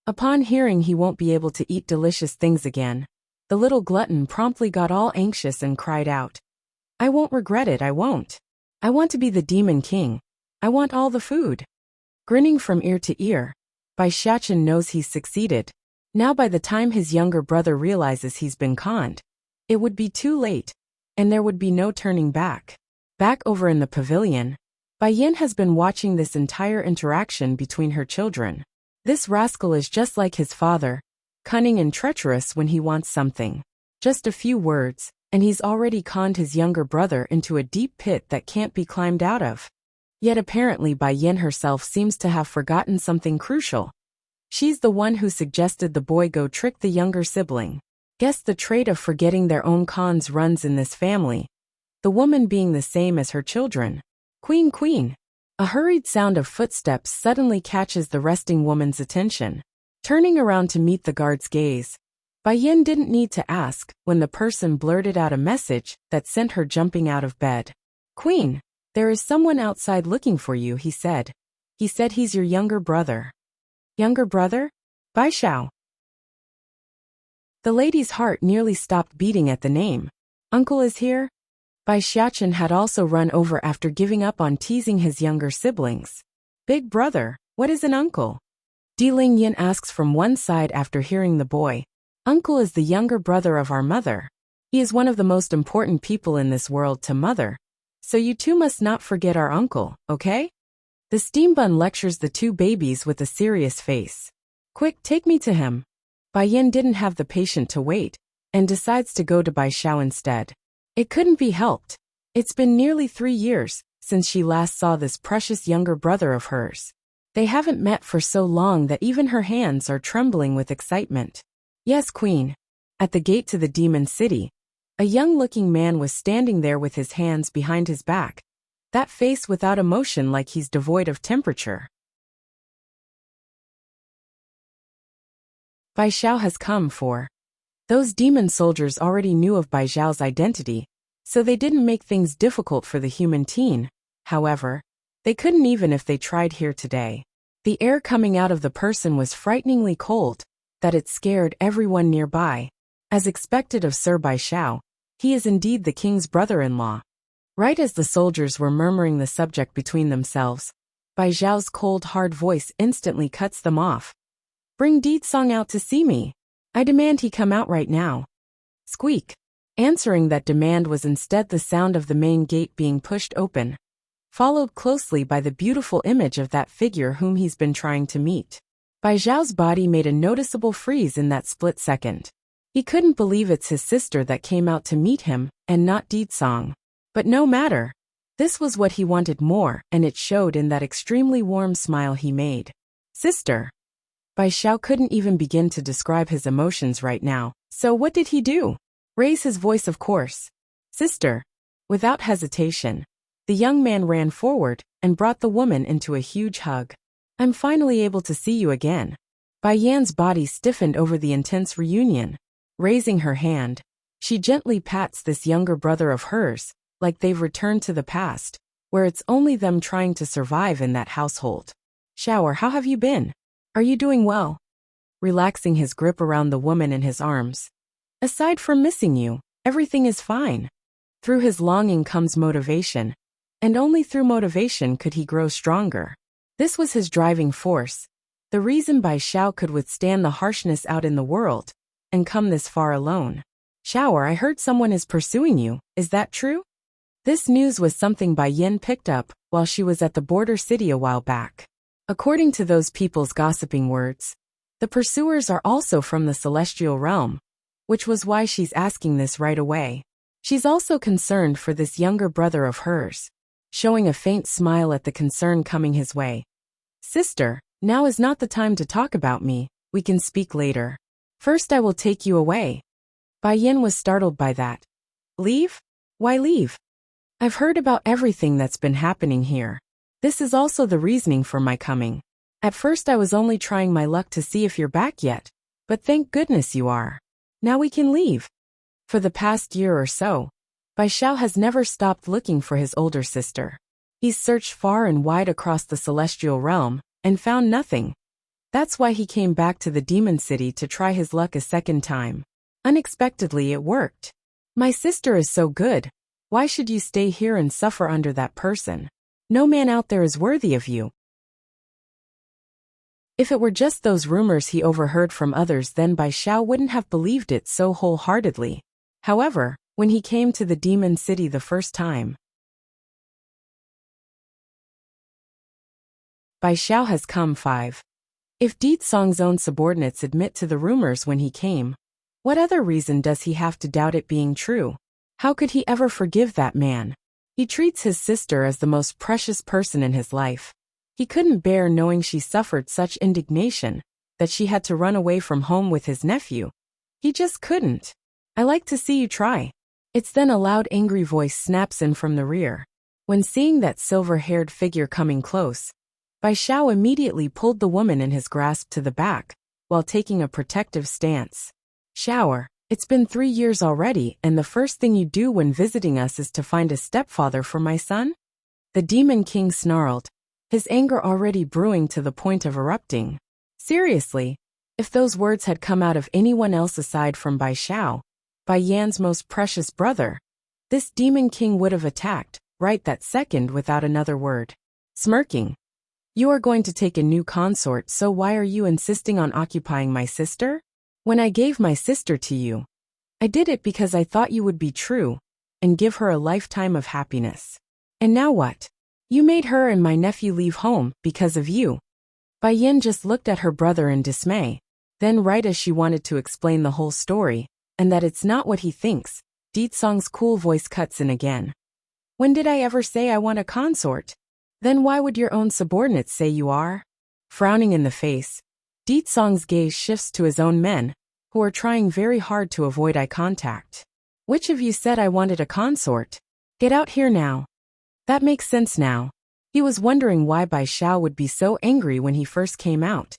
Upon hearing he won't be able to eat delicious things again, the little glutton promptly got all anxious and cried out, I won't regret it, I won't. I want to be the Demon King. I want all the food. Grinning from ear to ear, Bai Xiachen knows he's succeeded. Now by the time his younger brother realizes he's been conned, it would be too late, and there would be no turning back. Back over in the pavilion, Bai Yin has been watching this entire interaction between her children. This rascal is just like his father, cunning and treacherous when he wants something. Just a few words, and he's already conned his younger brother into a deep pit that can't be climbed out of. Yet apparently Bai Yin herself seems to have forgotten something crucial. She's the one who suggested the boy go trick the younger sibling. Guess the trait of forgetting their own cons runs in this family, the woman being the same as her children. Queen, queen. A hurried sound of footsteps suddenly catches the resting woman's attention. Turning around to meet the guard's gaze, Bai Yin didn't need to ask when the person blurted out a message that sent her jumping out of bed. Queen, there is someone outside looking for you, he said. He said he's your younger brother. Younger brother? Bai Xiao. The lady's heart nearly stopped beating at the name. Uncle is here? Bai Xiachen had also run over after giving up on teasing his younger siblings. Big brother, what is an uncle? Di Ling Yin asks from one side after hearing the boy. Uncle is the younger brother of our mother. He is one of the most important people in this world to mother. So you two must not forget our uncle, okay? The steam bun lectures the two babies with a serious face. Quick, take me to him. Bai Yin didn't have the patience to wait, and decides to go to Bai Xiao instead. It couldn't be helped. It's been nearly 3 years since she last saw this precious younger brother of hers. They haven't met for so long that even her hands are trembling with excitement. Yes, Queen. At the gate to the demon city, a young-looking man was standing there with his hands behind his back, that face without emotion like he's devoid of temperature. Bai Xiao has come for. Those demon soldiers already knew of Bai Xiao's identity, so they didn't make things difficult for the human teen. However, they couldn't even if they tried here today. The air coming out of the person was frighteningly cold, that it scared everyone nearby. As expected of Sir Bai Xiao, he is indeed the king's brother-in-law. Right as the soldiers were murmuring the subject between themselves, Bai Xiao's cold, hard voice instantly cuts them off. Bring Deedsong out to see me. I demand he come out right now. Squeak. Answering that demand was instead the sound of the main gate being pushed open, followed closely by the beautiful image of that figure whom he's been trying to meet. Bai Xiao's body made a noticeable freeze in that split second. He couldn't believe it's his sister that came out to meet him, and not Deedsong. But no matter. This was what he wanted more, and it showed in that extremely warm smile he made. Sister. Bai Xiao couldn't even begin to describe his emotions right now, so what did he do? Raise his voice, of course. Sister. Without hesitation, the young man ran forward and brought the woman into a huge hug. I'm finally able to see you again. Bai Yan's body stiffened over the intense reunion. Raising her hand, she gently pats this younger brother of hers, like they've returned to the past, where it's only them trying to survive in that household. Shower, how have you been? Are you doing well? Relaxing his grip around the woman in his arms. Aside from missing you, everything is fine. Through his longing comes motivation, and only through motivation could he grow stronger. This was his driving force, the reason Bai Xiao could withstand the harshness out in the world, and come this far alone. Shower, I heard someone is pursuing you, is that true? This news was something Bai Yin picked up while she was at the border city a while back. According to those people's gossiping words, the pursuers are also from the celestial realm, which was why she's asking this right away. She's also concerned for this younger brother of hers, showing a faint smile at the concern coming his way. Sister, now is not the time to talk about me, we can speak later. First I will take you away. Bai Yin was startled by that. Leave? Why leave? I've heard about everything that's been happening here. This is also the reasoning for my coming. At first I was only trying my luck to see if you're back yet, but thank goodness you are. Now we can leave. For the past year or so, Bai Xiao has never stopped looking for his older sister. He's searched far and wide across the celestial realm, and found nothing. That's why he came back to the demon city to try his luck a second time. Unexpectedly it worked. My sister is so good. Why should you stay here and suffer under that person? No man out there is worthy of you. If it were just those rumors he overheard from others, then Bai Xiao wouldn't have believed it so wholeheartedly. However, when he came to the demon city the first time, Bai Xiao has come 5. If Di Song's own subordinates admit to the rumors when he came, what other reason does he have to doubt it being true? How could he ever forgive that man? He treats his sister as the most precious person in his life. He couldn't bear knowing she suffered such indignation that she had to run away from home with his nephew. He just couldn't. I like to see you try. It's then a loud angry voice snaps in from the rear. When seeing that silver-haired figure coming close, Bai Xiao immediately pulled the woman in his grasp to the back, while taking a protective stance. Shower, it's been 3 years already, and the first thing you do when visiting us is to find a stepfather for my son? The Demon King snarled, his anger already brewing to the point of erupting. Seriously, if those words had come out of anyone else aside from Bai Xiao, Bai Yan's most precious brother, this Demon King would have attacked, right that second without another word. Smirking. You are going to take a new consort, so why are you insisting on occupying my sister? When I gave my sister to you, I did it because I thought you would be true, and give her a lifetime of happiness. And now what? You made her and my nephew leave home because of you. Bai Yin just looked at her brother in dismay. Then right as she wanted to explain the whole story, and that it's not what he thinks, Di Song's cool voice cuts in again. When did I ever say I want a consort? Then why would your own subordinates say you are? Frowning in the face, Di Song's gaze shifts to his own men, who are trying very hard to avoid eye contact. Which of you said I wanted a consort? Get out here now. That makes sense now. He was wondering why Bai Xiao would be so angry when he first came out.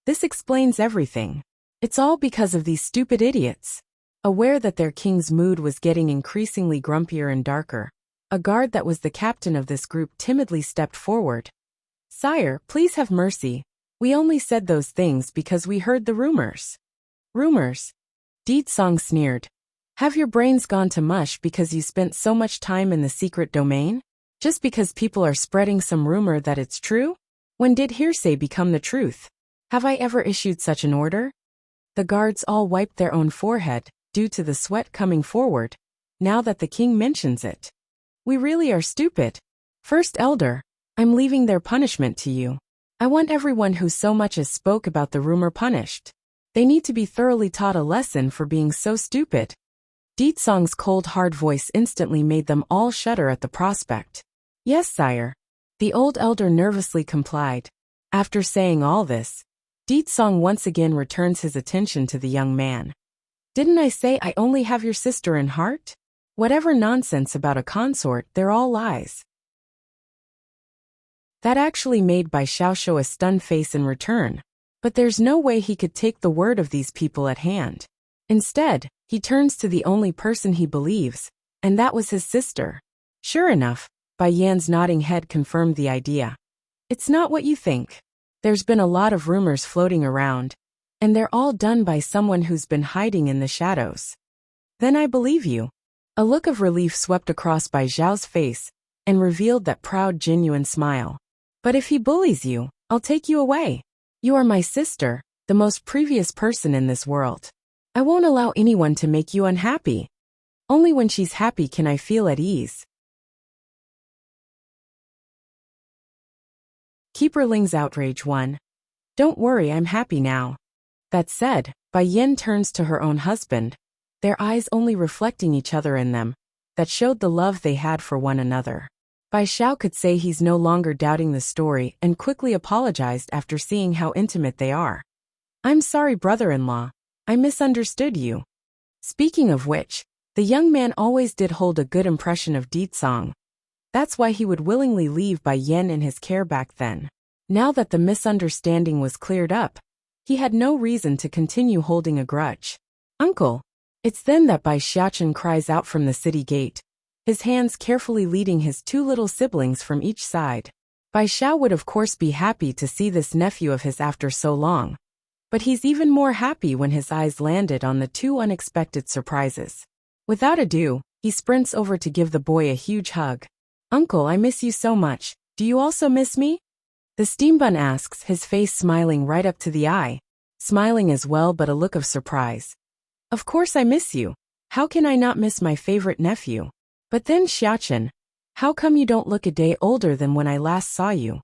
This explains everything. It's all because of these stupid idiots. Aware that their king's mood was getting increasingly grumpier and darker, a guard that was the captain of this group timidly stepped forward. Sire, please have mercy. We only said those things because we heard the rumors. Rumors? Di Song sneered. Have your brains gone to mush because you spent so much time in the secret domain? Just because people are spreading some rumor that it's true? When did hearsay become the truth? Have I ever issued such an order? The guards all wiped their own forehead, due to the sweat coming forward, now that the king mentions it. We really are stupid. First Elder, I'm leaving their punishment to you. I want everyone who so much as spoke about the rumor punished. They need to be thoroughly taught a lesson for being so stupid. Di Song's cold hard voice instantly made them all shudder at the prospect. Yes, sire. The old elder nervously complied. After saying all this, Di Song once again returns his attention to the young man. Didn't I say I only have your sister in heart? Whatever nonsense about a consort, they're all lies. That actually made Bai Xiao show a stunned face in return, but there's no way he could take the word of these people at hand. Instead, he turns to the only person he believes, and that was his sister. Sure enough, Bai Yan's nodding head confirmed the idea. It's not what you think. There's been a lot of rumors floating around, and they're all done by someone who's been hiding in the shadows. Then I believe you. A look of relief swept across Bai Xiao's face and revealed that proud, genuine smile. But if he bullies you, I'll take you away. You are my sister, the most previous person in this world. I won't allow anyone to make you unhappy. Only when she's happy can I feel at ease. Keeper Ling's outrage 1. Don't worry, I'm happy now. That said, Bai Yan turns to her own husband, their eyes only reflecting each other in them, that showed the love they had for one another. Bai Xiao could say he's no longer doubting the story and quickly apologized after seeing how intimate they are. I'm sorry, brother-in-law. I misunderstood you. Speaking of which, the young man always did hold a good impression of Ditsong. That's why he would willingly leave Bai Yan in his care back then. Now that the misunderstanding was cleared up, he had no reason to continue holding a grudge. Uncle. It's then that Bai Xiaochen cries out from the city gate, his hands carefully leading his two little siblings from each side. Bai Xiao would of course be happy to see this nephew of his after so long, but he's even more happy when his eyes landed on the two unexpected surprises. Without ado, he sprints over to give the boy a huge hug. Uncle, I miss you so much. Do you also miss me? The steambun asks, his face smiling right up to the eye, smiling as well but a look of surprise. Of course I miss you. How can I not miss my favorite nephew? But then Xiaochen, how come you don't look a day older than when I last saw you?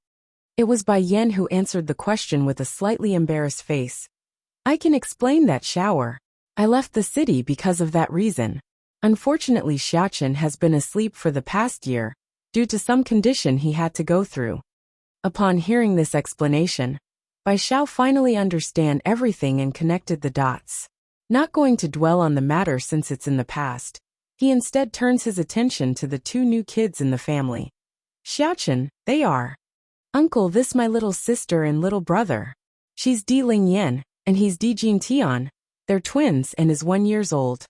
It was Bai Yan who answered the question with a slightly embarrassed face. I can explain that, shower. I left the city because of that reason. Unfortunately, Xiaochen has been asleep for the past year, due to some condition he had to go through. Upon hearing this explanation, Bai Xiao finally understood everything and connected the dots. Not going to dwell on the matter since it's in the past, he instead turns his attention to the two new kids in the family. Xiaochen, they are. Uncle, this my little sister and little brother. She's Di Lingyan, and he's Di Jintian. They're twins and is 1 year old.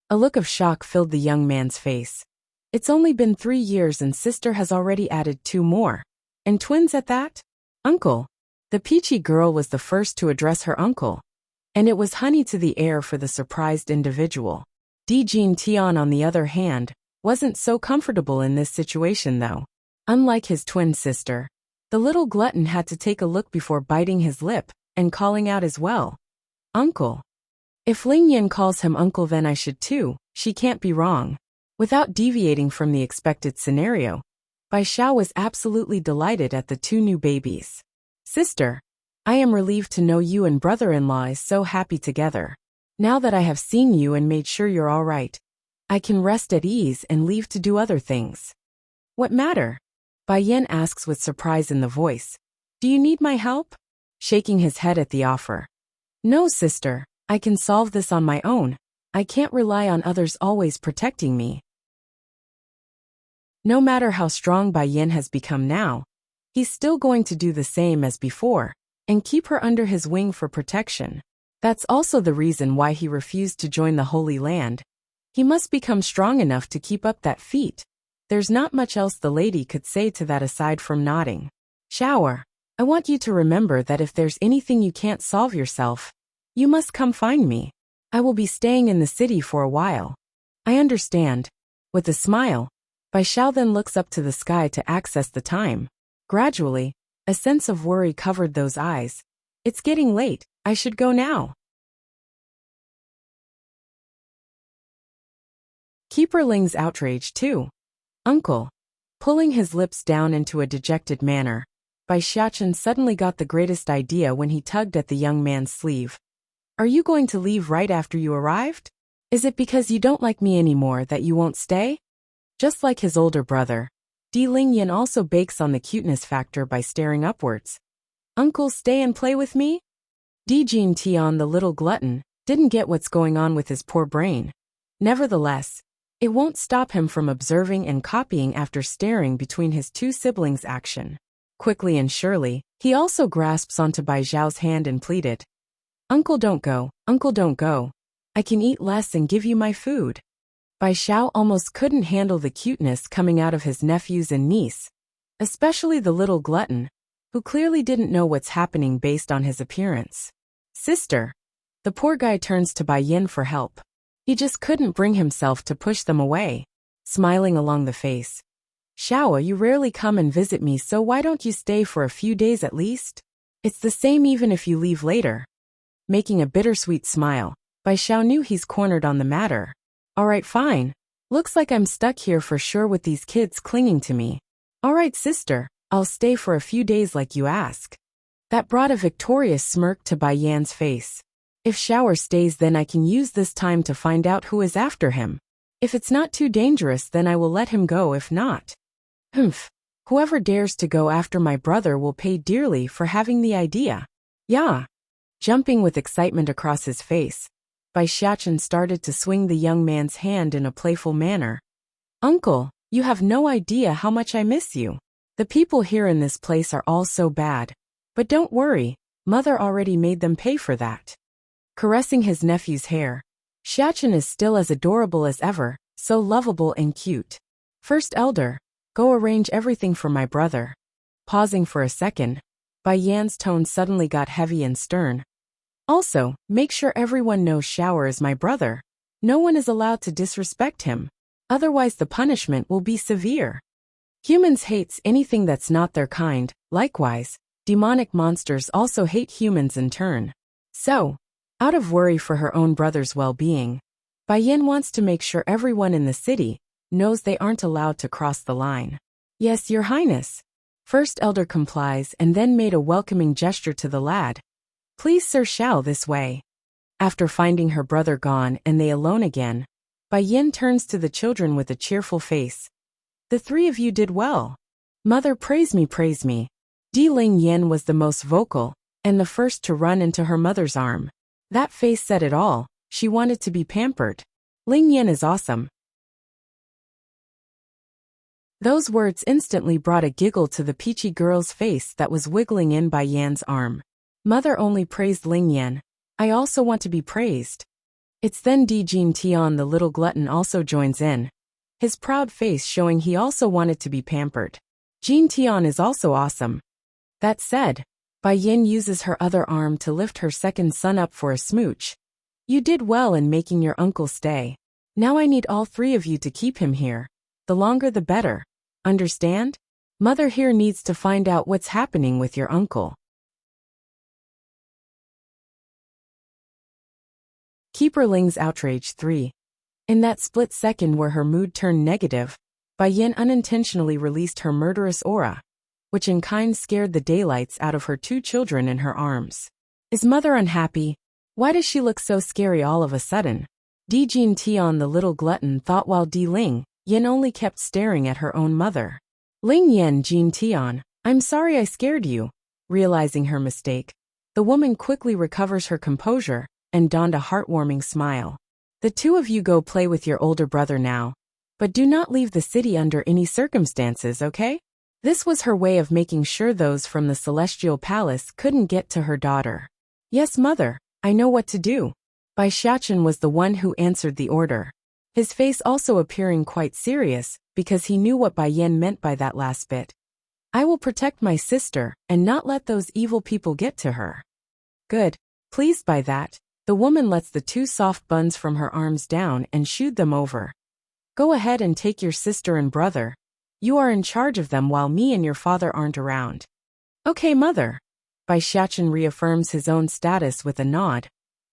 A look of shock filled the young man's face. It's only been 3 years and sister has already added 2 more. And twins at that? Uncle. The peachy girl was the first to address her uncle. And it was honey to the air for the surprised individual. Di Jintian, on the other hand, wasn't so comfortable in this situation though. Unlike his twin sister, the little glutton had to take a look before biting his lip and calling out as well. Uncle. If Ling Yan calls him uncle, then I should too. She can't be wrong. Without deviating from the expected scenario, Bai Xiao was absolutely delighted at the 2 new babies. Sister, I am relieved to know you and brother-in-law is so happy together. Now that I have seen you and made sure you're all right, I can rest at ease and leave to do other things. What matter? Bai Yan asks with surprise in the voice. Do you need my help? Shaking his head at the offer. No, sister, I can solve this on my own. I can't rely on others always protecting me. No matter how strong Bai Yan has become now, he's still going to do the same as before, and keep her under his wing for protection. That's also the reason why he refused to join the Holy Land. He must become strong enough to keep up that feat. There's not much else the lady could say to that aside from nodding. Shower, I want you to remember that if there's anything you can't solve yourself, you must come find me. I will be staying in the city for a while. I understand. With a smile, Bai Xiao then looks up to the sky to access the time. Gradually, a sense of worry covered those eyes. It's getting late, I should go now. Keeper Ling's outrage too. Uncle. Pulling his lips down into a dejected manner, Bai Xiaochen suddenly got the greatest idea when he tugged at the young man's sleeve. Are you going to leave right after you arrived? Is it because you don't like me anymore that you won't stay? Just like his older brother, Di Lingyan also bakes on the cuteness factor by staring upwards. Uncle, stay and play with me? Di Jintian, the little glutton, didn't get what's going on with his poor brain. Nevertheless, it won't stop him from observing and copying after staring between his two siblings' action. Quickly and surely, he also grasps onto Bai Zhao's hand and pleaded, "Uncle, don't go. Uncle, don't go. I can eat less and give you my food." Bai Zhao almost couldn't handle the cuteness coming out of his nephews and niece, especially the little glutton, who clearly didn't know what's happening based on his appearance. "Sister." The poor guy turns to Bai Yin for help. He just couldn't bring himself to push them away. Smiling along the face, "Xiao, you rarely come and visit me, so why don't you stay for a few days at least? It's the same even if you leave later." Making a bittersweet smile, Bai Xiao knew he's cornered on the matter. "Alright, fine. Looks like I'm stuck here for sure with these kids clinging to me. Alright, sister, I'll stay for a few days like you ask." That brought a victorious smirk to Bai Yan's face. If Xiao stays, then I can use this time to find out who is after him. If it's not too dangerous, then I will let him go. If not, humph. Whoever dares to go after my brother will pay dearly for having the idea. Yeah. Jumping with excitement across his face, Bai Xiachen started to swing the young man's hand in a playful manner. "Uncle, you have no idea how much I miss you. The people here in this place are all so bad. But don't worry, mother already made them pay for that." Caressing his nephew's hair, Xiachen is still as adorable as ever, so lovable and cute. "First elder, go arrange everything for my brother." Pausing for a second, Bai Yan's tone suddenly got heavy and stern. "Also, make sure everyone knows Xiao is my brother. No one is allowed to disrespect him. Otherwise the punishment will be severe. Humans hates anything that's not their kind. Likewise, demonic monsters also hate humans in turn. So, out of worry for her own brother's well-being, Bai Yin wants to make sure everyone in the city knows they aren't allowed to cross the line." "Yes, Your Highness." First elder complies and then made a welcoming gesture to the lad. "Please, Sir Xiao, this way." After finding her brother gone and they alone again, Bai Yin turns to the children with a cheerful face. "The three of you did well. Mother, praise me, praise me." Di Ling Yin was the most vocal and the first to run into her mother's arm. That face said it all. She wanted to be pampered. "Ling Yin is awesome." Those words instantly brought a giggle to the peachy girl's face that was wiggling in Bai Yan's arm. Mother only praised Ling Yan. I also want to be praised. It's then Di Jin Tian, the little glutton, also joins in, his proud face showing he also wanted to be pampered. Jin Tian is also awesome. That said, Bai Yin uses her other arm to lift her second son up for a smooch. "You did well in making your uncle stay. Now I need all three of you to keep him here. The longer the better. Understand? Mother here needs to find out what's happening with your uncle." Keeper Ling's outrage 3. In that split second where her mood turned negative, Bai Yin unintentionally released her murderous aura, which in kind scared the daylights out of her two children in her arms. Is mother unhappy? Why does she look so scary all of a sudden? Di Jin Tian, the little glutton, thought while Di Ling Yin only kept staring at her own mother. "Ling Yan, Jin Tian, I'm sorry I scared you." Realizing her mistake, the woman quickly recovers her composure and donned a heartwarming smile. "The two of you go play with your older brother now. But do not leave the city under any circumstances, okay?" This was her way of making sure those from the Celestial Palace couldn't get to her daughter. "Yes, mother, I know what to do." Bai Xiachen was the one who answered the order, his face also appearing quite serious because he knew what Bai Yin meant by that last bit. "I will protect my sister and not let those evil people get to her." "Good." Pleased by that, the woman lets the two soft buns from her arms down and shooed them over. "Go ahead and take your sister and brother. You are in charge of them while me and your father aren't around." "Okay, mother." Bai Xiachen reaffirms his own status with a nod,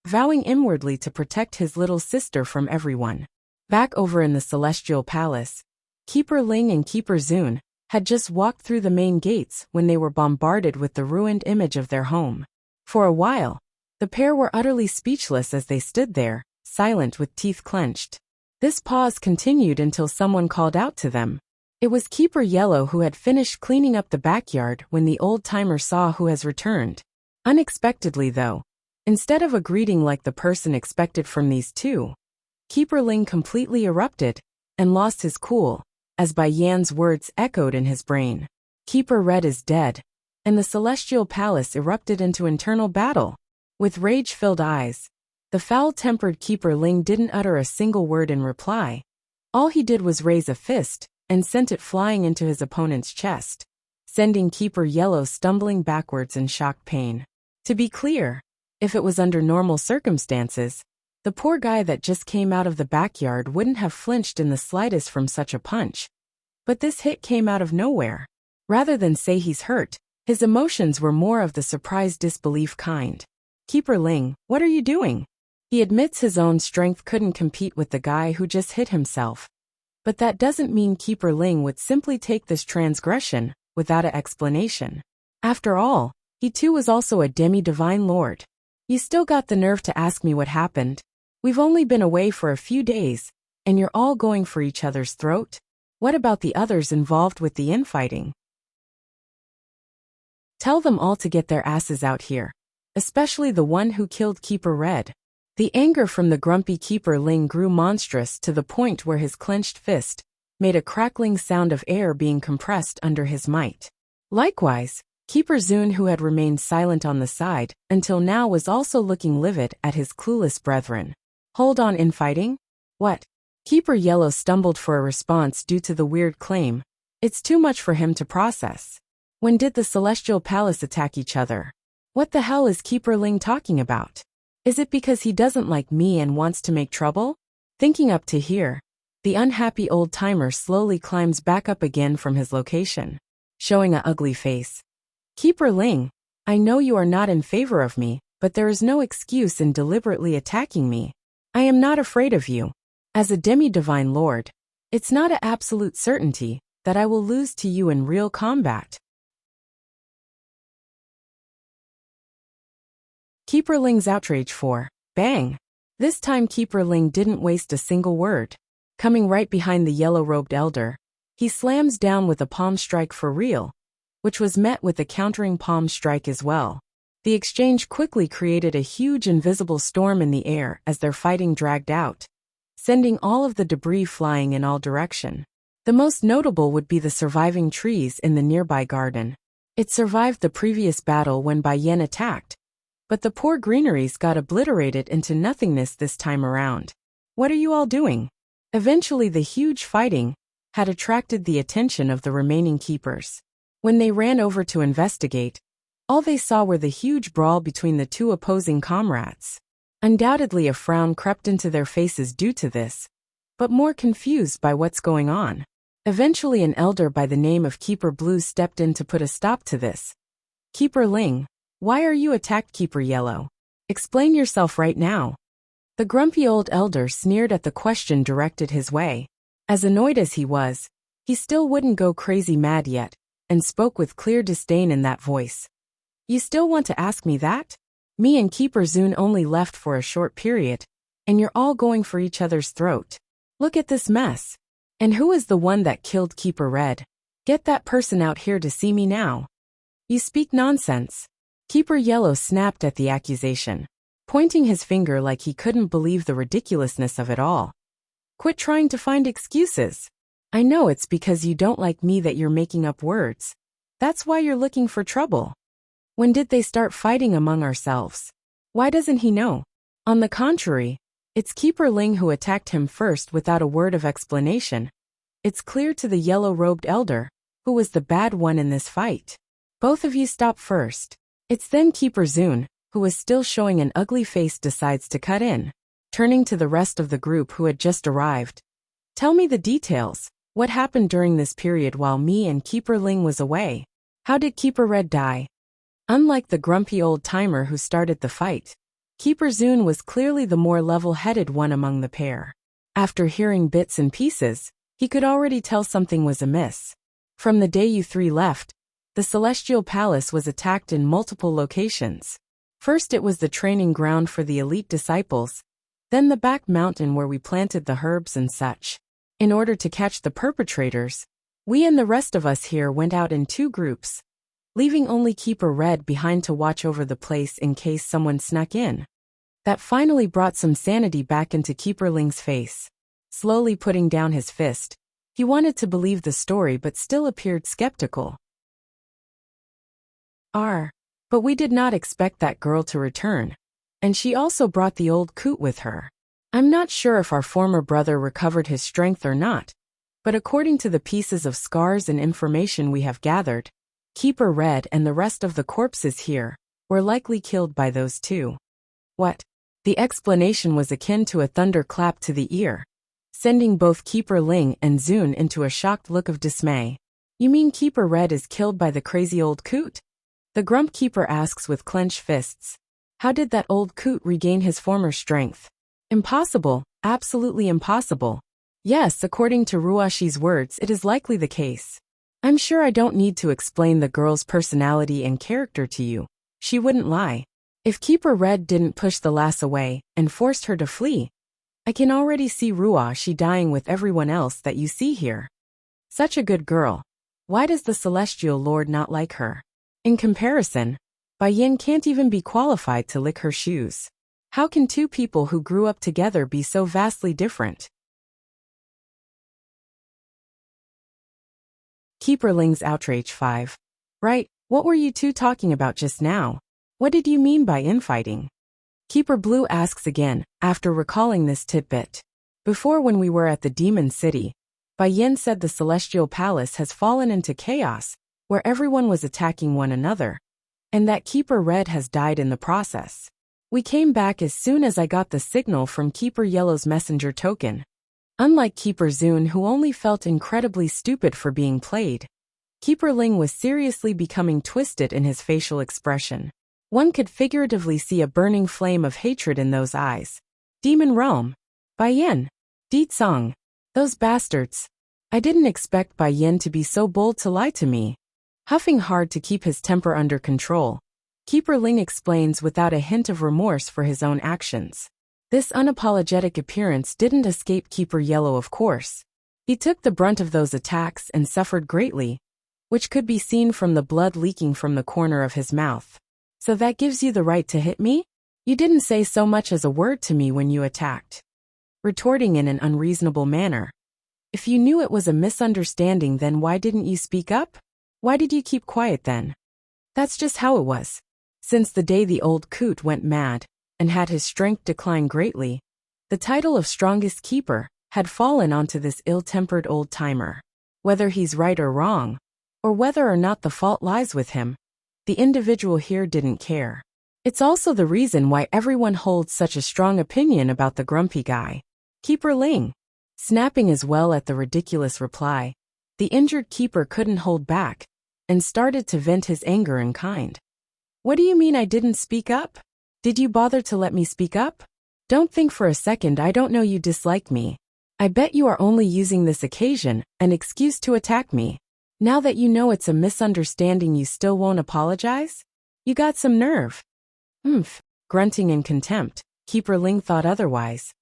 vowing inwardly to protect his little sister from everyone. Back over in the Celestial Palace, Keeper Ling and Keeper Zun had just walked through the main gates when they were bombarded with the ruined image of their home. For a while, the pair were utterly speechless as they stood there, silent with teeth clenched. This pause continued until someone called out to them. It was Keeper Yellow, who had finished cleaning up the backyard when the old-timer saw who has returned. Unexpectedly though, Instead of a greeting like the person expected from these two, Keeper Ling completely erupted and lost his cool, as Bai Yan's words echoed in his brain. Keeper Red is dead, and the Celestial Palace erupted into internal battle. With rage-filled eyes, the foul-tempered Keeper Ling didn't utter a single word in reply. All he did was raise a fist and sent it flying into his opponent's chest, sending Keeper Yellow stumbling backwards in shocked pain. To be clear, if it was under normal circumstances, the poor guy that just came out of the backyard wouldn't have flinched in the slightest from such a punch. But this hit came out of nowhere. Rather than say he's hurt, his emotions were more of the surprised disbelief kind. Keeper Ling, what are you doing? He admits his own strength couldn't compete with the guy who just hit himself. But that doesn't mean Keeper Ling would simply take this transgression without an explanation. After all, he too was also a demi-divine lord. You still got the nerve to ask me what happened? We've only been away for a few days, and you're all going for each other's throat? What about the others involved with the infighting? Tell them all to get their asses out here, especially the one who killed Keeper Red. The anger from the grumpy Keeper Ling grew monstrous to the point where his clenched fist made a crackling sound of air being compressed under his might. Likewise, Keeper Zun, who had remained silent on the side until now, was also looking livid at his clueless brethren. Hold on, infighting? What? Keeper Yellow stumbled for a response due to the weird claim. It's too much for him to process. When did the Celestial Palace attack each other? What the hell is Keeper Ling talking about? Is it because he doesn't like me and wants to make trouble? Thinking up to here, the unhappy old-timer slowly climbs back up again from his location, showing an ugly face. Keeper Ling, I know you are not in favor of me, but there is no excuse in deliberately attacking me. I am not afraid of you. As a demi-divine lord, it's not an absolute certainty that I will lose to you in real combat. Keeper Ling's outrage for bang. This time Keeper Ling didn't waste a single word. Coming right behind the yellow-robed elder, he slams down with a palm strike for real, which was met with a countering palm strike as well. The exchange quickly created a huge invisible storm in the air as their fighting dragged out, sending all of the debris flying in all directions. The most notable would be the surviving trees in the nearby garden. It survived the previous battle when Bai Yan attacked, but the poor greeneries got obliterated into nothingness this time around. What are you all doing? Eventually the huge fighting had attracted the attention of the remaining keepers. When they ran over to investigate, all they saw were the huge brawl between the two opposing comrades. Undoubtedly a frown crept into their faces due to this, but more confused by what's going on. Eventually an elder by the name of Keeper Blue stepped in to put a stop to this. Keeper Ling, why are you attacked Keeper Yellow? Explain yourself right now. The grumpy old elder sneered at the question directed his way. As annoyed as he was, he still wouldn't go crazy mad yet, and spoke with clear disdain in that voice. You still want to ask me that? Me and Keeper Zun only left for a short period, and you're all going for each other's throat. Look at this mess. And who is the one that killed Keeper Red? Get that person out here to see me now. You speak nonsense. Keeper Yellow snapped at the accusation, pointing his finger like he couldn't believe the ridiculousness of it all. Quit trying to find excuses. I know it's because you don't like me that you're making up words. That's why you're looking for trouble. When did they start fighting among ourselves? Why doesn't he know? On the contrary, it's Keeper Ling who attacked him first without a word of explanation. It's clear to the yellow-robed elder, who was the bad one in this fight. Both of you stop first. It's then Keeper Zun, who was still showing an ugly face, decides to cut in, turning to the rest of the group who had just arrived. Tell me the details. What happened during this period while me and Keeper Ling was away? How did Keeper Red die? Unlike the grumpy old-timer who started the fight, Keeper Zun was clearly the more level-headed one among the pair. After hearing bits and pieces, he could already tell something was amiss. From the day you three left, the Celestial Palace was attacked in multiple locations. First it was the training ground for the elite disciples, then the back mountain where we planted the herbs and such. In order to catch the perpetrators, we and the rest of us here went out in two groups. leaving only Keeper Red behind to watch over the place in case someone snuck in. That finally brought some sanity back into Keeper Ling's face. Slowly putting down his fist, he wanted to believe the story but still appeared skeptical. But we did not expect that girl to return. And she also brought the old coot with her. I'm not sure if our former brother recovered his strength or not, but according to the pieces of scars and information we have gathered, Keeper Red and the rest of the corpses here were likely killed by those two. What? The explanation was akin to a thunderclap to the ear, sending both Keeper Ling and Zun into a shocked look of dismay. You mean Keeper Red is killed by the crazy old coot? The Grump Keeper asks with clenched fists. How did that old coot regain his former strength? Impossible, absolutely impossible. Yes, according to Ruashi's words, it is likely the case. I'm sure I don't need to explain the girl's personality and character to you. She wouldn't lie. If Keeper Red didn't push the lass away and forced her to flee, I can already see Ruashi dying with everyone else that you see here. Such a good girl. Why does the Celestial Lord not like her? In comparison, Bai Yin can't even be qualified to lick her shoes. How can two people who grew up together be so vastly different? Keeper Ling's outrage 5. Right, what were you two talking about just now? What did you mean by infighting? Keeper Blue asks again, after recalling this tidbit. Before, when we were at the Demon City, Bai Yin said the Celestial Palace has fallen into chaos, where everyone was attacking one another, and that Keeper Red has died in the process. We came back as soon as I got the signal from Keeper Yellow's messenger token. Unlike Keeper Zun, who only felt incredibly stupid for being played, Keeper Ling was seriously becoming twisted in his facial expression. One could figuratively see a burning flame of hatred in those eyes. Demon Realm. Bai Yin. Di Tsang. Those bastards. I didn't expect Bai Yin to be so bold to lie to me. Huffing hard to keep his temper under control, Keeper Ling explains without a hint of remorse for his own actions. This unapologetic appearance didn't escape Keeper Yellow, of course. He took the brunt of those attacks and suffered greatly, which could be seen from the blood leaking from the corner of his mouth. So that gives you the right to hit me? You didn't say so much as a word to me when you attacked. Retorting in an unreasonable manner. If you knew it was a misunderstanding, then why didn't you speak up? Why did you keep quiet then? That's just how it was. Since the day the old coot went mad and had his strength decline greatly, the title of strongest keeper had fallen onto this ill-tempered old-timer. Whether he's right or wrong, or whether or not the fault lies with him, the individual here didn't care. It's also the reason why everyone holds such a strong opinion about the grumpy guy. Keeper Ling. Snapping as well at the ridiculous reply, the injured keeper couldn't hold back and started to vent his anger in kind. What do you mean I didn't speak up? Did you bother to let me speak up? Don't think for a second I don't know you dislike me. I bet you are only using this occasion an excuse to attack me. Now that you know it's a misunderstanding, you still won't apologize? You got some nerve. Grunting in contempt, Keeper Ling thought otherwise.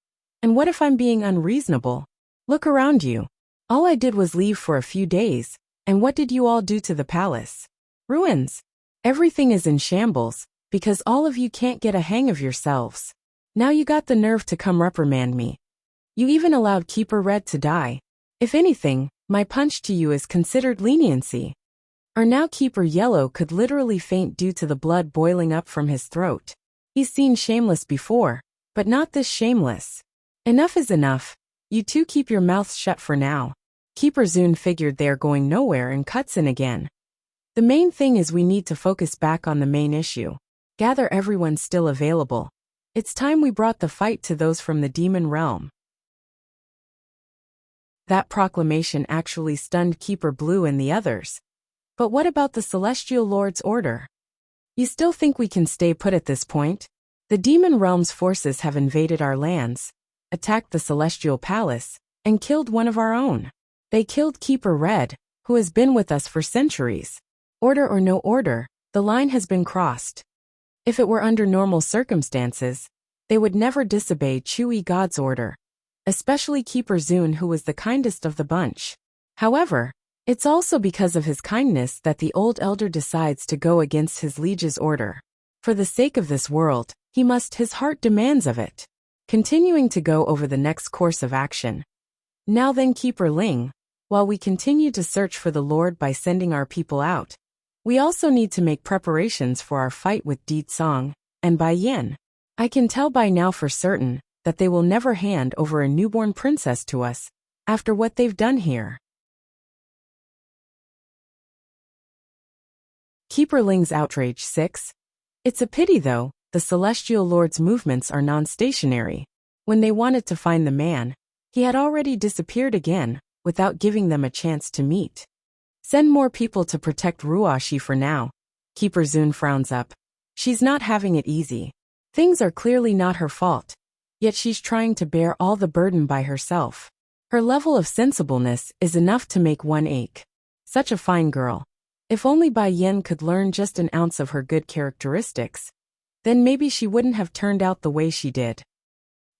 And what if I'm being unreasonable? Look around you. All I did was leave for a few days, and what did you all do to the palace? Ruins. Everything is in shambles, because all of you can't get a hang of yourselves. Now you got the nerve to come reprimand me. You even allowed Keeper Red to die. If anything, my punch to you is considered leniency. Or now Keeper Yellow could literally faint due to the blood boiling up from his throat. He's seen shameless before, but not this shameless. Enough is enough. You two keep your mouths shut for now. Keeper Zun figured they are going nowhere and cuts in again. The main thing is we need to focus back on the main issue. Gather everyone still available. It's time we brought the fight to those from the demon realm. That proclamation actually stunned Keeper Blue and the others. But what about the Celestial Lord's order? You still think we can stay put at this point? The demon realm's forces have invaded our lands, attacked the Celestial Palace, and killed one of our own. They killed Keeper Red, who has been with us for centuries. Order or no order, the line has been crossed. If it were under normal circumstances, they would never disobey Chewy God's order, especially Keeper Zun, who was the kindest of the bunch. However, It's also because of his kindness that the old elder decides to go against his liege's order. For the sake of this world, he must, his heart demands of it. Continuing to go over the next course of action. Now then, Keeper Ling, while we continue to search for the Lord by sending our people out, we also need to make preparations for our fight with Di Song and Bai Yan. I can tell by now for certain that they will never hand over a newborn princess to us after what they've done here. Keeper Ling's outrage. 6. It's a pity though, the Celestial Lord's movements are non-stationary. When they wanted to find the man, he had already disappeared again, without giving them a chance to meet. Send more people to protect Ruoxi for now. Keeper Zun frowns up. She's not having it easy. Things are clearly not her fault. Yet she's trying to bear all the burden by herself. Her level of sensibleness is enough to make one ache. Such a fine girl. If only Bai Yan could learn just an ounce of her good characteristics, then maybe she wouldn't have turned out the way she did.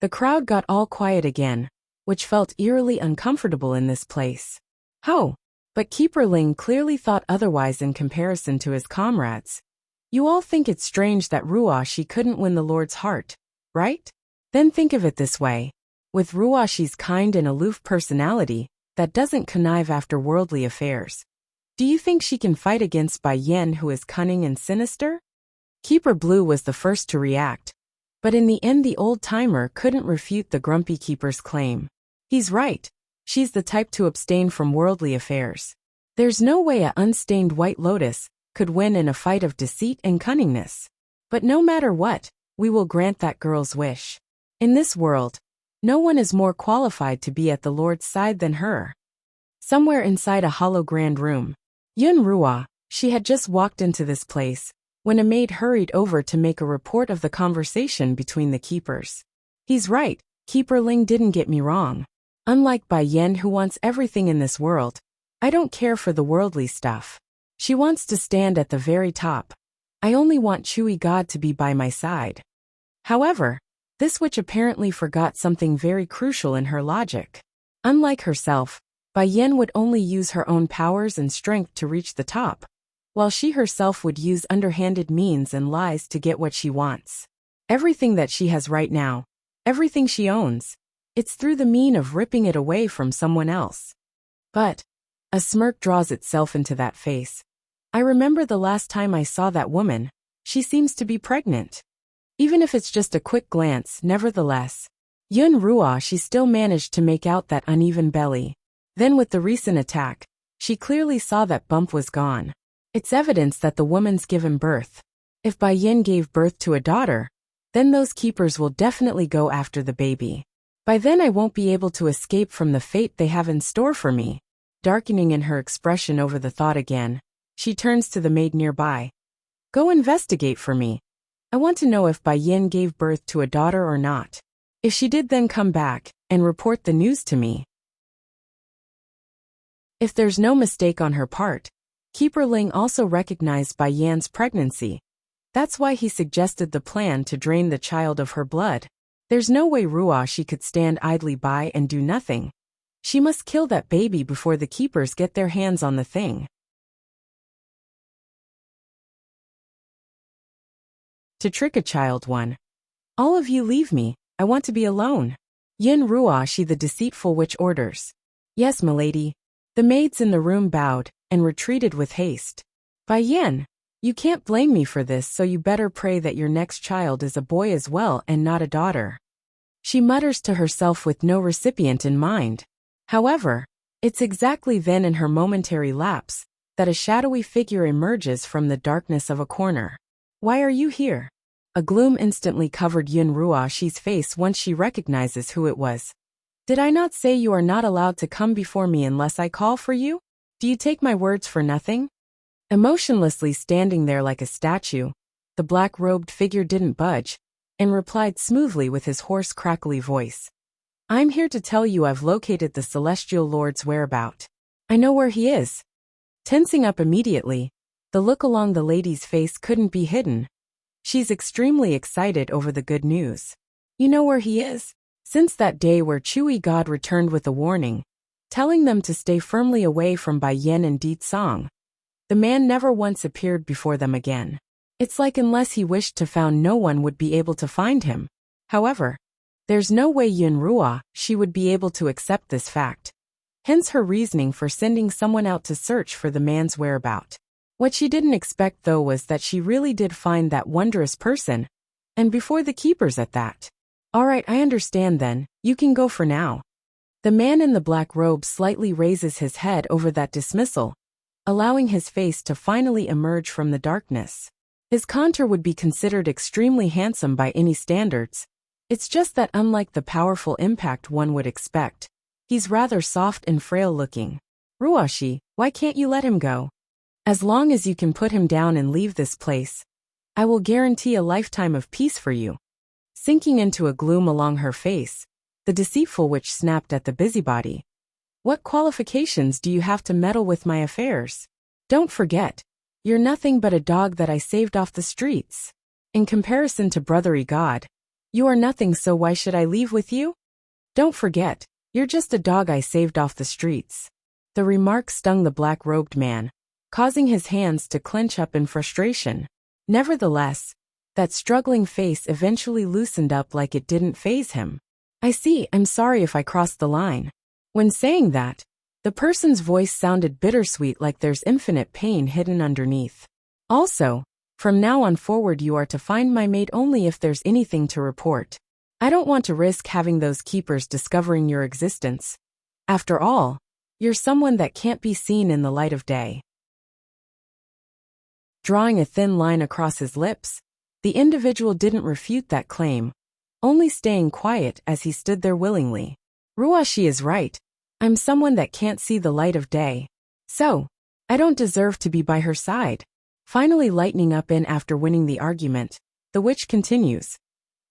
The crowd got all quiet again, which felt eerily uncomfortable in this place. Ho! But Keeper Ling clearly thought otherwise in comparison to his comrades. You all think it's strange that Ruoxi couldn't win the Lord's heart, right? Then think of it this way. With Ruoxi's kind and aloof personality, that doesn't connive after worldly affairs. Do you think she can fight against Bai Yan, who is cunning and sinister? Keeper Blue was the first to react. But in the end the old-timer couldn't refute the grumpy keeper's claim. He's right. She's the type to abstain from worldly affairs. There's no way a unstained white lotus could win in a fight of deceit and cunningness. But no matter what, we will grant that girl's wish. In this world, no one is more qualified to be at the Lord's side than her. Somewhere inside a hollow grand room, Yun Ruo, she had just walked into this place, when a maid hurried over to make a report of the conversation between the keepers. He's right, Keeper Ling didn't get me wrong. Unlike Bai Yan, who wants everything in this world, I don't care for the worldly stuff. She wants to stand at the very top. I only want Chewy God to be by my side. However, this witch apparently forgot something very crucial in her logic. Unlike herself, Bai Yan would only use her own powers and strength to reach the top, while she herself would use underhanded means and lies to get what she wants. Everything that she has right now, everything she owns, it's through the mean of ripping it away from someone else. But a smirk draws itself into that face. I remember the last time I saw that woman, she seems to be pregnant. Even if it's just a quick glance, nevertheless. Yun Ruo, she still managed to make out that uneven belly. Then with the recent attack, she clearly saw that bump was gone. It's evidence that the woman's given birth. If Bai Yan gave birth to a daughter, then those keepers will definitely go after the baby. By then I won't be able to escape from the fate they have in store for me. Darkening in her expression over the thought again, she turns to the maid nearby. Go investigate for me. I want to know if Bai Yan gave birth to a daughter or not. If she did, then come back and report the news to me. If there's no mistake on her part, Keeper Ling also recognized Bai Yan's pregnancy. That's why he suggested the plan to drain the child of her blood. There's no way Ruoxi could stand idly by and do nothing. She must kill that baby before the keepers get their hands on the thing. To trick a child one. All of you leave me, I want to be alone. Yun Ruoxi, the deceitful witch, orders. Yes, milady. The maids in the room bowed and retreated with haste. Bai Yan, you can't blame me for this, so you better pray that your next child is a boy as well and not a daughter. She mutters to herself with no recipient in mind. However, it's exactly then, in her momentary lapse, that a shadowy figure emerges from the darkness of a corner. Why are you here? A gloom instantly covered Yun Ruoxi's face once she recognizes who it was. Did I not say you are not allowed to come before me unless I call for you? Do you take my words for nothing? Emotionlessly standing there like a statue, the black-robed figure didn't budge, and replied smoothly with his hoarse, crackly voice. I'm here to tell you I've located the Celestial Lord's whereabout. I know where he is. Tensing up immediately, the look along the lady's face couldn't be hidden. She's extremely excited over the good news. You know where he is? Since that day where Chewy God returned with a warning, telling them to stay firmly away from Bai Yin and Di Tsang. The man never once appeared before them again. It's like unless he wished to found, no one would be able to find him. However, there's no way Yun Rua, she would be able to accept this fact. Hence her reasoning for sending someone out to search for the man's whereabout. What she didn't expect though was that she really did find that wondrous person, and before the keepers at that. Alright, I understand then, you can go for now. The man in the black robe slightly raises his head over that dismissal, allowing his face to finally emerge from the darkness. His contour would be considered extremely handsome by any standards. It's just that unlike the powerful impact one would expect, he's rather soft and frail looking. Ruashi, why can't you let him go? As long as you can put him down and leave this place, I will guarantee a lifetime of peace for you. Sinking into a gloom along her face, the deceitful witch snapped at the busybody. What qualifications do you have to meddle with my affairs? Don't forget, you're nothing but a dog that I saved off the streets. In comparison to brotherly God, you are nothing, so why should I leave with you? Don't forget, you're just a dog I saved off the streets. The remark stung the black-robed man, causing his hands to clench up in frustration. Nevertheless, that struggling face eventually loosened up like it didn't faze him. I see, I'm sorry if I crossed the line. When saying that, the person's voice sounded bittersweet, like there's infinite pain hidden underneath. Also, from now on forward you are to find my maid only if there's anything to report. I don't want to risk having those keepers discovering your existence. After all, you're someone that can't be seen in the light of day. Drawing a thin line across his lips, the individual didn't refute that claim, only staying quiet as he stood there willingly. Ruashi is right. I'm someone that can't see the light of day. So, I don't deserve to be by her side. Finally lightening up after winning the argument, the witch continues.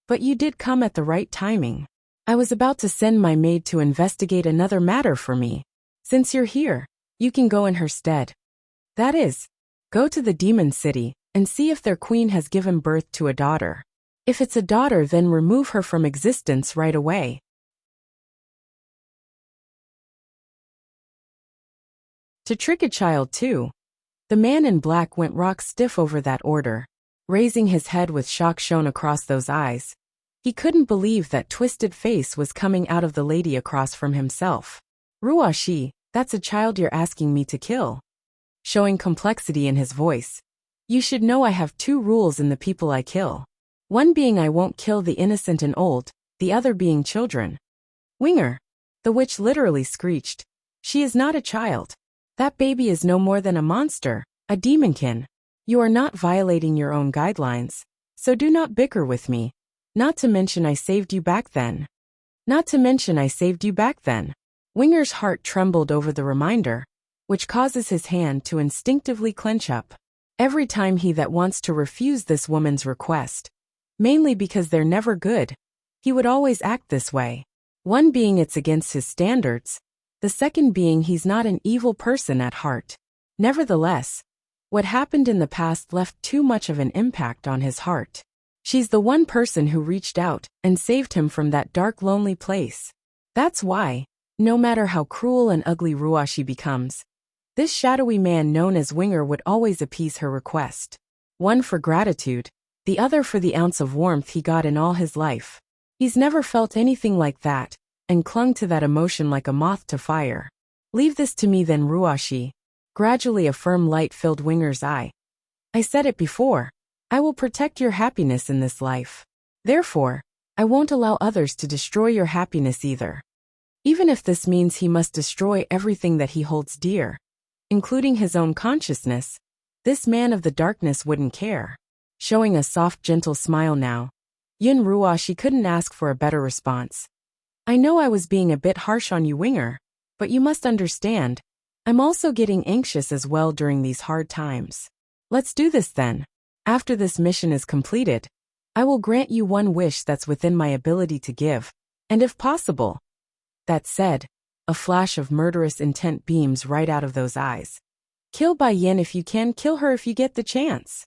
But you did come at the right timing. I was about to send my maid to investigate another matter for me. Since you're here, you can go in her stead. That is, go to the demon city and see if their queen has given birth to a daughter. If it's a daughter, then remove her from existence right away. To trick a child too. The man in black went rock stiff over that order, raising his head with shock shown across those eyes. He couldn't believe that twisted face was coming out of the lady across from himself. Ruashi, that's a child you're asking me to kill. Showing complexity in his voice. You should know I have two rules in the people I kill. One being I won't kill the innocent and old, the other being children. Winger. The witch literally screeched. She is not a child. That baby is no more than a monster, a demonkin. You are not violating your own guidelines, so do not bicker with me. Not to mention I saved you back then. Winger's heart trembled over the reminder, which causes his hand to instinctively clench up. Every time he that wants to refuse this woman's request, mainly because they're never good, he would always act this way. One being it's against his standards, the second being he's not an evil person at heart. Nevertheless, what happened in the past left too much of an impact on his heart. She's the one person who reached out and saved him from that dark, lonely place. That's why, no matter how cruel and ugly Ruashi becomes, this shadowy man known as Winger would always appease her request. One for gratitude, the other for the ounce of warmth he got in all his life. He's never felt anything like that, and clung to that emotion like a moth to fire. Leave this to me then, Ruashi. Gradually a firm light filled Winger's eye. I said it before. I will protect your happiness in this life. Therefore, I won't allow others to destroy your happiness either. Even if this means he must destroy everything that he holds dear, including his own consciousness, this man of the darkness wouldn't care. Showing a soft, gentle smile now, Yun Ruashi couldn't ask for a better response. I know I was being a bit harsh on you, Winger, but you must understand, I'm also getting anxious as well during these hard times. Let's do this then. After this mission is completed, I will grant you one wish that's within my ability to give, and if possible. That said, a flash of murderous intent beams right out of those eyes. Kill Bai Yin if you can, kill her if you get the chance.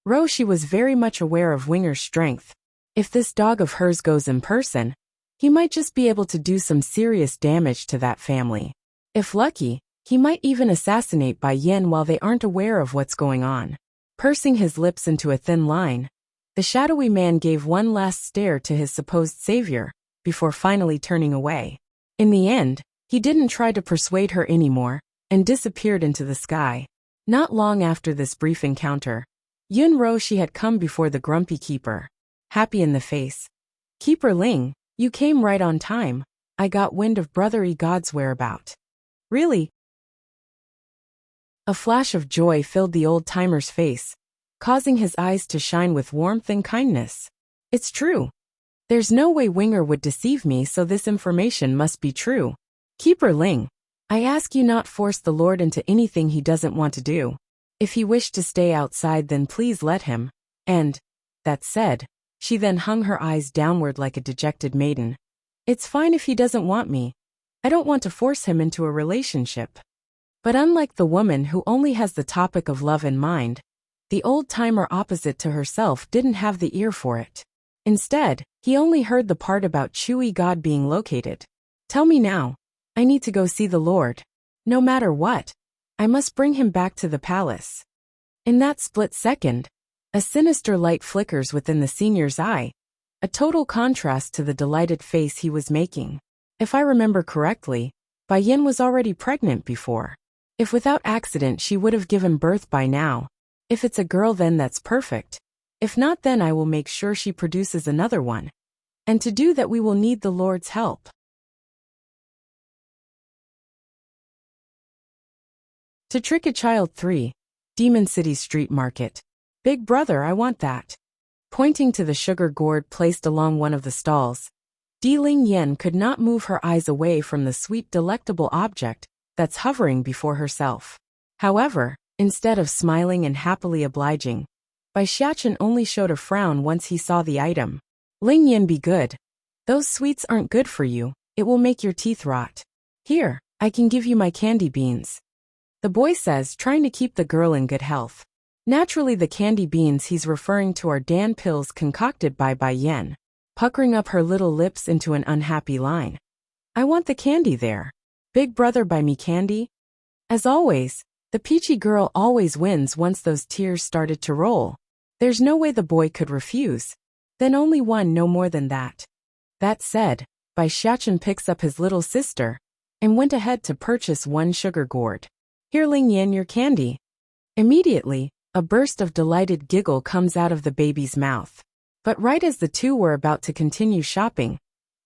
Roshi was very much aware of Winger's strength. If this dog of hers goes in person, he might just be able to do some serious damage to that family. If lucky, he might even assassinate Bai Yin while they aren't aware of what's going on. Pursing his lips into a thin line, the shadowy man gave one last stare to his supposed savior, before finally turning away. In the end, he didn't try to persuade her anymore, and disappeared into the sky. Not long after this brief encounter, Yun Roshi had come before the grumpy keeper. Happy in the face. "Keeper Ling, you came right on time. I got wind of Brother God's whereabout." "Really?" A flash of joy filled the old-timer's face, causing his eyes to shine with warmth and kindness. "It's true. There's no way Winger would deceive me, so this information must be true. Keeper Ling, I ask you not force the Lord into anything he doesn't want to do. If he wished to stay outside, then please let him." And, that said, she then hung her eyes downward like a dejected maiden. "It's fine if he doesn't want me. I don't want to force him into a relationship." But unlike the woman who only has the topic of love in mind, the old-timer opposite to herself didn't have the ear for it. Instead, he only heard the part about Chewy God being located. "Tell me now. I need to go see the Lord. No matter what, I must bring him back to the palace." In that split second, a sinister light flickers within the senior's eye, a total contrast to the delighted face he was making. If I remember correctly, Bai Yin was already pregnant before. If without accident she would have given birth by now. If it's a girl, then that's perfect. If not, then I will make sure she produces another one. And to do that we will need the Lord's help. To Trick a Child 3. Demon City Street Market. "Big brother, I want that." Pointing to the sugar gourd placed along one of the stalls, Di Ling Yen could not move her eyes away from the sweet, delectable object that's hovering before herself. However, instead of smiling and happily obliging, Bai Xiachen only showed a frown once he saw the item. "Ling Yen, be good. Those sweets aren't good for you, it will make your teeth rot. Here, I can give you my candy beans," the boy says, trying to keep the girl in good health. Naturally, the candy beans he's referring to are Dan pills concocted by Bai Yen, puckering up her little lips into an unhappy line. "I want the candy there. Big brother, buy me candy." As always, the peachy girl always wins once those tears started to roll. There's no way the boy could refuse. Then only one, no more than that. That said, Bai Xiachen picks up his little sister and went ahead to purchase one sugar gourd. "Here, Ling Yen, your candy." Immediately, a burst of delighted giggle comes out of the baby's mouth. But right as the two were about to continue shopping,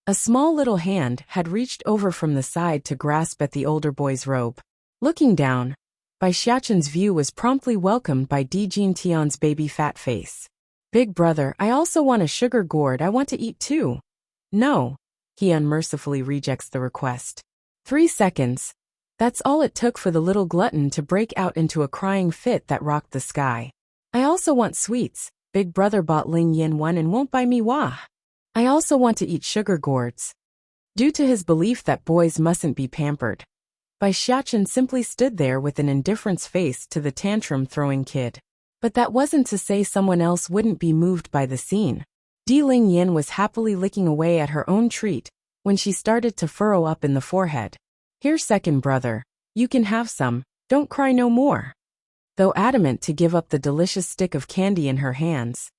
a small little hand had reached over from the side to grasp at the older boy's robe. Looking down, Bai Xiachen's view was promptly welcomed by Di Jin Tian's baby fat face. "Big brother, I also want a sugar gourd. I want to eat too." "No." He unmercifully rejects the request. 3 seconds. That's all it took for the little glutton to break out into a crying fit that rocked the sky. "I also want sweets. Big brother bought Ling Yin one and won't buy me wah. I also want to eat sugar gourds." Due to his belief that boys mustn't be pampered, Bai Xiachen simply stood there with an indifference face to the tantrum-throwing kid. But that wasn't to say someone else wouldn't be moved by the scene. Di Ling Yin was happily licking away at her own treat when she started to furrow up in the forehead. "Here, second brother, you can have some, don't cry no more." Though adamant to give up the delicious stick of candy in her hands,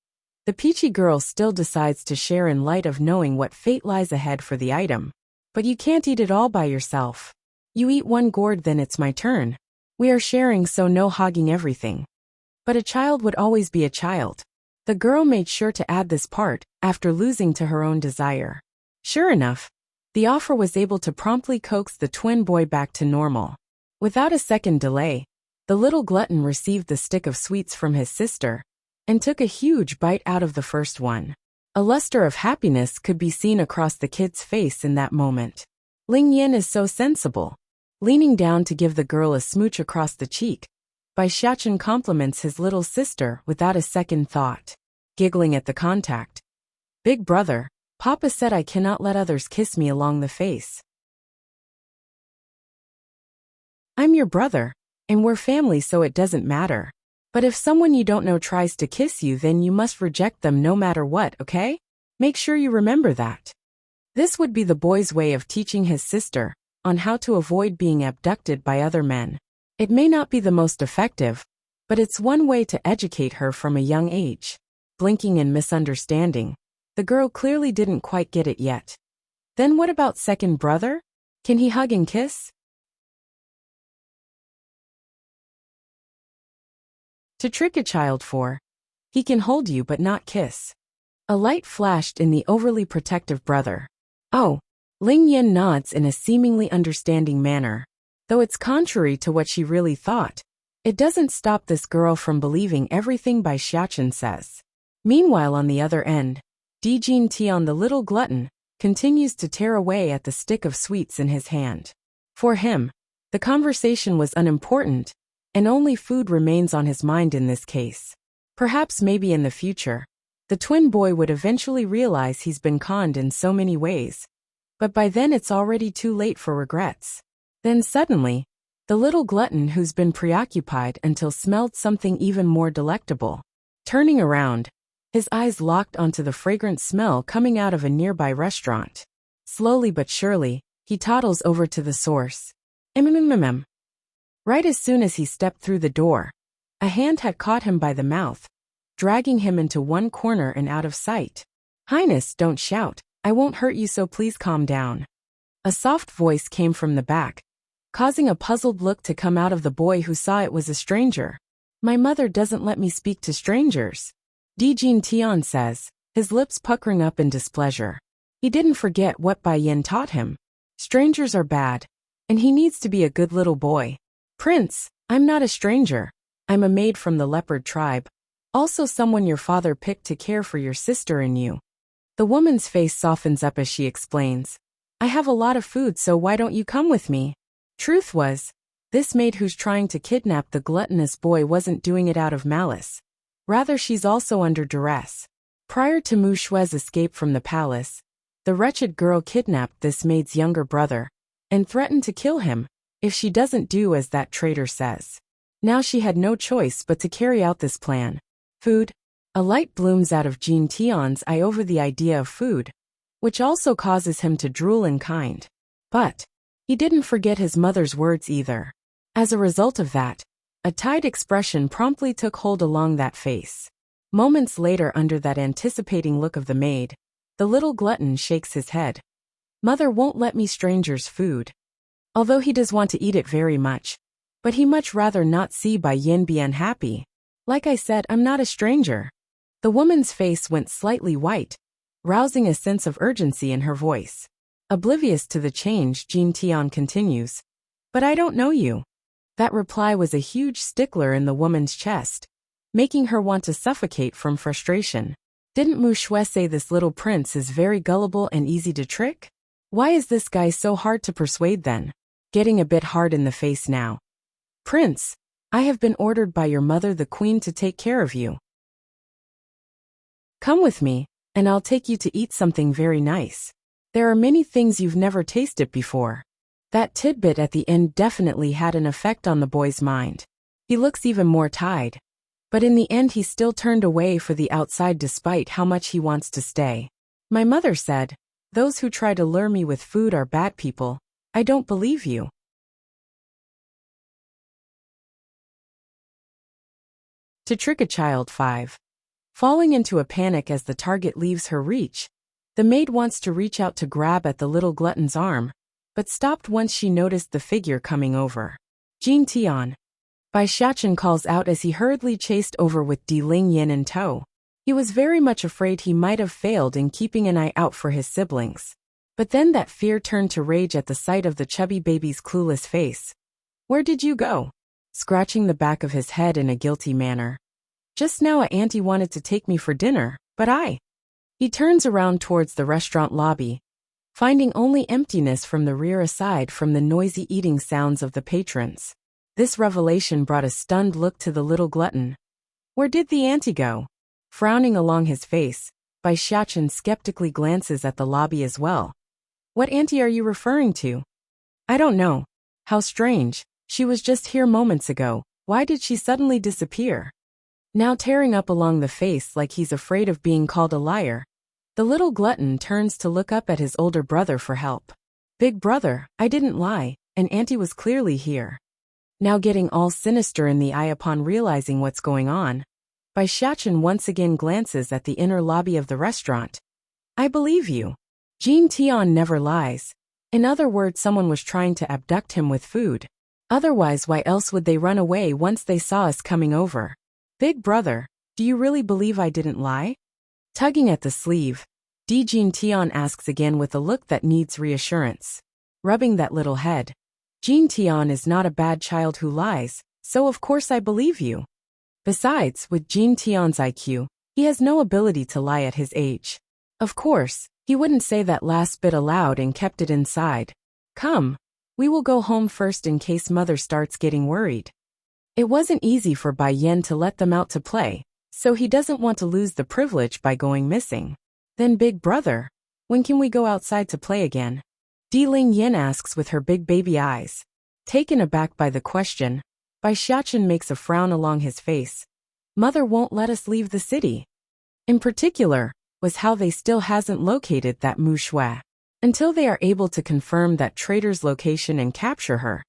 the peachy girl still decides to share in light of knowing what fate lies ahead for the item. "But you can't eat it all by yourself. You eat one gourd, then it's my turn. We are sharing, so no hogging everything." But a child would always be a child. The girl made sure to add this part after losing to her own desire. Sure enough, the offer was able to promptly coax the twin boy back to normal. Without a second delay, the little glutton received the stick of sweets from his sister and took a huge bite out of the first one. A luster of happiness could be seen across the kid's face in that moment. Ling Yin is so sensible. Leaning down to give the girl a smooch across the cheek, Bai Xiachen compliments his little sister without a second thought. Giggling at the contact. "Big brother, Papa said I cannot let others kiss me along the face. I'm your brother, and we're family, so it doesn't matter. But if someone you don't know tries to kiss you, then you must reject them no matter what, okay? Make sure you remember that." This would be the boy's way of teaching his sister on how to avoid being abducted by other men. It may not be the most effective, but it's one way to educate her from a young age. Blinking in misunderstanding, the girl clearly didn't quite get it yet. Then what about second brother? Can he hug and kiss? To trick a child 4. He can hold you but not kiss. A light flashed in the overly protective brother. Oh. Ling Yin nods in a seemingly understanding manner. Though it's contrary to what she really thought, it doesn't stop this girl from believing everything Bai Xiachen says. Meanwhile on the other end, Di Jin Tian the little glutton, continues to tear away at the stick of sweets in his hand. For him, the conversation was unimportant, and only food remains on his mind in this case. Perhaps maybe in the future, the twin boy would eventually realize he's been conned in so many ways. But by then it's already too late for regrets. Then suddenly, the little glutton who's been preoccupied until smelled something even more delectable. Turning around, his eyes locked onto the fragrant smell coming out of a nearby restaurant. Slowly but surely, he toddles over to the source. Right as soon as he stepped through the door, a hand had caught him by the mouth, dragging him into one corner and out of sight. Highness, don't shout. I won't hurt you, so please calm down. A soft voice came from the back, causing a puzzled look to come out of the boy who saw it was a stranger. My mother doesn't let me speak to strangers, Di Jin Tian says, his lips puckering up in displeasure. He didn't forget what Bai Yin taught him. Strangers are bad, and he needs to be a good little boy. Prince, I'm not a stranger. I'm a maid from the leopard tribe, also someone your father picked to care for your sister and you. The woman's face softens up as she explains. I have a lot of food, so why don't you come with me? Truth was, this maid who's trying to kidnap the gluttonous boy wasn't doing it out of malice. Rather, she's also under duress. Prior to Mu Shui's escape from the palace, the wretched girl kidnapped this maid's younger brother and threatened to kill him if she doesn't do as that traitor says. Now she had no choice but to carry out this plan. Food. A light blooms out of Jin Tian's eye over the idea of food, which also causes him to drool in kind. But he didn't forget his mother's words either. As a result of that, a tight expression promptly took hold along that face. Moments later, under that anticipating look of the maid, the little glutton shakes his head. Mother won't let me strangers' food. Although he does want to eat it very much, but he much rather not see Bai Yin be unhappy. Like I said, I'm not a stranger. The woman's face went slightly white, rousing a sense of urgency in her voice. Oblivious to the change, Jin Tian continues. But I don't know you. That reply was a huge stickler in the woman's chest, making her want to suffocate from frustration. Didn't Mu Shui say this little prince is very gullible and easy to trick? Why is this guy so hard to persuade then? Getting a bit hard in the face now. Prince, I have been ordered by your mother the queen to take care of you. Come with me, and I'll take you to eat something very nice. There are many things you've never tasted before. That tidbit at the end definitely had an effect on the boy's mind. He looks even more tied. But in the end he still turned away for the outside despite how much he wants to stay. My mother said, those who try to lure me with food are bad people. I don't believe you. To trick a child 5. Falling into a panic as the target leaves her reach, the maid wants to reach out to grab at the little glutton's arm, but stopped once she noticed the figure coming over. Jin Tian. Bai Xiachen calls out as he hurriedly chased over with Di Ling Yin in tow. He was very much afraid he might have failed in keeping an eye out for his siblings. But then that fear turned to rage at the sight of the chubby baby's clueless face. Where did you go? Scratching the back of his head in a guilty manner. Just now a auntie wanted to take me for dinner, but I. He turns around towards the restaurant lobby, finding only emptiness from the rear aside from the noisy eating sounds of the patrons. This revelation brought a stunned look to the little glutton. Where did the auntie go? Frowning along his face, Bai Xiachen skeptically glances at the lobby as well. What auntie are you referring to? I don't know. How strange. She was just here moments ago. Why did she suddenly disappear? Now tearing up along the face like he's afraid of being called a liar, the little glutton turns to look up at his older brother for help. Big brother, I didn't lie, and Auntie was clearly here. Now getting all sinister in the eye upon realizing what's going on, Bai Xiachen once again glances at the inner lobby of the restaurant. I believe you. Jin Tian never lies. In other words, someone was trying to abduct him with food. Otherwise, why else would they run away once they saw us coming over? Big brother, do you really believe I didn't lie? Tugging at the sleeve, Jin Tian asks again with a look that needs reassurance. Rubbing that little head. Jin Tian is not a bad child who lies, so of course I believe you. Besides, with Jin Tian's IQ, he has no ability to lie at his age. Of course, he wouldn't say that last bit aloud and kept it inside. Come, we will go home first in case mother starts getting worried. It wasn't easy for Bai Yan to let them out to play, so he doesn't want to lose the privilege by going missing. Then big brother, when can we go outside to play again? Ling Yin asks with her big baby eyes. Taken aback by the question, Bai Xiachen makes a frown along his face. Mother won't let us leave the city. In particular, was how they still hasn't located that Mu Shui. Until they are able to confirm that traitor's location and capture her,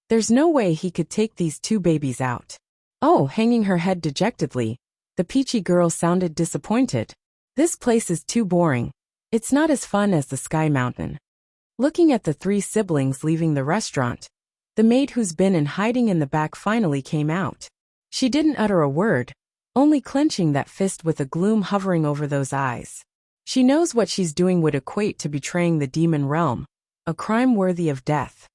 there's no way he could take these two babies out. Oh, hanging her head dejectedly, the peachy girl sounded disappointed. This place is too boring. It's not as fun as the Sky Mountain. Looking at the three siblings leaving the restaurant, the maid who's been in hiding in the back finally came out. She didn't utter a word, only clenching that fist with a gloom hovering over those eyes. She knows what she's doing would equate to betraying the demon realm, a crime worthy of death.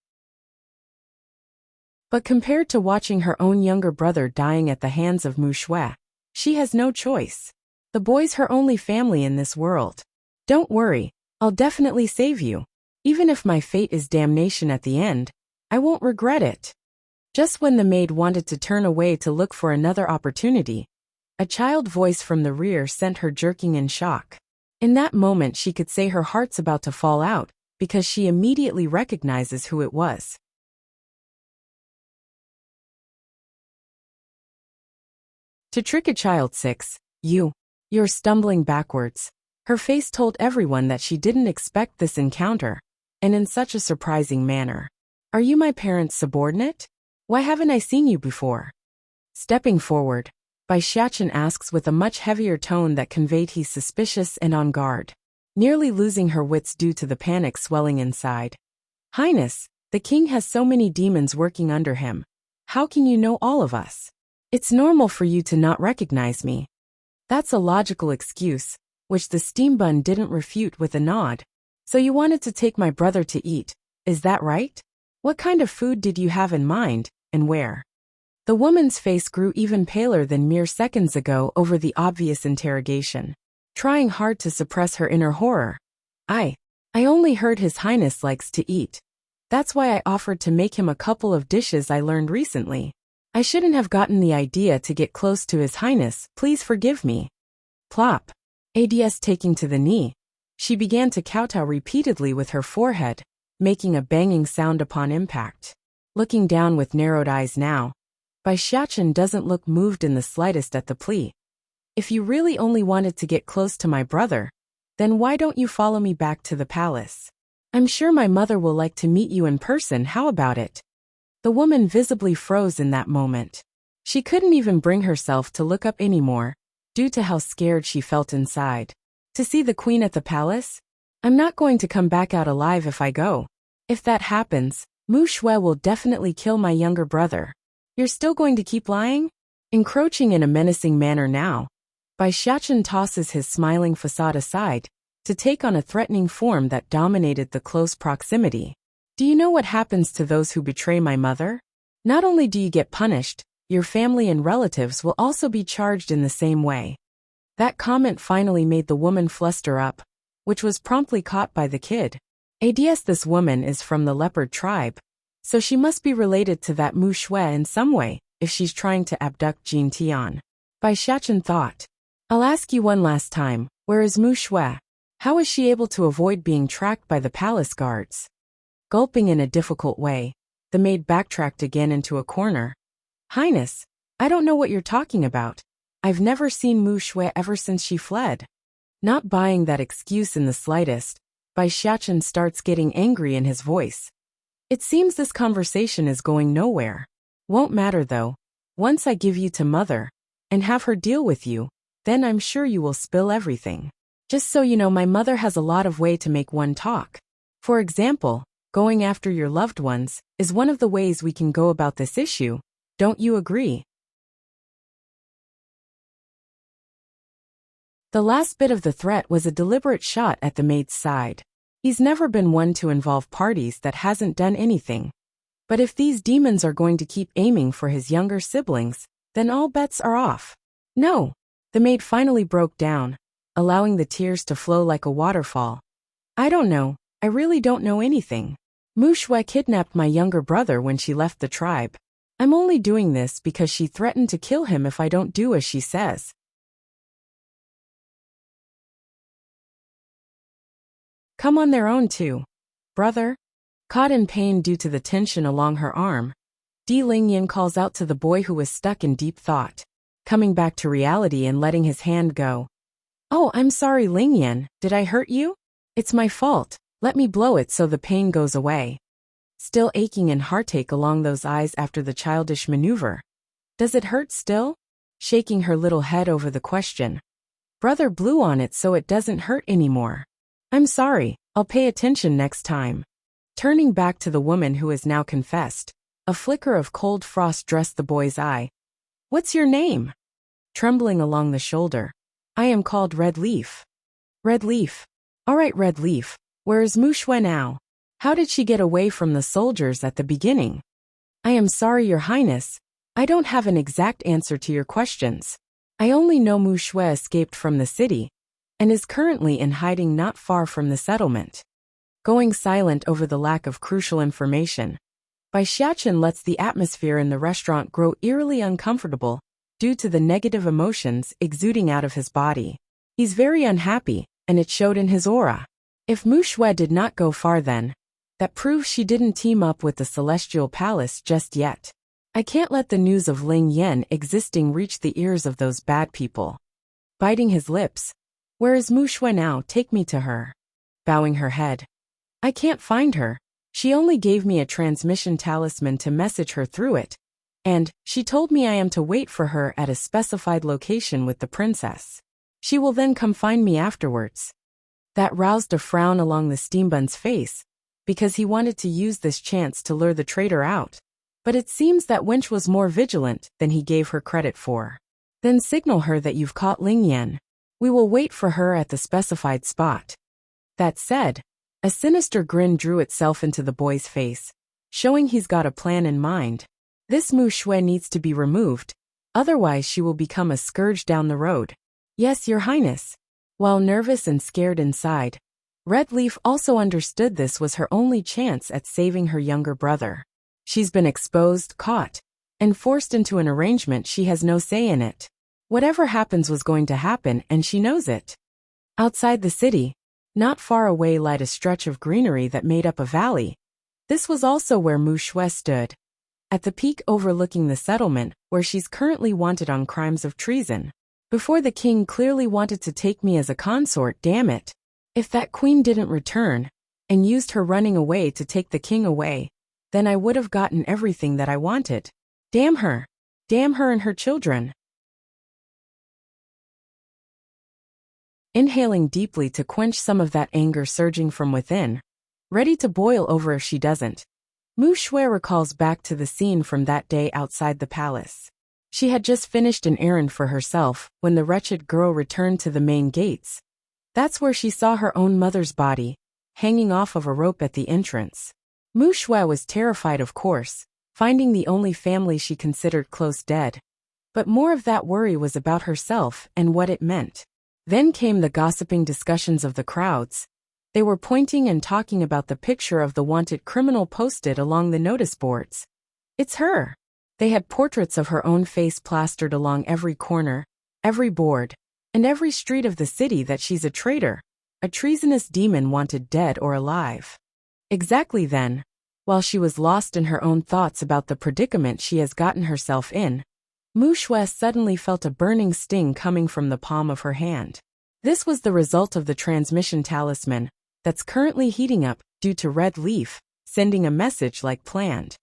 But compared to watching her own younger brother dying at the hands of Mu Shui, she has no choice. The boy's her only family in this world. Don't worry, I'll definitely save you. Even if my fate is damnation at the end, I won't regret it. Just when the maid wanted to turn away to look for another opportunity, a child voice from the rear sent her jerking in shock. In that moment she could say her heart's about to fall out, because she immediately recognizes who it was. To trick a child 6, you're stumbling backwards. Her face told everyone that she didn't expect this encounter, and in such a surprising manner. Are you my parents' subordinate? Why haven't I seen you before? Stepping forward, Bai Xiachen asks with a much heavier tone that conveyed he's suspicious and on guard, nearly losing her wits due to the panic swelling inside. Highness, the king has so many demons working under him. How can you know all of us? It's normal for you to not recognize me. That's a logical excuse, which the steam bun didn't refute with a nod. So you wanted to take my brother to eat, is that right? What kind of food did you have in mind, and where? The woman's face grew even paler than mere seconds ago over the obvious interrogation, trying hard to suppress her inner horror. I only heard His Highness likes to eat. That's why I offered to make him a couple of dishes I learned recently. I shouldn't have gotten the idea to get close to His Highness, please forgive me. Plop. Ads taking to the knee. She began to kowtow repeatedly with her forehead, making a banging sound upon impact. Looking down with narrowed eyes now, Bai Xiachen doesn't look moved in the slightest at the plea. If you really only wanted to get close to my brother, then why don't you follow me back to the palace? I'm sure my mother will like to meet you in person, how about it? The woman visibly froze in that moment. She couldn't even bring herself to look up anymore, due to how scared she felt inside. To see the queen at the palace? I'm not going to come back out alive if I go. If that happens, Mu Shui will definitely kill my younger brother. You're still going to keep lying? Encroaching in a menacing manner now, Bai Xiachen tosses his smiling facade aside, to take on a threatening form that dominated the close proximity. Do you know what happens to those who betray my mother? Not only do you get punished, your family and relatives will also be charged in the same way. That comment finally made the woman fluster up, which was promptly caught by the kid. Ads, this woman is from the leopard tribe, so she must be related to that Mu Shui in some way, if she's trying to abduct Jin Tian. Bai Xiachen thought. I'll ask you one last time, where is Mu Shui? How is she able to avoid being tracked by the palace guards? Gulping in a difficult way, the maid backtracked again into a corner. Highness, I don't know what you're talking about. I've never seen Mu Shui ever since she fled. Not buying that excuse in the slightest, Bai Xiachen starts getting angry in his voice. It seems this conversation is going nowhere. Won't matter though. Once I give you to mother, and have her deal with you, then I'm sure you will spill everything. Just so you know, my mother has a lot of way to make one talk. For example, going after your loved ones is one of the ways we can go about this issue. Don't you agree? The last bit of the threat was a deliberate shot at the maid's side. He's never been one to involve parties that hasn't done anything. But if these demons are going to keep aiming for his younger siblings, then all bets are off. No. The maid finally broke down, allowing the tears to flow like a waterfall. I don't know. I really don't know anything. Mu Shui kidnapped my younger brother when she left the tribe. I'm only doing this because she threatened to kill him if I don't do as she says. Come on their own too. Brother? Caught in pain due to the tension along her arm, Di Lingyan calls out to the boy who was stuck in deep thought, coming back to reality and letting his hand go. Oh, I'm sorry, Lingyan, did I hurt you? It's my fault, let me blow it so the pain goes away. Still aching and heartache along those eyes after the childish maneuver. Does it hurt still? Shaking her little head over the question. Brother blew on it so it doesn't hurt anymore. I'm sorry, I'll pay attention next time. Turning back to the woman who has now confessed, a flicker of cold frost dressed the boy's eye. What's your name? Trembling along the shoulder. I am called Red Leaf. Red Leaf. All right, Red Leaf, where is Mu Shui now? How did she get away from the soldiers at the beginning? I am sorry, Your Highness. I don't have an exact answer to your questions. I only know Mu Shui escaped from the city and is currently in hiding not far from the settlement. Going silent over the lack of crucial information, Bai Xiachen lets the atmosphere in the restaurant grow eerily uncomfortable due to the negative emotions exuding out of his body. He's very unhappy, and it showed in his aura. If Mu Shui did not go far then, that proves she didn't team up with the Celestial Palace just yet. I can't let the news of Ling Yan existing reach the ears of those bad people. Biting his lips. Where is Mu Shui now? Take me to her. Bowing her head. I can't find her. She only gave me a transmission talisman to message her through it. And she told me I am to wait for her at a specified location with the princess. She will then come find me afterwards. That roused a frown along the steambun's face, because he wanted to use this chance to lure the traitor out. But it seems that wench was more vigilant than he gave her credit for. Then signal her that you've caught Ling Yan. We will wait for her at the specified spot. That said, a sinister grin drew itself into the boy's face, showing he's got a plan in mind. This Mu Shui needs to be removed, otherwise she will become a scourge down the road. Yes, Your Highness. While nervous and scared inside, Red Leaf also understood this was her only chance at saving her younger brother. She's been exposed, caught, and forced into an arrangement she has no say in it. Whatever happens was going to happen and she knows it. Outside the city, not far away lied a stretch of greenery that made up a valley. This was also where Mu Shui stood, at the peak overlooking the settlement where she's currently wanted on crimes of treason. Before the king clearly wanted to take me as a consort, damn it. If that queen didn't return, and used her running away to take the king away, then I would have gotten everything that I wanted. Damn her. Damn her and her children. Inhaling deeply to quench some of that anger surging from within, ready to boil over if she doesn't, Mu Shui recalls back to the scene from that day outside the palace. She had just finished an errand for herself when the wretched girl returned to the main gates. That's where she saw her own mother's body, hanging off of a rope at the entrance. Mu Shui was terrified, of course, finding the only family she considered close dead. But more of that worry was about herself and what it meant. Then came the gossiping discussions of the crowds. They were pointing and talking about the picture of the wanted criminal posted along the notice boards. It's her. They had portraits of her own face plastered along every corner, every board, and every street of the city that she's a traitor, a treasonous demon wanted dead or alive. Exactly then, while she was lost in her own thoughts about the predicament she has gotten herself in, Mu Shui suddenly felt a burning sting coming from the palm of her hand. This was the result of the transmission talisman, that's currently heating up due to red leaf, sending a message like planned.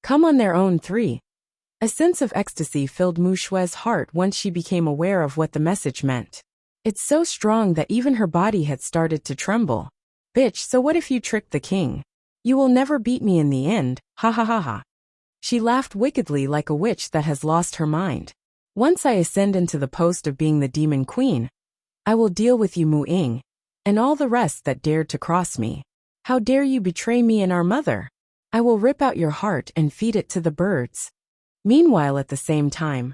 Come on their own 3. A sense of ecstasy filled Mushue's heart once she became aware of what the message meant. It's so strong that even her body had started to tremble. Bitch, so what if you tricked the king? You will never beat me in the end, ha ha ha ha. She laughed wickedly like a witch that has lost her mind. Once I ascend into the post of being the demon queen, I will deal with you Mu Ying, and all the rest that dared to cross me. How dare you betray me and our mother? I will rip out your heart and feed it to the birds. Meanwhile at the same time,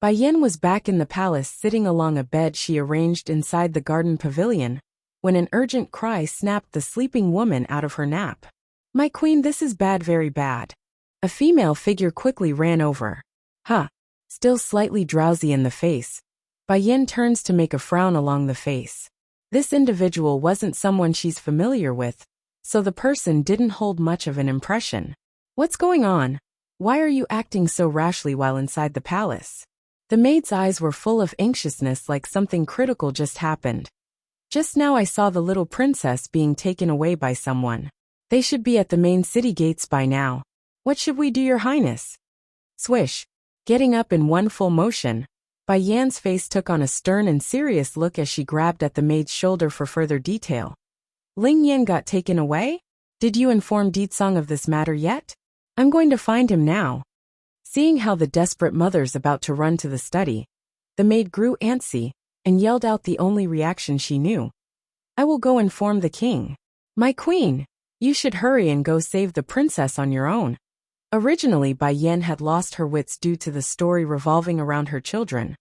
Bai Yan was back in the palace sitting along a bed she arranged inside the garden pavilion, when an urgent cry snapped the sleeping woman out of her nap. My queen, this is bad, very bad. A female figure quickly ran over. Huh. Still slightly drowsy in the face, Bai Yan turns to make a frown along the face. This individual wasn't someone she's familiar with, so the person didn't hold much of an impression. What's going on? Why are you acting so rashly while inside the palace? The maid's eyes were full of anxiousness like something critical just happened. Just now I saw the little princess being taken away by someone. They should be at the main city gates by now. What should we do, your highness? Swish. Getting up in one full motion, Bai Yan's face took on a stern and serious look as she grabbed at the maid's shoulder for further detail. Ling Yan got taken away? Did you inform Ditsong of this matter yet? I'm going to find him now. Seeing how the desperate mother's about to run to the study, the maid grew antsy and yelled out the only reaction she knew. I will go inform the king. My queen, you should hurry and go save the princess on your own. Originally Bai Yan had lost her wits due to the story revolving around her children,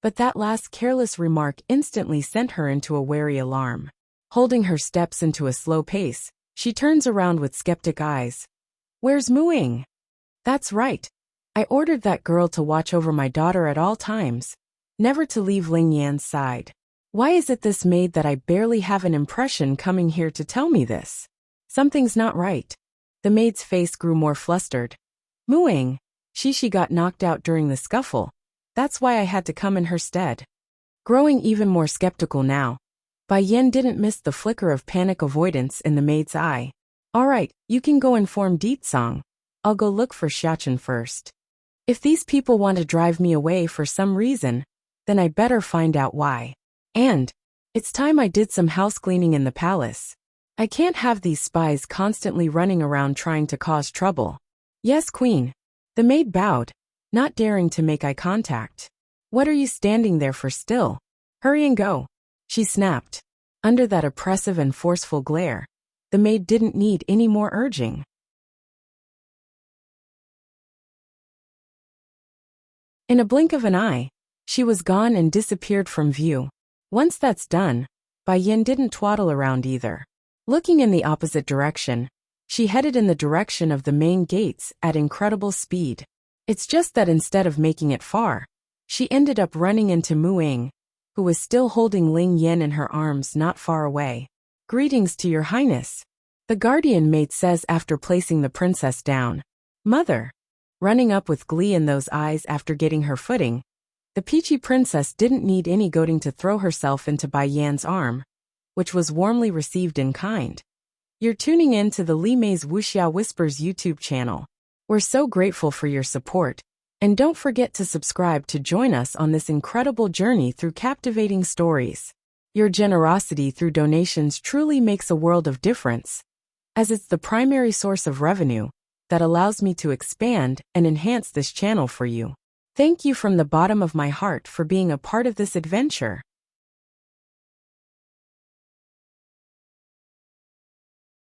but that last careless remark instantly sent her into a wary alarm. Holding her steps into a slow pace, she turns around with skeptic eyes. Where's Mu Ying? That's right. I ordered that girl to watch over my daughter at all times, never to leave Ling Yan's side. Why is it this maid that I barely have an impression coming here to tell me this? Something's not right. The maid's face grew more flustered. Mu Ying, she got knocked out during the scuffle. That's why I had to come in her stead. Growing even more skeptical now, Bai Yan didn't miss the flicker of panic avoidance in the maid's eye. All right, you can go inform Ditsong. I'll go look for Xiachen first. If these people want to drive me away for some reason, then I better find out why. And it's time I did some house cleaning in the palace. I can't have these spies constantly running around trying to cause trouble. Yes, queen. The maid bowed, not daring to make eye contact. What are you standing there for still? Hurry and go. She snapped. Under that oppressive and forceful glare, the maid didn't need any more urging. In a blink of an eye, she was gone and disappeared from view. Once that's done, Bai Yan didn't twaddle around either. Looking in the opposite direction, she headed in the direction of the main gates at incredible speed. It's just that instead of making it far, she ended up running into Mu Ying, who was still holding Ling Yan in her arms not far away. Greetings to your highness, the guardian maid says after placing the princess down. Mother. Running up with glee in those eyes after getting her footing, the peachy princess didn't need any goading to throw herself into Bai Yan's arm, which was warmly received in kind. You're tuning in to the Li Mei's Wuxia Whispers YouTube channel. We're so grateful for your support, and don't forget to subscribe to join us on this incredible journey through captivating stories. Your generosity through donations truly makes a world of difference, as it's the primary source of revenue that allows me to expand and enhance this channel for you. Thank you from the bottom of my heart for being a part of this adventure.